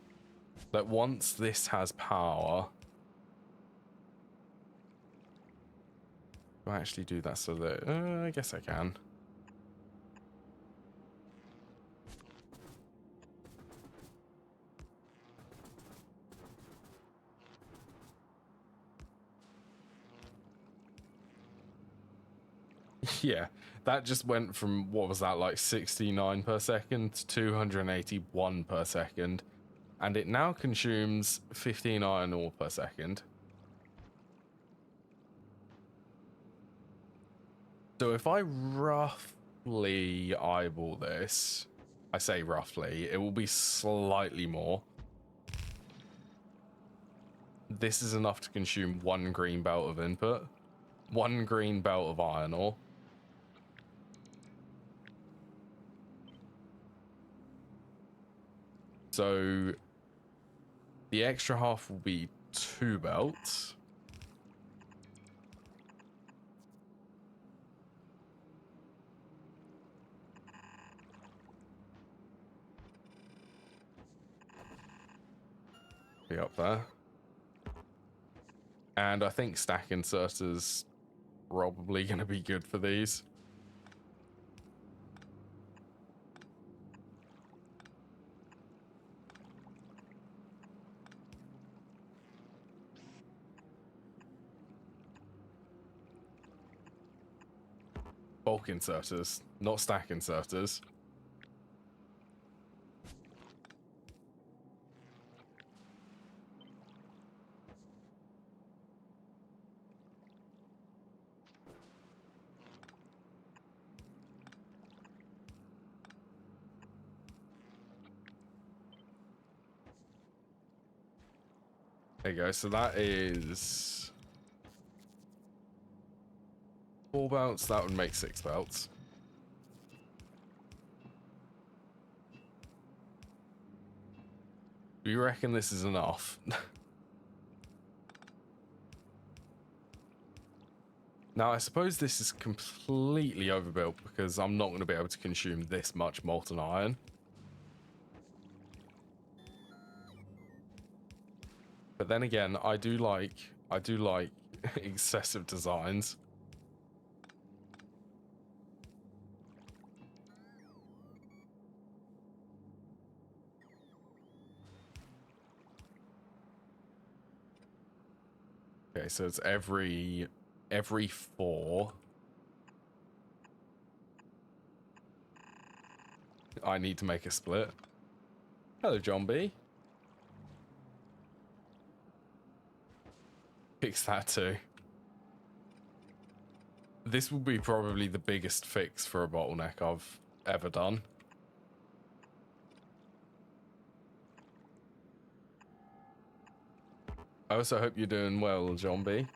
that once this has power, do I actually do that so that, I guess I can. Yeah, that just went from, what was that, like 69 per second to 281 per second. And it now consumes 15 iron ore per second. So if I roughly eyeball this. I say roughly, it will be slightly more. This is enough to consume 1 green belt of input, 1 green belt of iron ore. So the extra half will be 2 belts. Be up there. And I think stack inserters probably going to be good for these. Bulk inserters, not stack inserters. There you go. So that is 4 belts. That would make 6 belts. Do you reckon this is enough? Now, I suppose this is completely overbuilt because I'm not going to be able to consume this much molten iron. But then again, I do like excessive designs. Okay, so it's every 4. I need to make a split. Hello, John B. Fix that too. This will be probably the biggest fix for a bottleneck I've ever done. I also hope you're doing well, John B.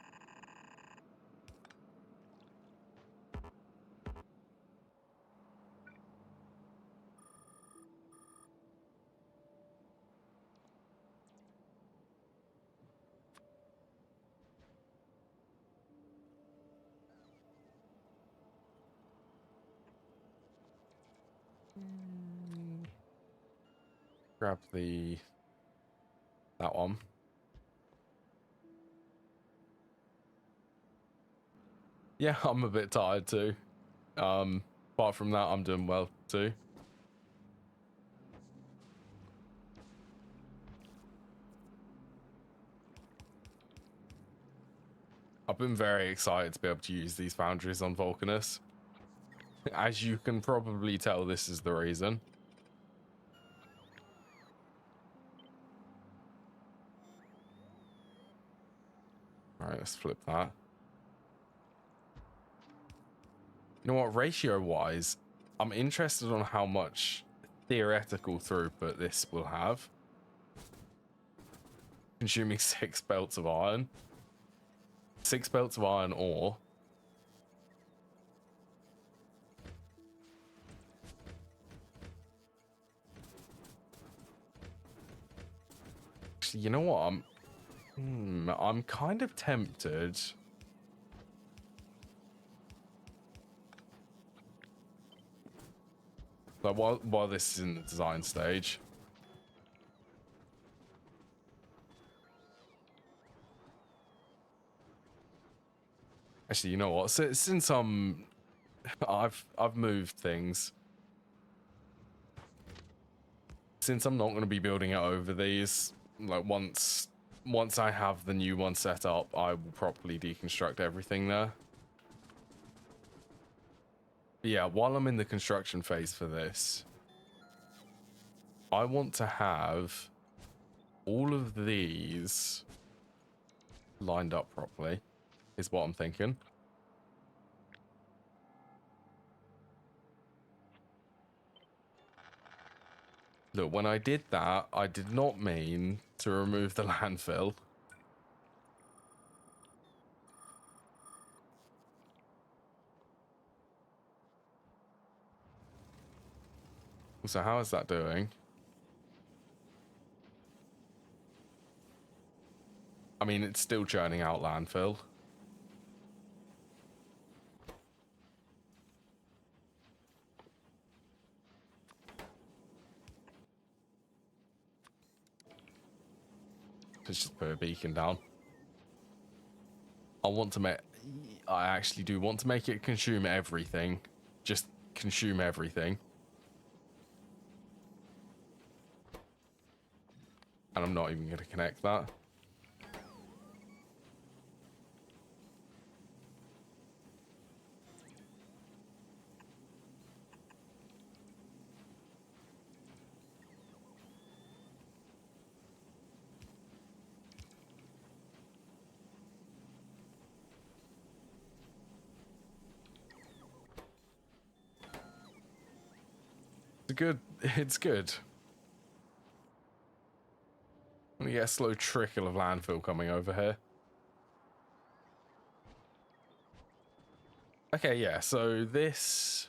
Grab that one. Yeah, I'm a bit tired too. Apart from that, I'm doing well too. I've been very excited to be able to use these foundries on Vulcanus. As you can probably tell, this is the reason. Alright, let's flip that. You know what, ratio-wise, I'm interested on how much theoretical throughput this will have. Consuming 6 belts of iron. 6 belts of iron ore. Actually, you know what, I'm kind of tempted. Like while this is in the design stage. Actually, you know what? Since I've moved things. Since I'm not going to be building it over these, like once I have the new one set up, I will properly deconstruct everything there. But yeah, while I'm in the construction phase for this, I want to have all of these lined up properly, is what I'm thinking. Look, when I did that, I did not mean to remove the landfill. So how is that doing? I mean, it's still churning out landfill. Let's just put a beacon down. I actually do want to make it consume everything. Just consume everything. And I'm not even going to connect that. It's good. We get a slow trickle of landfill coming over here. Okay, yeah, so this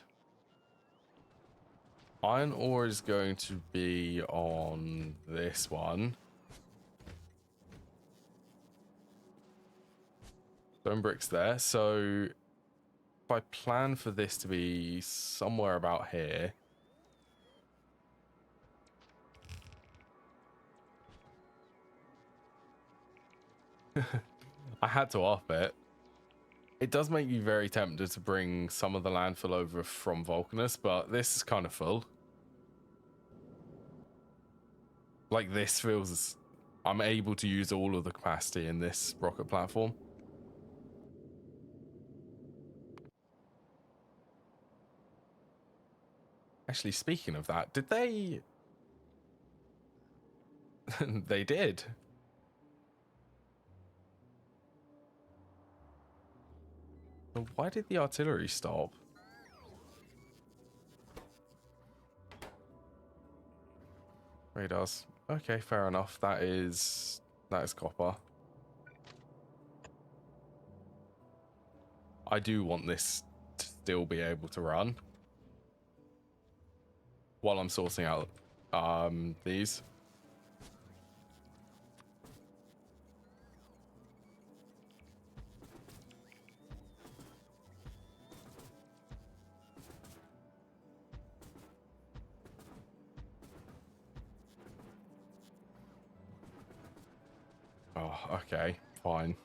iron ore is going to be on this one. Stone bricks there. So if I plan for this to be somewhere about here. I had to up it. It does make me very tempted to bring some of the landfill over from Vulcanus, but this is kind of full. Like, this feels... I'm able to use all of the capacity in this rocket platform. Actually, speaking of that, did they... They did. But why did the artillery stop? Radars. Okay, fair enough. That is copper. I do want this to still be able to run while I'm sorting out these. Oh, okay, fine.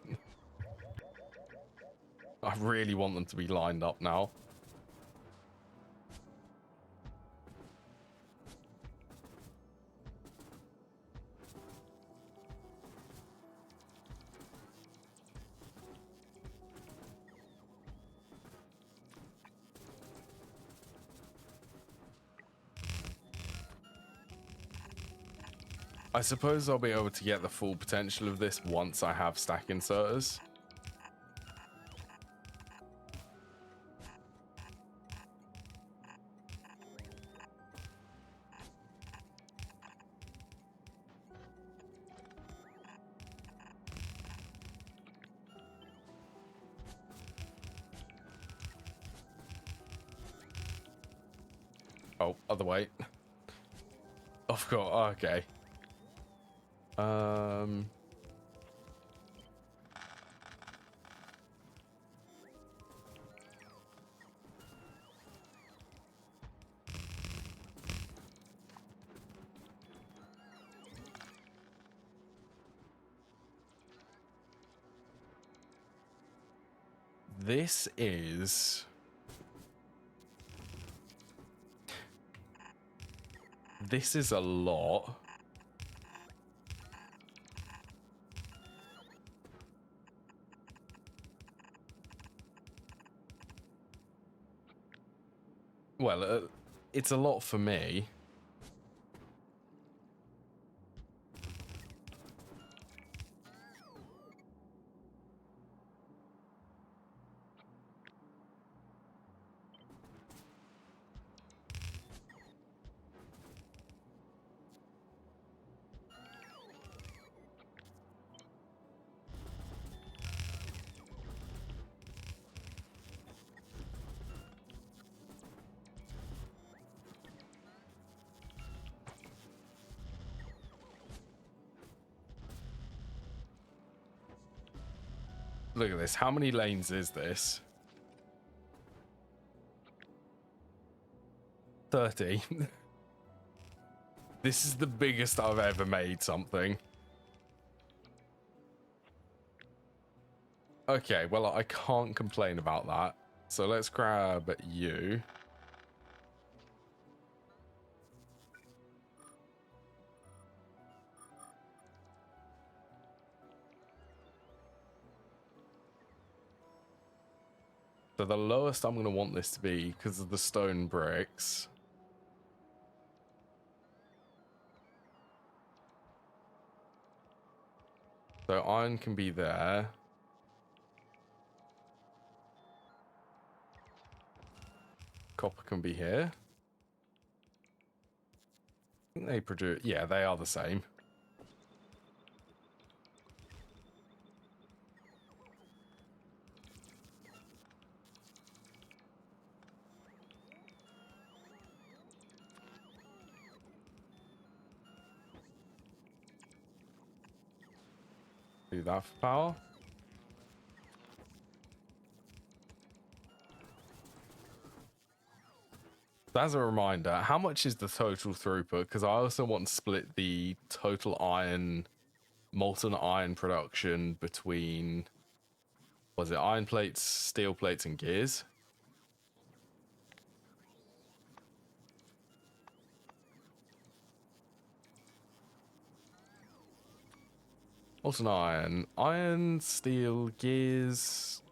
I really want them to be lined up now. I suppose I'll be able to get the full potential of this once I have stack inserters. Oh, other way. Of course, okay. This is... This is a lot. Well, it's a lot for me. Look at this. How many lanes is this? 30. This is the biggest I've ever made something. Okay, well, I can't complain about that. So let's grab you. So the lowest I'm going to want this to be because of the stone bricks. So iron can be there. Copper can be here. I think they produce... Yeah, they are the same. Do that for power. As a reminder, how much is the total throughput? Because I also want to split the total iron, molten iron production between, was it iron plates, steel plates, and gears? Molten iron, steel, gears.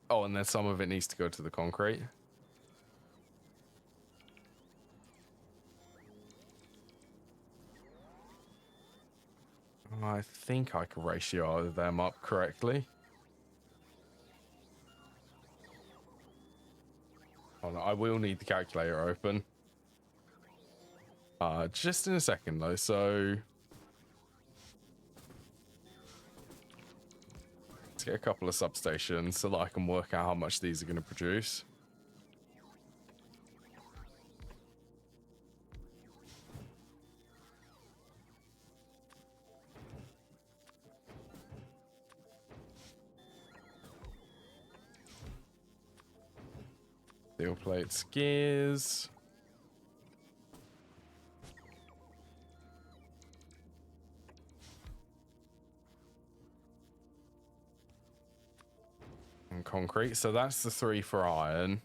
Oh, and then some of it needs to go to the concrete. I think I can ratio them up correctly. Oh no, I will need the calculator open. Just in a second though, so... Let's get a couple of substations so that I can work out how much these are going to produce. Steel plates, gears. And concrete. So that's the 3 for iron.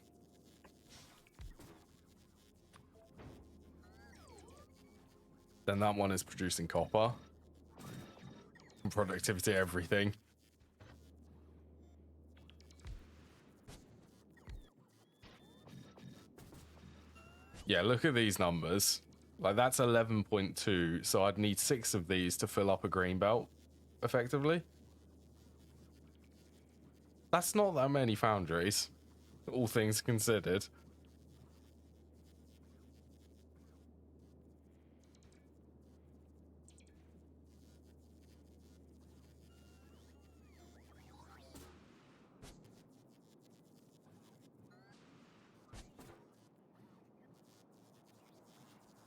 Then that one is producing copper. Productivity, everything. Yeah, look at these numbers. Like, that's 11.2, so I'd need 6 of these to fill up a green belt, effectively. That's not that many foundries, all things considered.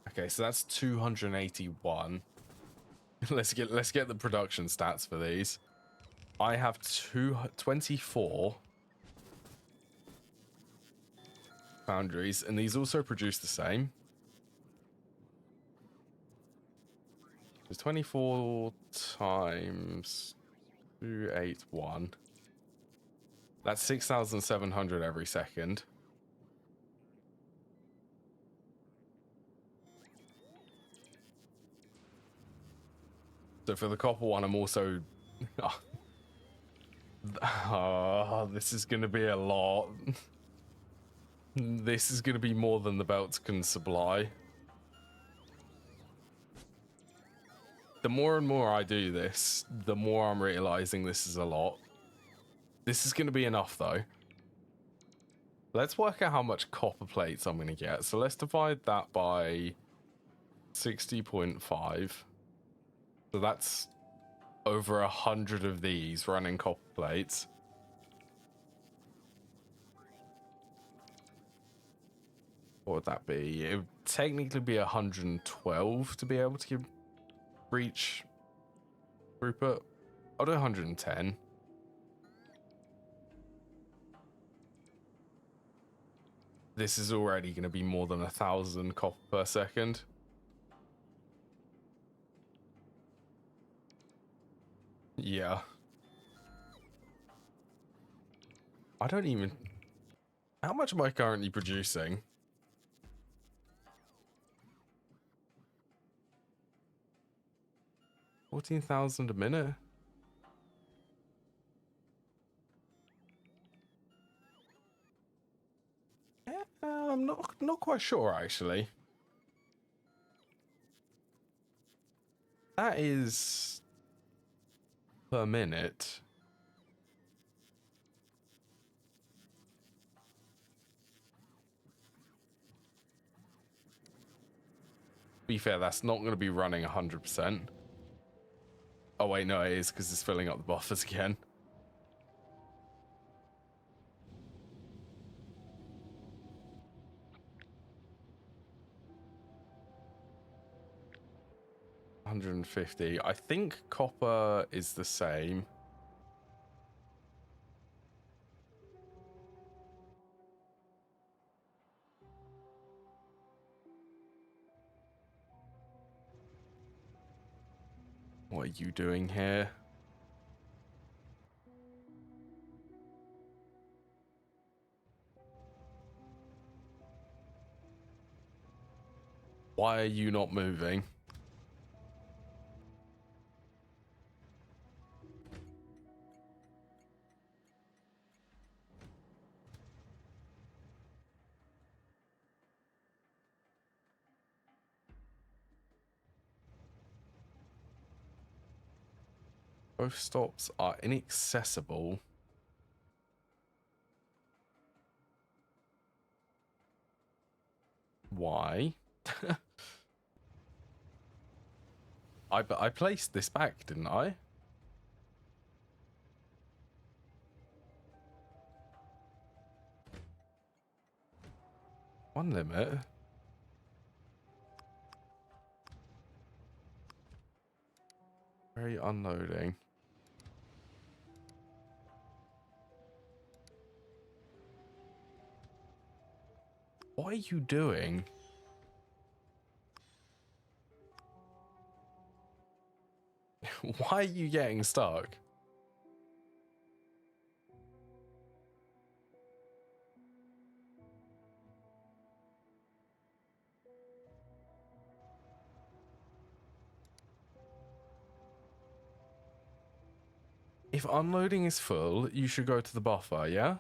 Okay, so that's 281. let's get the production stats for these. I have 24 foundries, and these also produce the same. It's 24 times 281. That's 6,700 every second. So for the copper one, I'm also... Oh, this is going to be a lot. This is going to be more than the belts can supply. The more and more I do this, the more I'm realizing this is a lot. This is going to be enough, though. Let's work out how much copper plates I'm going to get. So let's divide that by 60.5. So that's over 100 of these running copper plates. What would that be? It would technically be 112 to be able to reach throughput. I'll do 110. This is already going to be more than 1,000 copper per second. Yeah. I don't even... How much am I currently producing? $14,000 a minute? I'm not quite sure, actually. That is per minute. To be fair, that's not going to be running 100%. Oh wait, no, it is because it's filling up the buffers again. $150. I think copper is the same. What are you doing here? Why are you not moving? Both stops are inaccessible. Why? I placed this back, didn't I? One limit. Very unloading. What are you doing? Why are you getting stuck? If unloading is full, you should go to the buffer, yeah?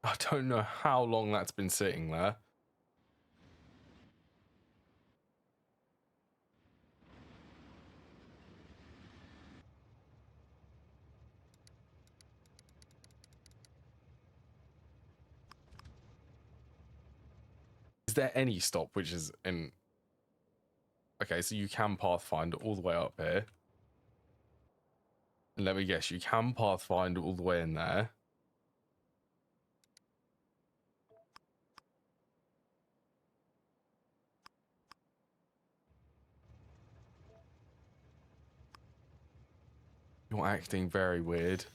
I don't know how long that's been sitting there. Is there any stop which is in... Okay, so you can pathfind all the way up here. And let me guess, you can pathfind all the way in there. You're acting very weird.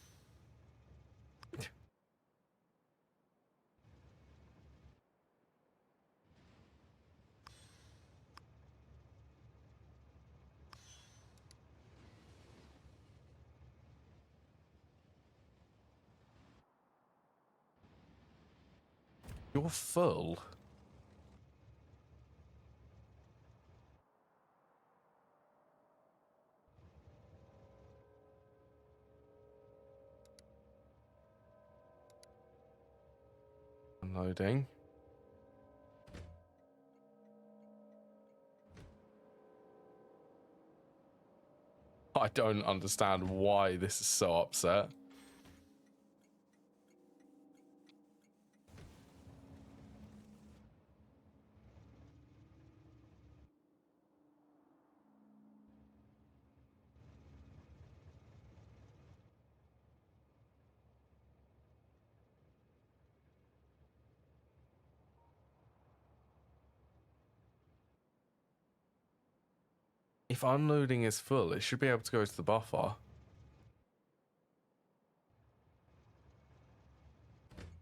You're full. Unloading. I don't understand why this is so upset. If unloading is full, it should be able to go to the buffer.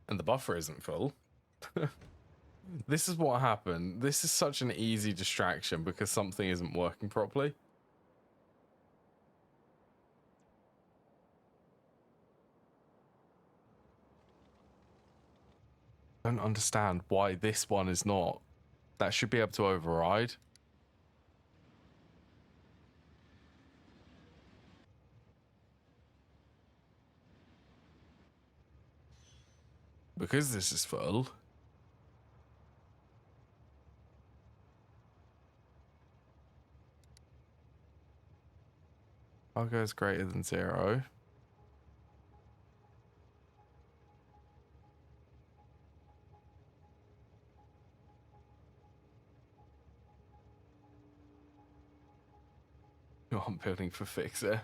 And the buffer isn't full. This is what happened. This is such an easy distraction because something isn't working properly. I don't understand why this one is not. That should be able to override. Because this is full. Cargo is greater than 0. I'm building for fixer.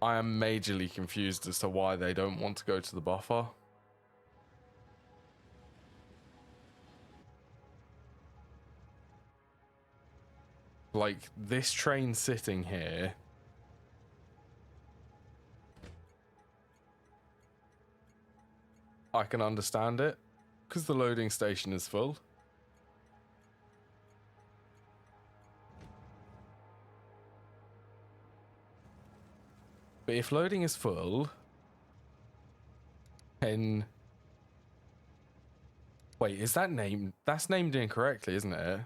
I am majorly confused as to why they don't want to go to the buffer. Like, this train sitting here. I can understand it, because the loading station is full. But if loading is full, then... Wait, is that named? That's named incorrectly, isn't it?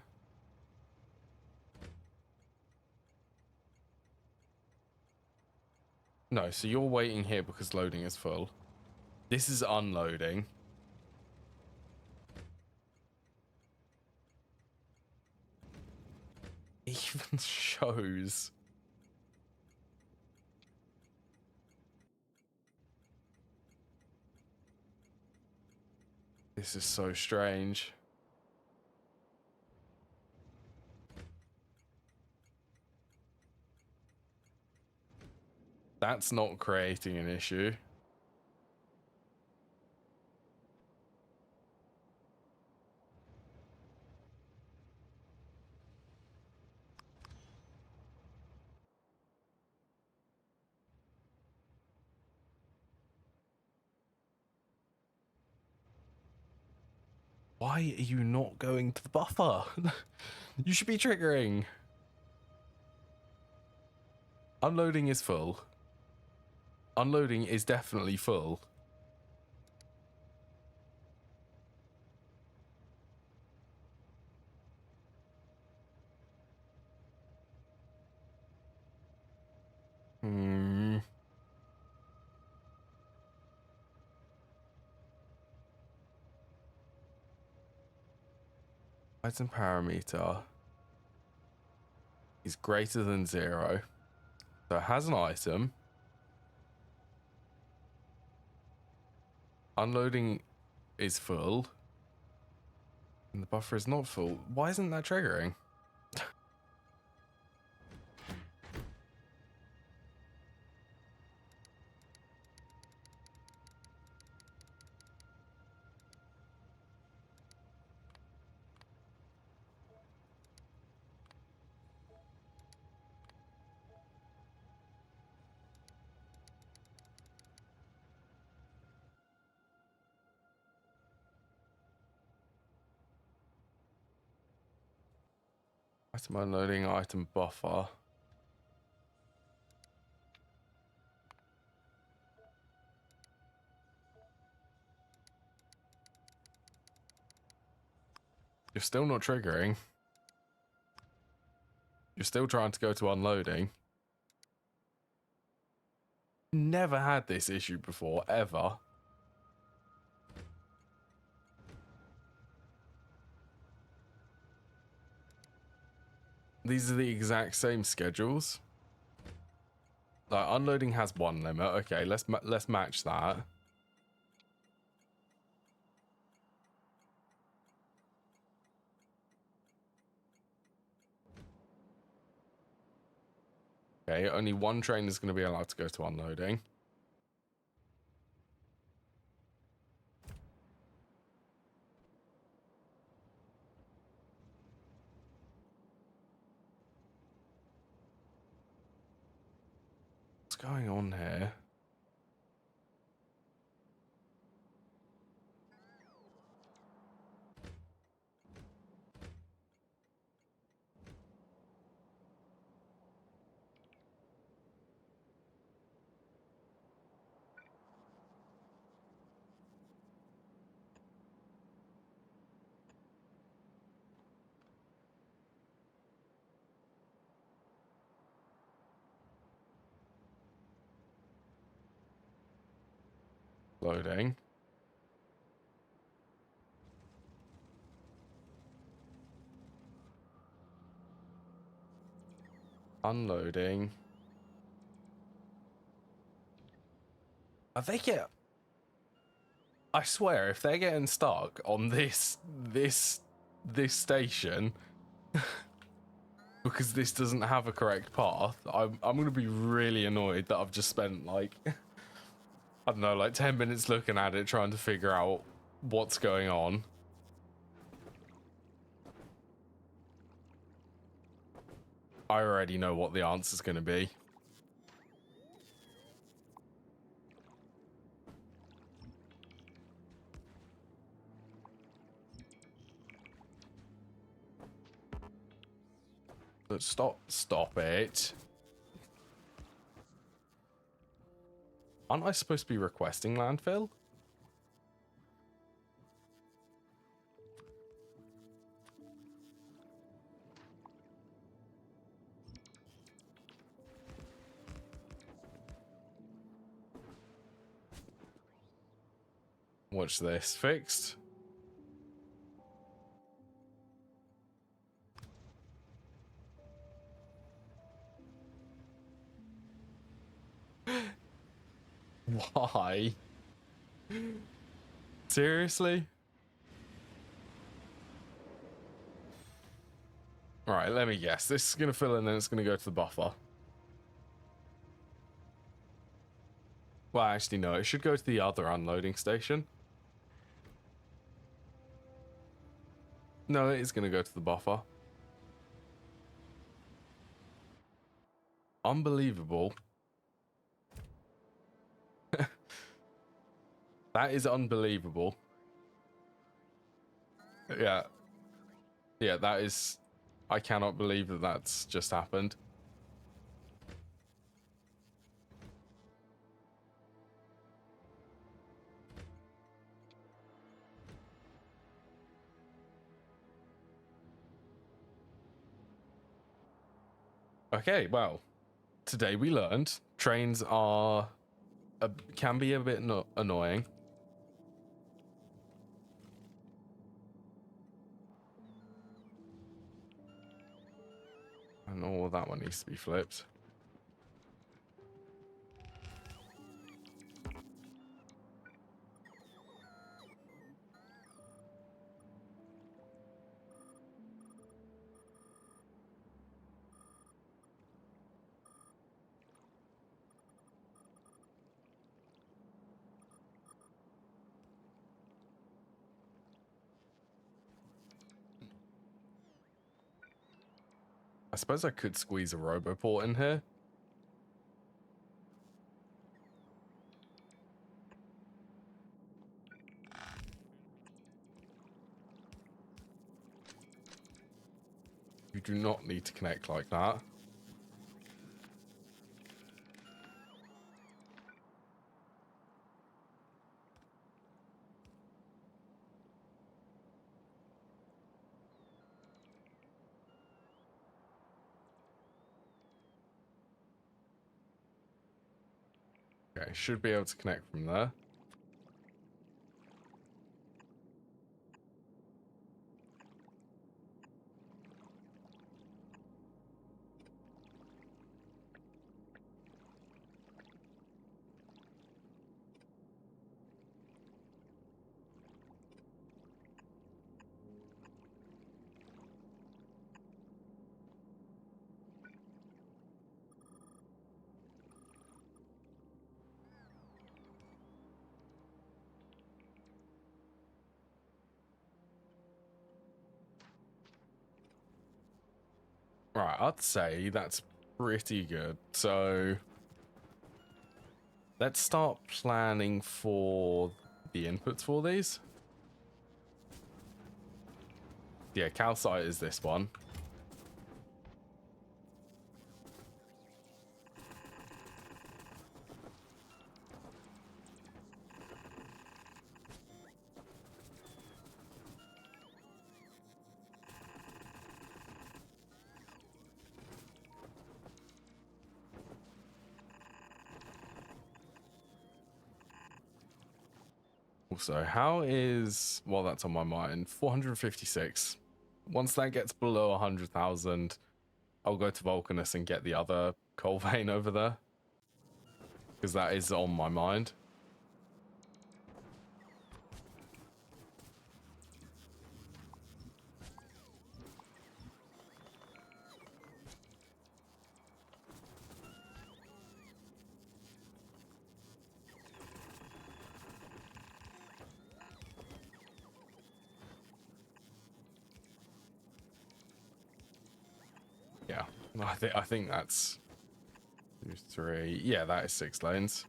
No, so you're waiting here because loading is full. This is unloading. Even shows. This is so strange. That's not creating an issue. Why are you not going to the buffer? You should be triggering. Unloading is full. Unloading is definitely full. Item parameter is greater than 0. So it has an item. Unloading is full. And the buffer is not full. Why isn't that triggering? Item unloading, item buffer. You're still not triggering. You're still trying to go to unloading. Never had this issue before, ever. These are the exact same schedules. Like, unloading has one limit. Okay, let's match that. Okay, only one train is going to be allowed to go to unloading. What's going on here? Loading. Unloading. Are they get? I swear, if they're getting stuck on this station, because this doesn't have a correct path, I'm gonna be really annoyed that I've just spent like I don't know, like 10 minutes looking at it, trying to figure out what's going on. I already know what the answer's going to be. But stop it. Aren't I supposed to be requesting landfill? Watch this. Fixed. Why? Seriously? Alright, let me guess. This is going to fill in, then it's going to go to the buffer. Well, actually, no. It should go to the other unloading station. No, it is going to go to the buffer. Unbelievable. That is unbelievable. Yeah. Yeah, that is... I cannot believe that that's just happened. Okay, well, today we learned trains are... can be a bit annoying. And all that one needs to be flipped. I suppose I could squeeze a roboport in here. You do not need to connect like that. Okay, should be able to connect from there. Right, I'd say that's pretty good. So let's start planning for the inputs for these. Yeah, calcite is this one. Also, how is, well, that's on my mind, 456. Once that gets below 100,000, I'll go to Vulcanus and get the other coal vein over there, because that is on my mind. Yeah, I think that's 2, 3. Yeah, that is 6 lanes.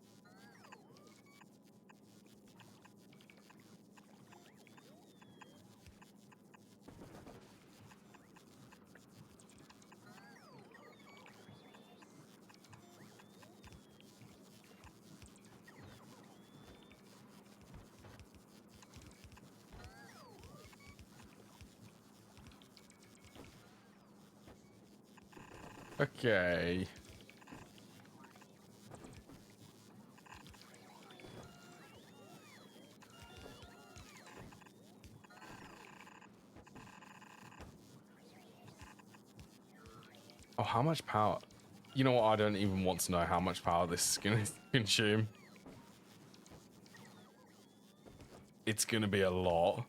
Okay. Oh, how much power? You know what? I don't even want to know how much power this is going to consume. It's going to be a lot.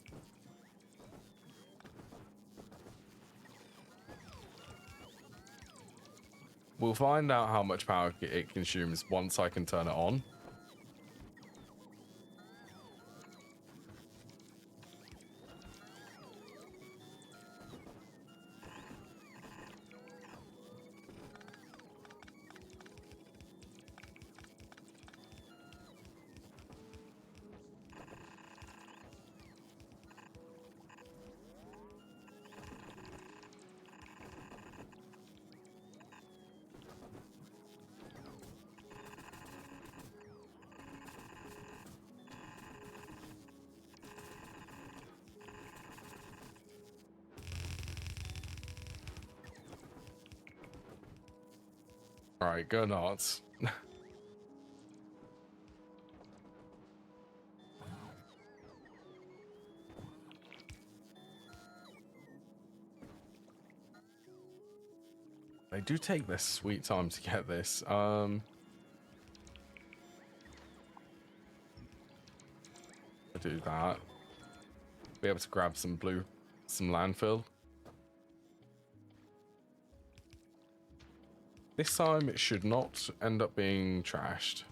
We'll find out how much power it consumes once I can turn it on. All right, go nuts. They do take their sweet time to get this. I'll do that. Be able to grab some landfill. This time it should not end up being trashed.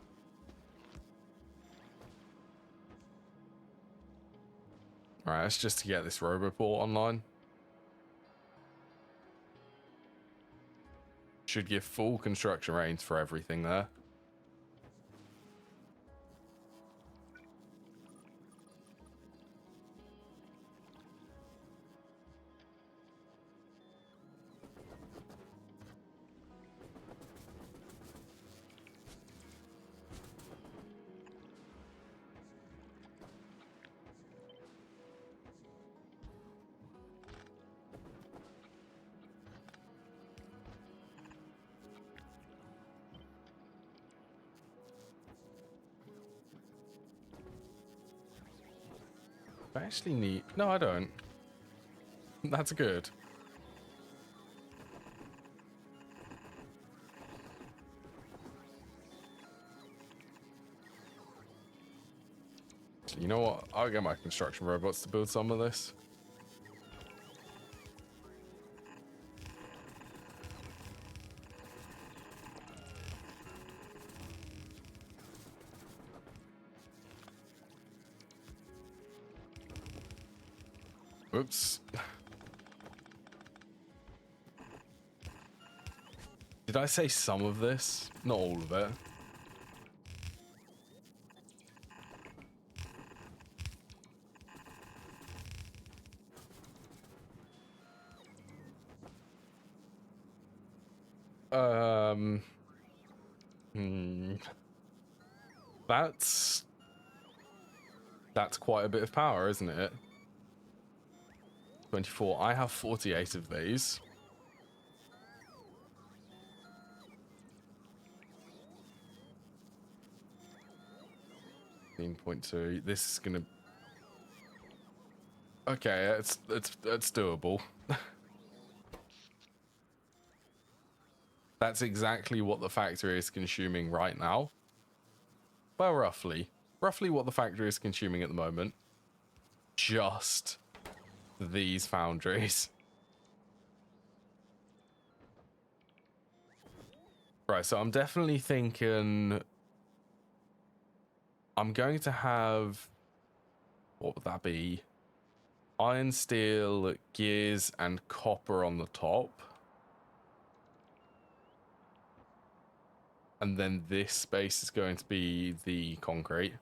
Alright, that's just to get this Roboport online. Should give full construction range for everything there. I actually need... No, I don't. That's good. You know what? I'll get my construction robots to build some of this. Oops. Did I say some of this? Not all of it. Hmm. That's quite a bit of power, isn't it? 24. I have 48 of these. 15.2. This is gonna. Okay, it's doable. That's exactly what the factory is consuming right now. Well, roughly what the factory is consuming at the moment. Just these foundries. Right, so I'm definitely thinking I'm going to have, what would that be? Iron, steel, gears, and copper on the top. And then this space is going to be the concrete.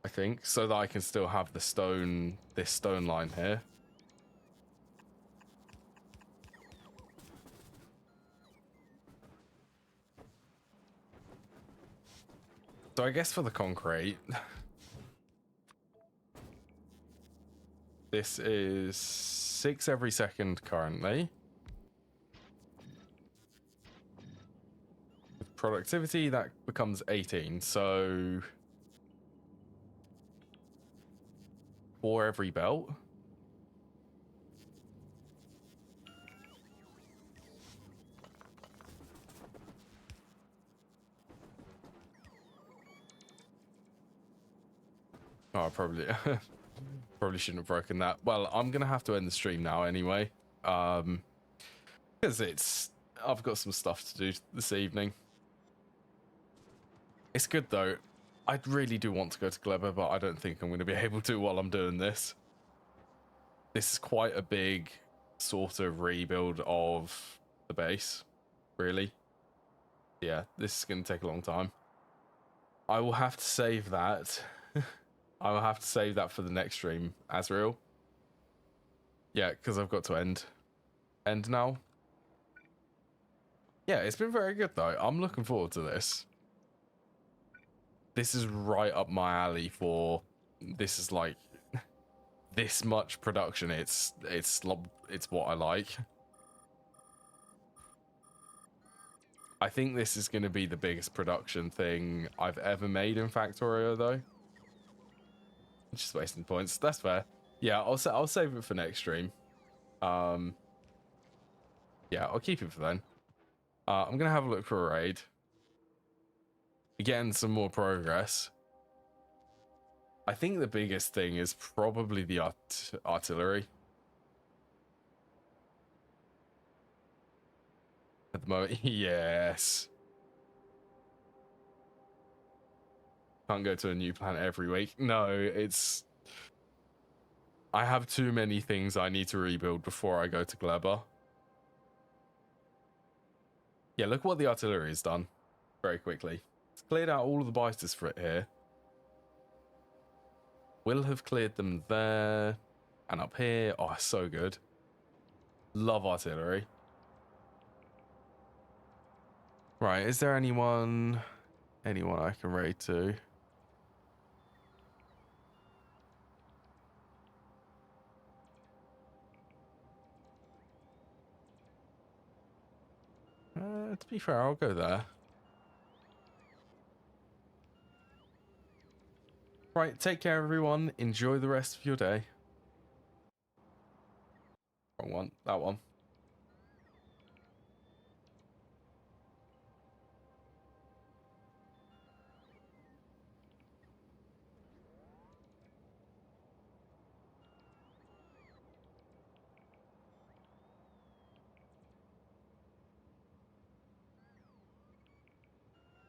I think, so that I can still have the stone, this stone line here. So I guess for the concrete, this is 6 every second currently. With productivity, that becomes 18. So 4 every belt. Oh, I probably probably shouldn't have broken that. Well, I'm gonna have to end the stream now anyway, because I've got some stuff to do this evening. It's good though. I really do want to go to Gleba, but I don't think I'm going to be able to while I'm doing this. This is quite a big sort of rebuild of the base, really. Yeah, this is going to take a long time. I will have to save that. I will have to save that for the next stream, Azrael. Yeah, because I've got to end now. Yeah, it's been very good though. I'm looking forward to this. This is right up my alley for. This is like this much production. It's what I like. I think this is going to be the biggest production thing I've ever made in Factorio though. Just wasting points. That's fair. Yeah, I'll save it for next stream. Yeah, I'll keep it for then. I'm gonna have a look for a raid. Again, some more progress. I think the biggest thing is probably the artillery. At the moment, yes. Can't go to a new planet every week. No, it's... I have too many things I need to rebuild before I go to Gleba. Yeah, look what the artillery has done very quickly. It's cleared out all of the biters for it here. Will have cleared them there and up here. Oh, so good. Love artillery. Right, is there anyone I can raid to? To be fair, I'll go there. Right, take care everyone. Enjoy the rest of your day. Wrong one, that one.